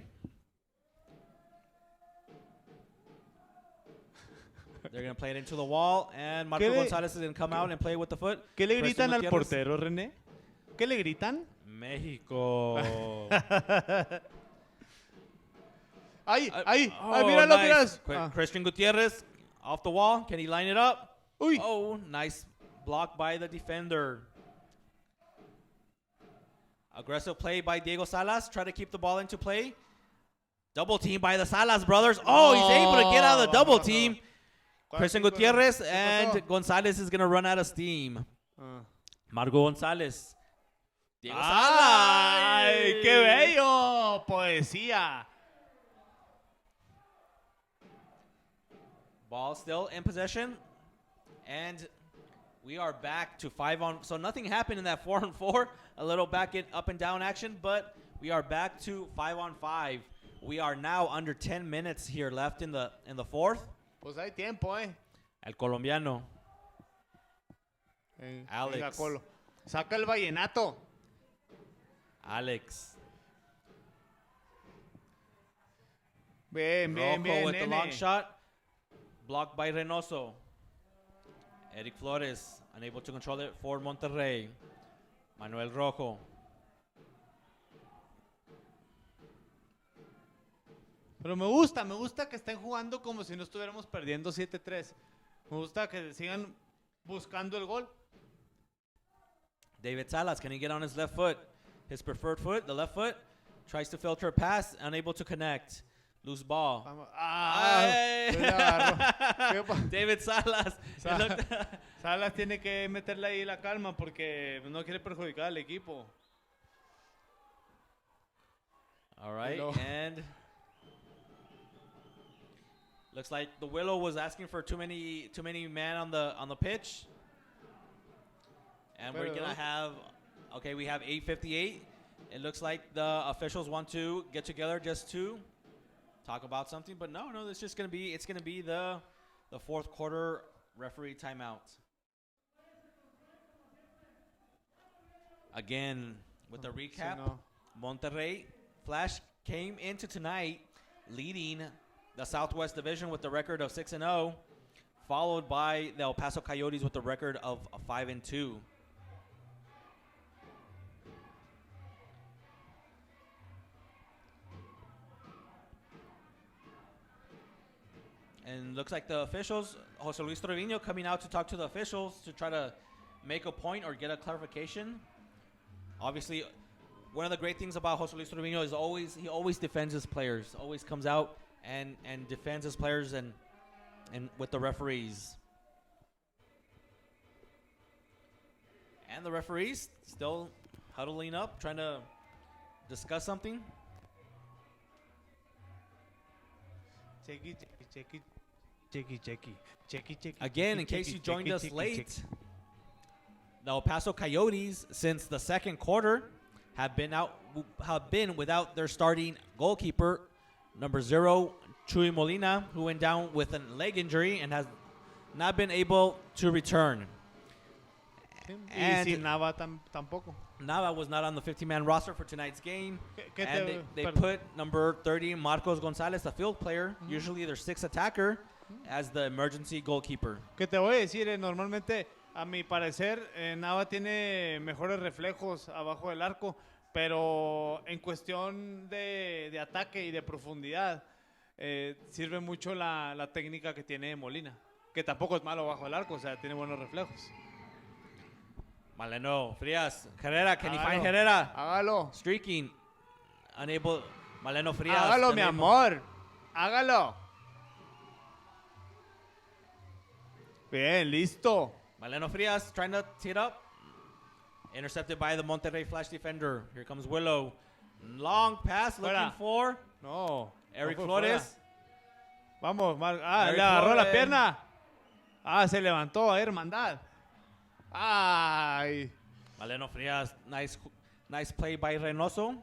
They're going to play it into the wall, and Marco Gonzalez is going to come out and play with the foot. ¿Qué le Preston gritan al Gutierrez. portero, René? ¿Qué le gritan? México. ¡Ay, Oh, míralo, nice. míralo! Christian Gutierrez off the wall. Can he line it up? Uy. Oh, nice block by the defender. Aggressive play by Diego Salas. Try to keep the ball into play. Double team by the Salas brothers. Oh, he's able to get out of the double team. Christian Gutierrez and Gonzalez is going to run out of steam. Marco Gonzalez. Diego Salas. ¡Ay, qué bello! Poesía. Ball still in possession. And we are back to 5-on. So nothing happened in that 4-on-4. A little back in up and down action, but we are back to 5-on-5. We are now under 10 minutes here left in the fourth. Pues hay tiempo, El colombiano. Alex. Venga, Colo. Saca el vallenato. Alex. Bien, bien, Rojo bien, with the long nene. shot. Blocked by Reynoso. Eric Flores unable to control it for Monterrey. Manuel Rojo. Pero me gusta que estén jugando como si no estuviéramos perdiendo 7-3. Me gusta que sigan buscando el gol. David Salas, can he get on his left foot? His preferred foot, the left foot. Tries to filter a pass, unable to connect. Loose ball. Vamos. Ay. Pues la agarró. David Salas. Salas tiene que meterle ahí la calma porque no quiere perjudicar al equipo. All right, Willow. and looks like the Willow was asking for too many men on the pitch. And we're Pero, gonna have, okay, we have 8:58. It looks like the officials want to get together just to talk about something, but no, it's just gonna be the fourth quarter referee timeout. Again, with the recap, no. Monterrey Flash came into tonight leading the Southwest Division with the record of 6-0, followed by the El Paso Coyotes with the record of 5-2. And looks like the officials, Jose Luis Trevino coming out to talk to the officials to try to make a point or get a clarification. Obviously, one of the great things about Jose Luis Trevino is he always defends his players, always comes out and defends his players and with the referees. And the referees still huddling up, trying to discuss something. Checky. Again, in case you joined us late, the El Paso Coyotes, since the second quarter, have been without their starting goalkeeper, number 0, Chuy Molina, who went down with a leg injury and has not been able to return. Y sin Nava tampoco. Nava was not on the 50-man roster for tonight's game. And they perdón. put number 30, Marcos Gonzalez, the field player, usually their 6th attacker, as the emergency goalkeeper. Que te voy a decir, normalmente, a mi parecer, Nava tiene mejores reflejos abajo del arco, pero en cuestión de ataque y de profundidad, sirve mucho la técnica que tiene Molina, que tampoco es malo bajo el arco, o sea, tiene buenos reflejos. Maleno, Frias, Herrera, can you Hágalo. find Herrera? Hágalo. Streaking, unable, Maleno Frias. Hágalo, mi unable. amor. Hágalo. Bien, listo. Maleno Frias trying to tee it up. Intercepted by the Monterrey Flash defender. Here comes Willow. Long pass looking Fuera. for No. Eric no fue Flores. fuera. Vamos, Eric le agarró la Flores. pierna. Se levantó, hermandad. Ay. Maleno Frias, nice play by Reynoso.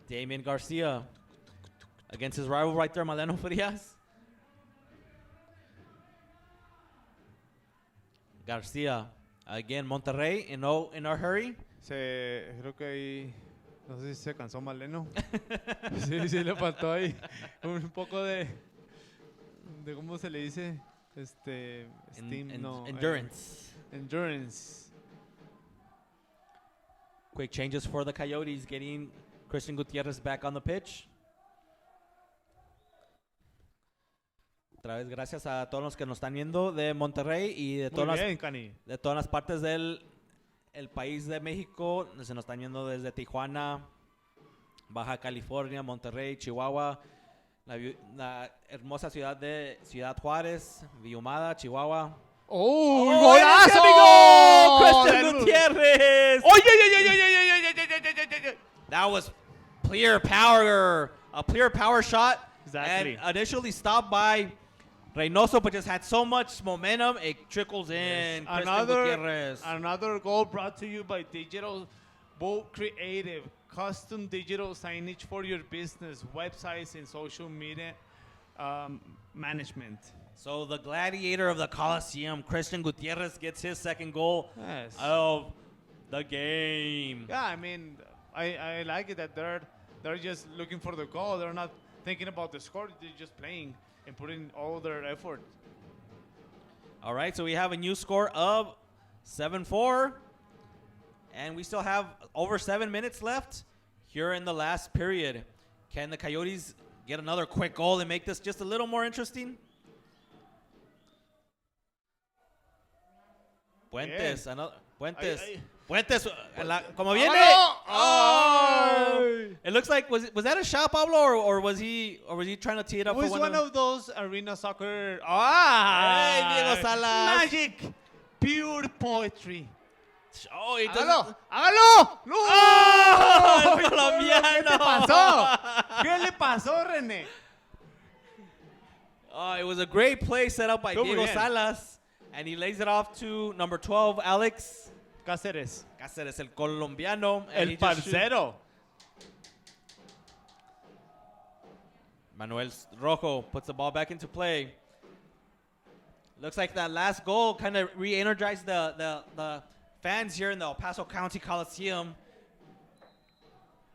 Damian Garcia against his rival right there, Maleno Frias. Garcia. Again, Monterrey in a hurry. Creo que ahí, no sé si se cansó Maleno. Sí, le faltó ahí un poco de ¿cómo se le dice? Steam, no. Endurance. Endurance. Quick changes for the Coyotes, getting Christian Gutierrez back on the pitch. Otra vez, gracias a todos los que nos están viendo de Monterrey y de de todas las partes del país de México. Se nos están viendo desde Tijuana, Baja California, Monterrey, Chihuahua, la hermosa ciudad de Ciudad Juárez, Villahumada, Chihuahua. ¡Oh, golazo! ¡Christian Gutierrez! ¡Oye! That was a clear power shot. Exactly. And initially stopped by Reynoso, but just had so much momentum, it trickles in. Yes. Another goal brought to you by Digital Boat Creative, custom digital signage for your business, websites, and social media management. So the gladiator of the Coliseum, Christian Gutierrez, gets his second goal Yes. of the game. Yeah, I mean, I like it that they're just looking for the goal. They're not thinking about the score. They're just playing and putting all their effort. All right, so we have a new score of 7-4. And we still have over 7 minutes left here in the last period. Can the Coyotes get another quick goal and make this just a little more interesting? Puentes, Puentes, como viene. Oh! It looks like was that a shot, Pablo, or was he trying to tee it up It was for one of those arena soccer. Hey, Diego Salas. Magic, pure poetry. Oh, he ¡Hágalo! ¡Hágalo! ¡No! ¡Oh, el colombiano! ¿Qué te pasó? ¿Qué le pasó, René? Oh, it was a great play set up by Estuvo Diego bien. Salas. And he lays it off to number 12, Alex Cáceres. Cáceres, el colombiano. And El he just parcero. Manuel Rojo puts the ball back into play. Looks like that last goal kind of re-energized the fans here in the El Paso County Coliseum,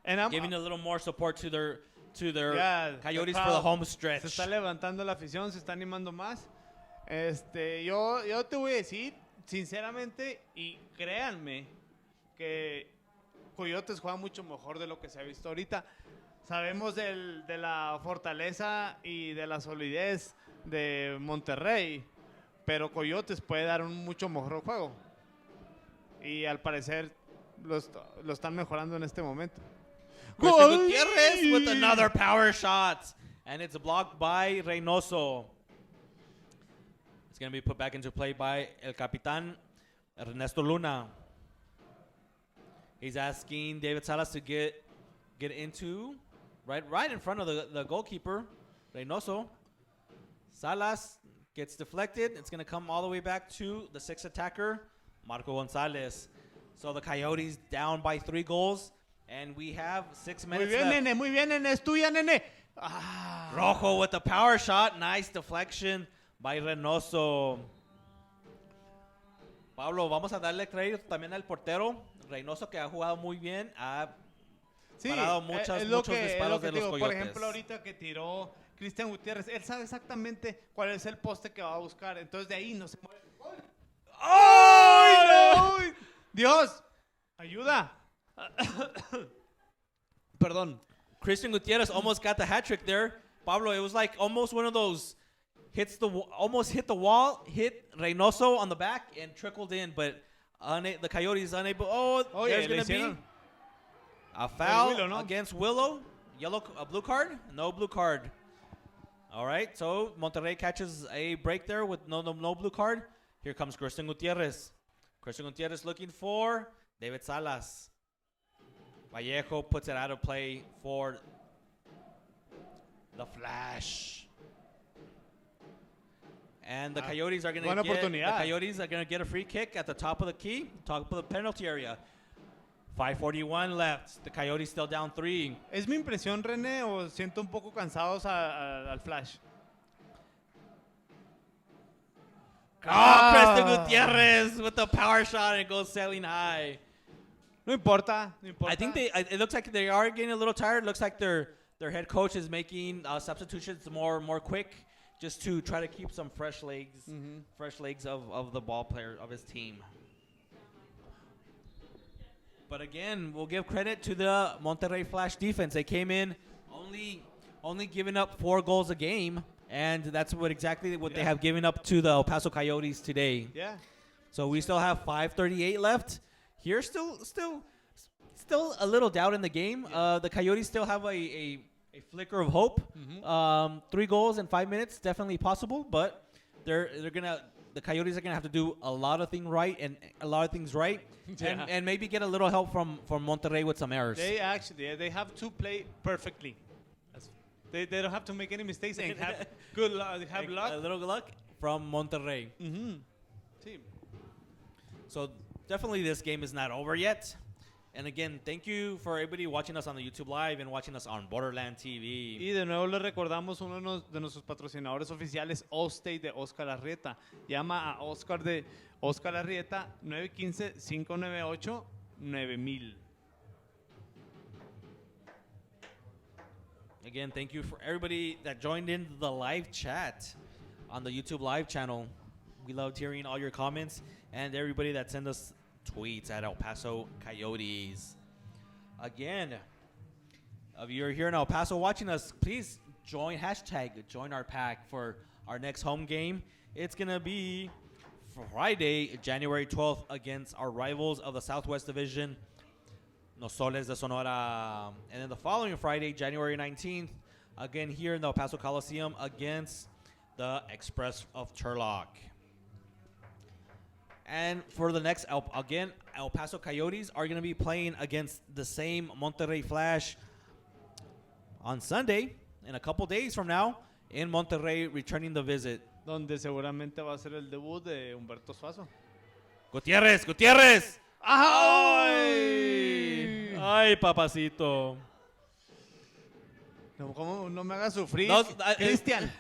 And I'm giving a little more support to their Yeah, Coyotes the for the crowd. home stretch. Se está levantando la afición, se está animando más. Yo te voy a decir, sinceramente, y créanme, que Coyotes juega mucho mejor de lo que se ha visto ahorita. Sabemos de la fortaleza y de la solidez de Monterrey, pero Coyotes puede dar un mucho mejor juego. Y al parecer lo están mejorando en este momento. Christian Gutierrez with another power shot. And it's blocked by Reynoso. It's going to be put back into play by El Capitán Ernesto Luna. He's asking David Salas to get into right in front of the goalkeeper, Reynoso. Salas gets deflected. It's going to come all the way back to the sixth attacker, Marco Gonzalez. So the Coyotes down by 3 goals. And we have 6 minutes left. Muy bien, nene, es tuya, nene. Rojo with the power shot. Nice deflection by Reynoso. Pablo, vamos a darle crédito también al portero. Reynoso, que ha jugado muy bien. Ha parado muchos disparos de los digo, Coyotes. Por ejemplo, ahorita que tiró Christian Gutierrez, él sabe exactamente cuál es el poste que va a buscar. Entonces de ahí no se mueve. ¡Oh! ¡No! Dios, ayuda. Perdón. Christian Gutierrez almost got the hat trick there. Pablo, it was like almost one of those almost hit the wall, hit Reynoso on the back and trickled in, but the Coyotes unable. Oh, there's going to be a foul Willow, no? against Willow. A blue card? No blue card. All right, so Monterrey catches a break there with no blue card. Here comes Christian Gutierrez. Christian Gutierrez looking for David Salas. Vallejo puts it out of play for the Flash. And the Coyotes are going to get a free kick at the top of the key, top of the penalty area. 5:41 left. The Coyotes still down 3. ¿Es mi impresión, René, o siento un poco cansados al Flash? Preston Gutierrez with the power shot and it goes sailing high. No importa, no importa. I think it looks like they are getting a little tired. It looks like their head coach is making substitutions more quick just to try to keep some fresh legs of the ball player of his team. But again, we'll give credit to the Monterrey Flash defense. They came in only giving up 4 goals a game, and that's exactly what they have given up to the El Paso Coyotes today. Yeah. So we still have 5:38 left. Here, still a little doubt in the game. The Coyotes still have a flicker of hope. 3 goals in 5 minutes, definitely possible. But the Coyotes are gonna have to do a lot of things right and maybe get a little help from Monterrey with some errors. They have to play perfectly. They don't have to make any mistakes and have good luck. Have luck. A little luck from Monterrey. Sí. So definitely this game is not over yet. And again, thank you for everybody watching us on the YouTube Live and watching us on Borderland TV. Y de nuevo les recordamos uno de nuestros patrocinadores oficiales, Allstate de Oscar Arrieta. Llama a Oscar Arrieta 915-598-9000. Again, thank you for everybody that joined in the live chat on the YouTube Live channel. We loved hearing all your comments and everybody that sent us tweets at El Paso Coyotes. Again, if you're here in El Paso watching us, please join our pack for our next home game. It's going to be Friday, January 12th against our rivals of the Southwest Division, Los Soles de Sonora. And then the following Friday, January 19th, again here in the El Paso Coliseum against the Express of Turlock. And for the next, El Paso Coyotes are going to be playing against the same Monterrey Flash on Sunday, in a couple days from now, in Monterrey, returning the visit. Donde seguramente va a ser el debut de Humberto Suazo. Gutierrez! ¡Ay! ¡Ay, papacito! No, ¿cómo? No me hagas sufrir, Cristian.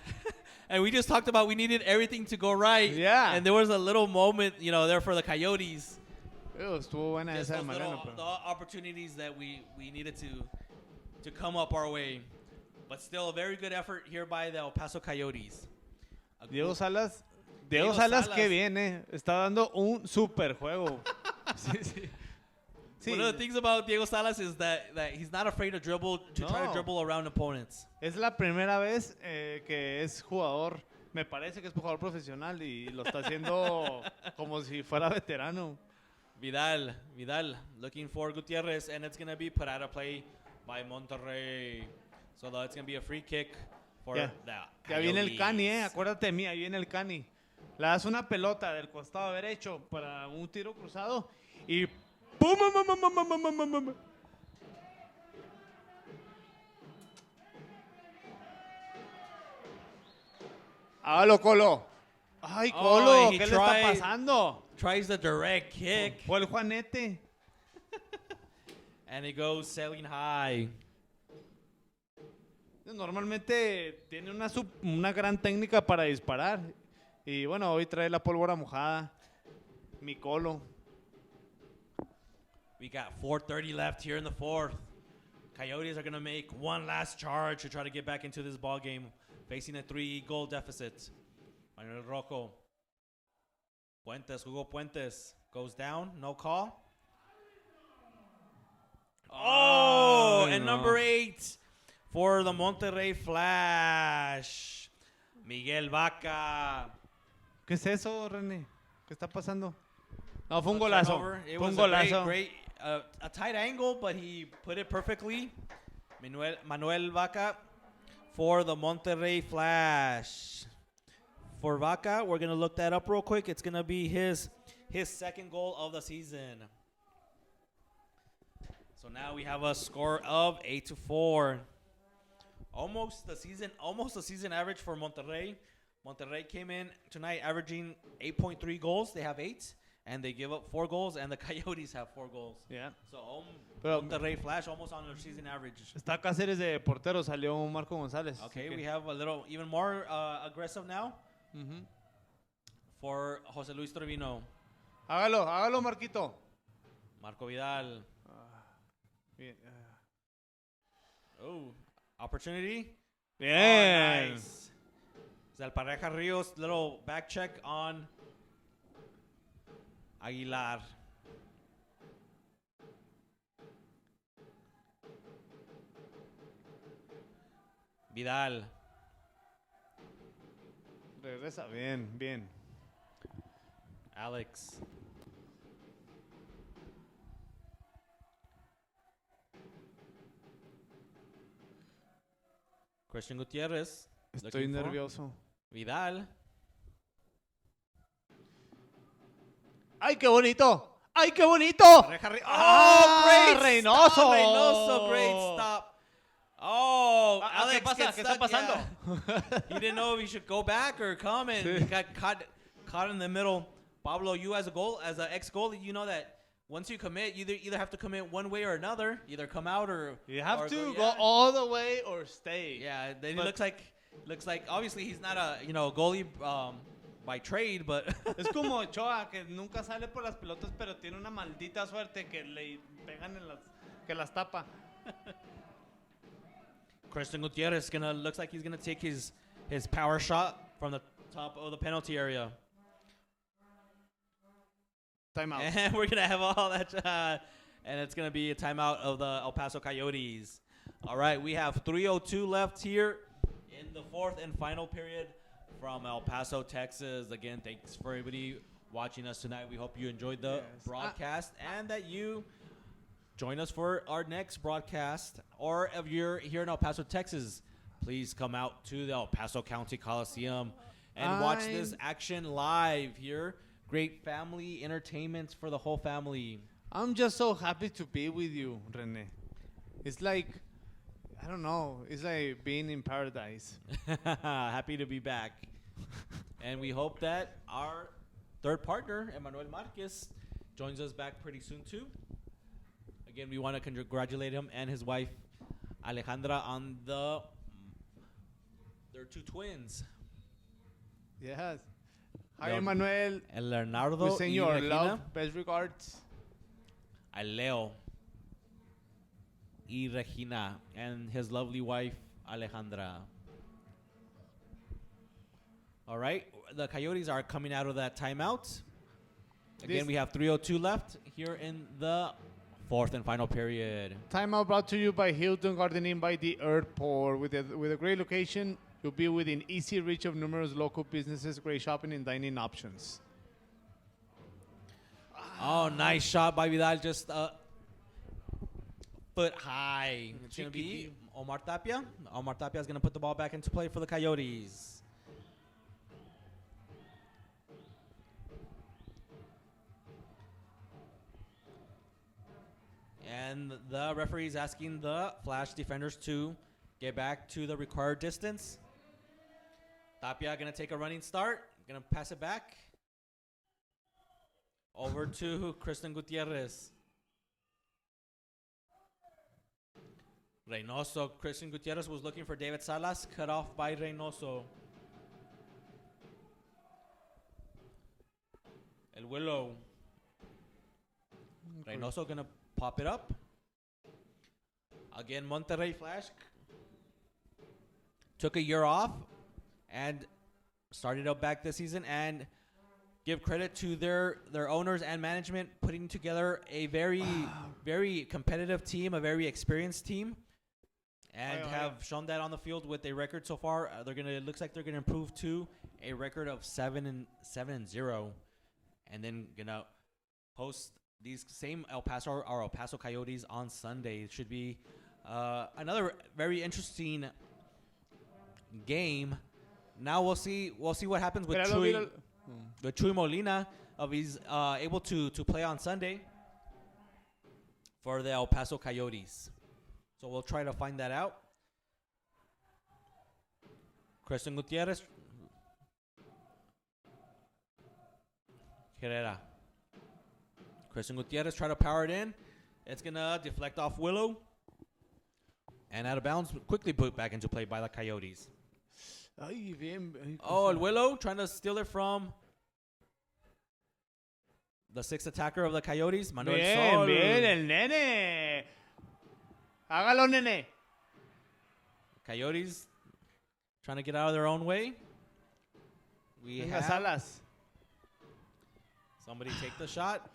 And we just talked about we needed everything to go right. Yeah. And there was a little moment, there for the Coyotes. Estuvo buena Just esa those de Mariano. the opportunities that we needed to come up our way. But still a very good effort here by the El Paso Coyotes. Diego Salas, qué bien, está dando un super juego. Sí. One of the things about Diego Salas is that he's not afraid to try to dribble around opponents. Es la primera vez que es jugador, me parece que es jugador profesional y lo está haciendo como si fuera veterano. Vidal, looking for Gutierrez, and it's going to be put out of play by Monterrey. So it's going to be a free kick for the Ya viene el Cani, acuérdate de mí, ahí viene el Cani. Le das una pelota del costado derecho para un tiro cruzado y ¡pum! ¡Hágalo, Colo! ¡Ay, Colo! ¿Qué le está pasando? Tries the direct kick. Fue el Juanete. And it goes sailing high. Normalmente tiene una gran técnica para disparar. Y bueno, hoy trae la pólvora mojada. Mi Colo. We got 4:30 left here in the fourth. Coyotes are going to make one last charge to try to get back into this ball game, facing a 3-goal deficit. Manuel Rocco. Hugo Puentes goes down, no call. Oh, and number 8 for the Monterrey Flash, Miguel Vaca. ¿Qué es eso, René? ¿Qué está pasando? No, fue un golazo. It was a great a tight angle, but he put it perfectly. Manuel Vaca for the Monterrey Flash. For Vaca, we're going to look that up real quick. It's going to be his second goal of the season. So now we have a score of 8-4. Almost the season average for Monterrey. Monterrey came in tonight averaging 8.3 goals. They have 8. And they give up 4 goals, and the Coyotes have 4 goals. Yeah. So Monterrey Flash almost on their season average. Está Cáceres de portero, salió Marco Gonzalez. Okay, we have a little even more aggressive now. for Jose Luis Trevino. Hágalo, Marquito. Marco Vidal. Bien. Oh, opportunity. Bien. Oh, nice. Zalpareja Rios, little back check on Aguilar. Vidal. Regresa. Bien. Alex. Christian Gutierrez. Estoy looking for nervioso. Vidal. ¡Ay, qué bonito! Oh, great Reynoso. stop, Reynoso, great stop. Oh, Alex ¿Qué pasa? gets ¿Qué está stuck, pasando? yeah. He didn't know if he should go back or come, and he got caught in the middle. Pablo, you as an ex-goalie, you know that once you commit, you either have to commit one way or another, either come out or You have to go yeah. all the way or stay. Yeah, then But- it looks like obviously he's not a goalie by trade, but Es como Ochoa, que nunca sale por las pelotas, pero tiene una maldita suerte que le pegan que las tapa. Christian Gutierrez looks like he's gonna take his power shot from the top of the penalty area. Timeout. And we're going to have all that. And it's going to be a timeout of the El Paso Coyotes. All right, we have 3:02 left here in the fourth and final period from El Paso, Texas. Again, thanks for everybody watching us tonight. We hope you enjoyed the Yes. broadcast and that you join us for our next broadcast. Or if you're here in El Paso, Texas, please come out to the El Paso County Coliseum and watch this action live here. Great family entertainment for the whole family. I'm just so happy to be with you, Rene. It's like, I don't know, it's like being in paradise. Happy to be back. And we hope that our third partner, Emmanuel Marquez, joins us back pretty soon too. Again, we want to congratulate him and his wife, Alejandra, on their two twins. Yes. Hi, Leon- Emmanuel. El Leonardo We send you y our Regina. love, best regards. A Leo y Regina and his lovely wife Alejandra. All right, the Coyotes are coming out of that timeout. Again, This- we have 3:02 left here in the fourth and final period. Timeout brought to you by Hilton Garden Inn by the airport. With a great location, you'll be within easy reach of numerous local businesses, great shopping and dining options. Oh, nice shot by Vidal, just foot high. It's going to be Omar Tapia. Omar Tapia is going to put the ball back into play for the Coyotes. And the referee is asking the Flash defenders to get back to the required distance. Tapia going to take a running start. Going to pass it back. Over to Christian Gutierrez. Reynoso. Christian Gutierrez was looking for David Salas. Cut off by Reynoso. El Willow. Reynoso going to pop it up. Again, Monterrey Flash took a year off and started out back this season, and give credit to their owners and management putting together a very competitive team, a very experienced team, and have shown that on the field with a record so far. It looks like they're gonna improve to a record of 7-0, and then gonna host these same El Paso Coyotes on Sunday. It should be another very interesting game. Now we'll see what happens with Chuy Molina, if he's able to play on Sunday for the El Paso Coyotes. So we'll try to find that out. Christian Gutierrez. Herrera. Christian Gutierrez try to power it in. It's going to deflect off Willow. And out of bounds, quickly put back into play by the Coyotes. Ay, bien. Oh, El Willow trying to steal it from the sixth attacker of the Coyotes, Manuel Bien, Sol. bien, el nene. Hágalo, nene. Coyotes trying to get out of their own way. We Venga, have Salas. somebody take the shot.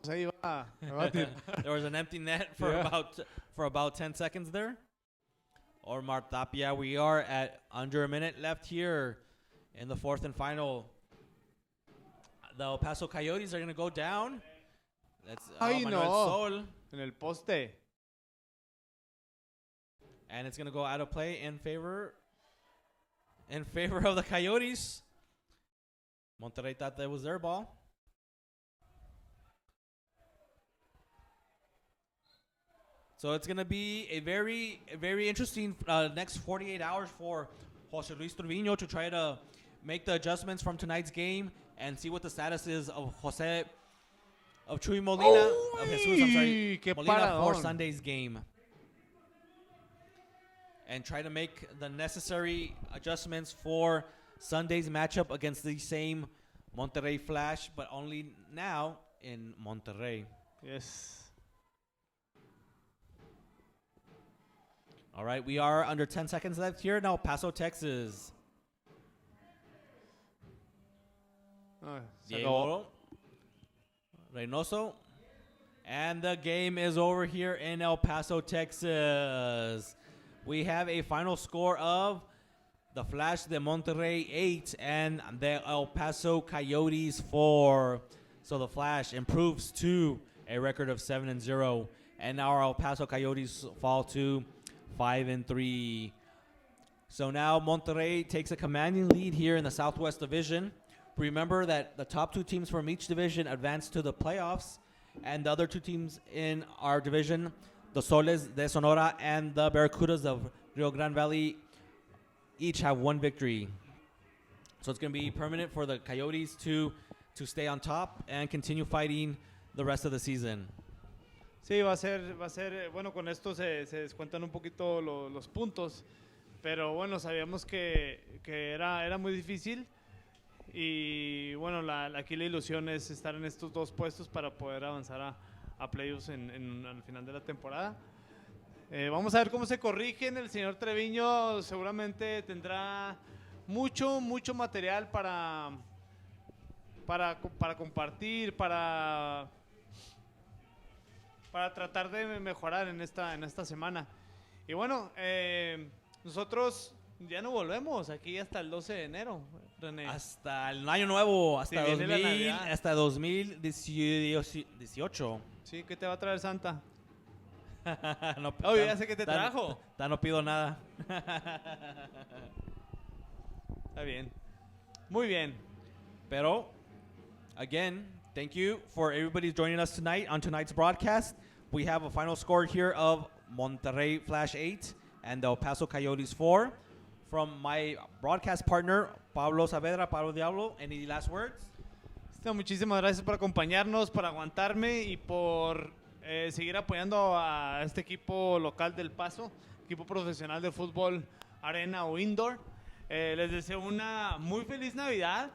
Ahí va. Me va a tirar. There was an empty net for Yeah. about 10 seconds there. Omar Tapia, we are at under a minute left here in the fourth and final. The El Paso Coyotes are going to go down. That's Ay, Manuel no. Sol. En el poste. And it's going to go out of play in favor of the Coyotes. Monterrey thought that was their ball. So it's going to be a very interesting next 48 hours for Jose Luis Trevino to try to make the adjustments from tonight's game and see what the status is of Chuy Molina, of Jesus, I'm sorry, qué Molina for paradón. Sunday's game. And try to make the necessary adjustments for Sunday's matchup against the same Monterrey Flash, but only now in Monterrey. Yes. All right, we are under 10 seconds left here. Now, Paso, Texas. Ah, se acabó. Diego Reynoso. And the game is over here in El Paso, Texas. We have a final score of the Flash de Monterrey 8 and the El Paso Coyotes 4. So the Flash improves to a record of 7-0. And now our El Paso Coyotes fall to 5-3. So now Monterrey takes a commanding lead here in the Southwest Division. Remember that the top two teams from each division advance to the playoffs, and the other two teams in our division, the Soles de Sonora and the Barracudas of Rio Grande Valley, each have one victory. So it's going to be permanent for the Coyotes to stay on top and continue fighting the rest of the season. Sí, va a ser, bueno, con esto se descuentan un poquito los puntos, pero bueno, sabíamos que era muy difícil y bueno, aquí la ilusión es estar en estos dos puestos para poder avanzar a playoffs al final de la temporada. Vamos a ver cómo se corrigen. El señor Treviño seguramente tendrá mucho material para compartir, para tratar de mejorar en esta semana. Y bueno, nosotros ya no volvemos aquí hasta el 12 de enero, René. Hasta el año nuevo, hasta, Sí, viene la Navidad. hasta 2018. Sí, ¿qué te va a traer Santa? No, Oye, ya sé que te trajo. No pido nada. Está bien. Muy bien. Pero, again, thank you for everybody joining us tonight on tonight's broadcast. We have a final score here of Monterrey Flash 8 and the El Paso Coyotes 4. From my broadcast partner, Pablo Diablo, any last words? Muchísimas gracias por acompañarnos, por aguantarme y por seguir apoyando a este equipo local del Paso, equipo profesional de fútbol arena o indoor. Les deseo una muy feliz Navidad,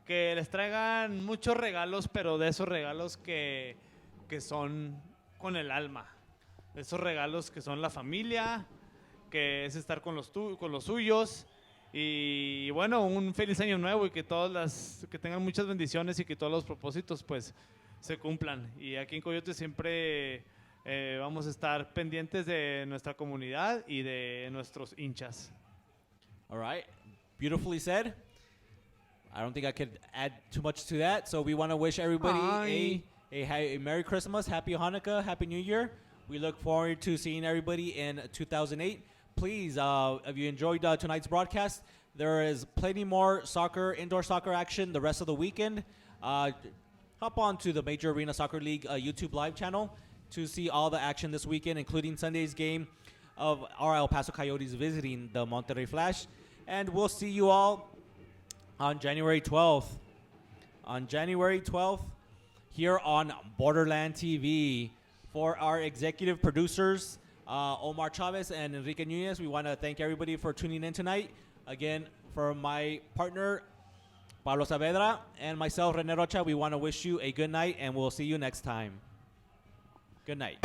que les traigan muchos regalos, pero de esos regalos que son con el alma, de esos regalos que son la familia, que es estar con los suyos. Y bueno, un feliz año nuevo y que que tengan muchas bendiciones y que todos los propósitos pues se cumplan. Y aquí en Coyotes siempre vamos a estar pendientes de nuestra comunidad y de nuestros hinchas. All right, beautifully said. I don't think I could add too much to that. So we want to wish everybody a Merry Christmas, Happy Hanukkah, Happy New Year. We look forward to seeing everybody in 2008. Please, if you enjoyed tonight's broadcast, there is plenty more indoor soccer action the rest of the weekend. Hop on to the Major Arena Soccer League YouTube live channel to see all the action this weekend, including Sunday's game of our El Paso Coyotes visiting the Monterrey Flash. And we'll see you all on January 12th. On January 12th, here on Borderland TV. For our executive producers, Omar Chavez and Enrique Nunez, we want to thank everybody for tuning in tonight. Again, for my partner, Pablo Saavedra, and myself, Rene Rocha, we want to wish you a good night, and we'll see you next time. Good night.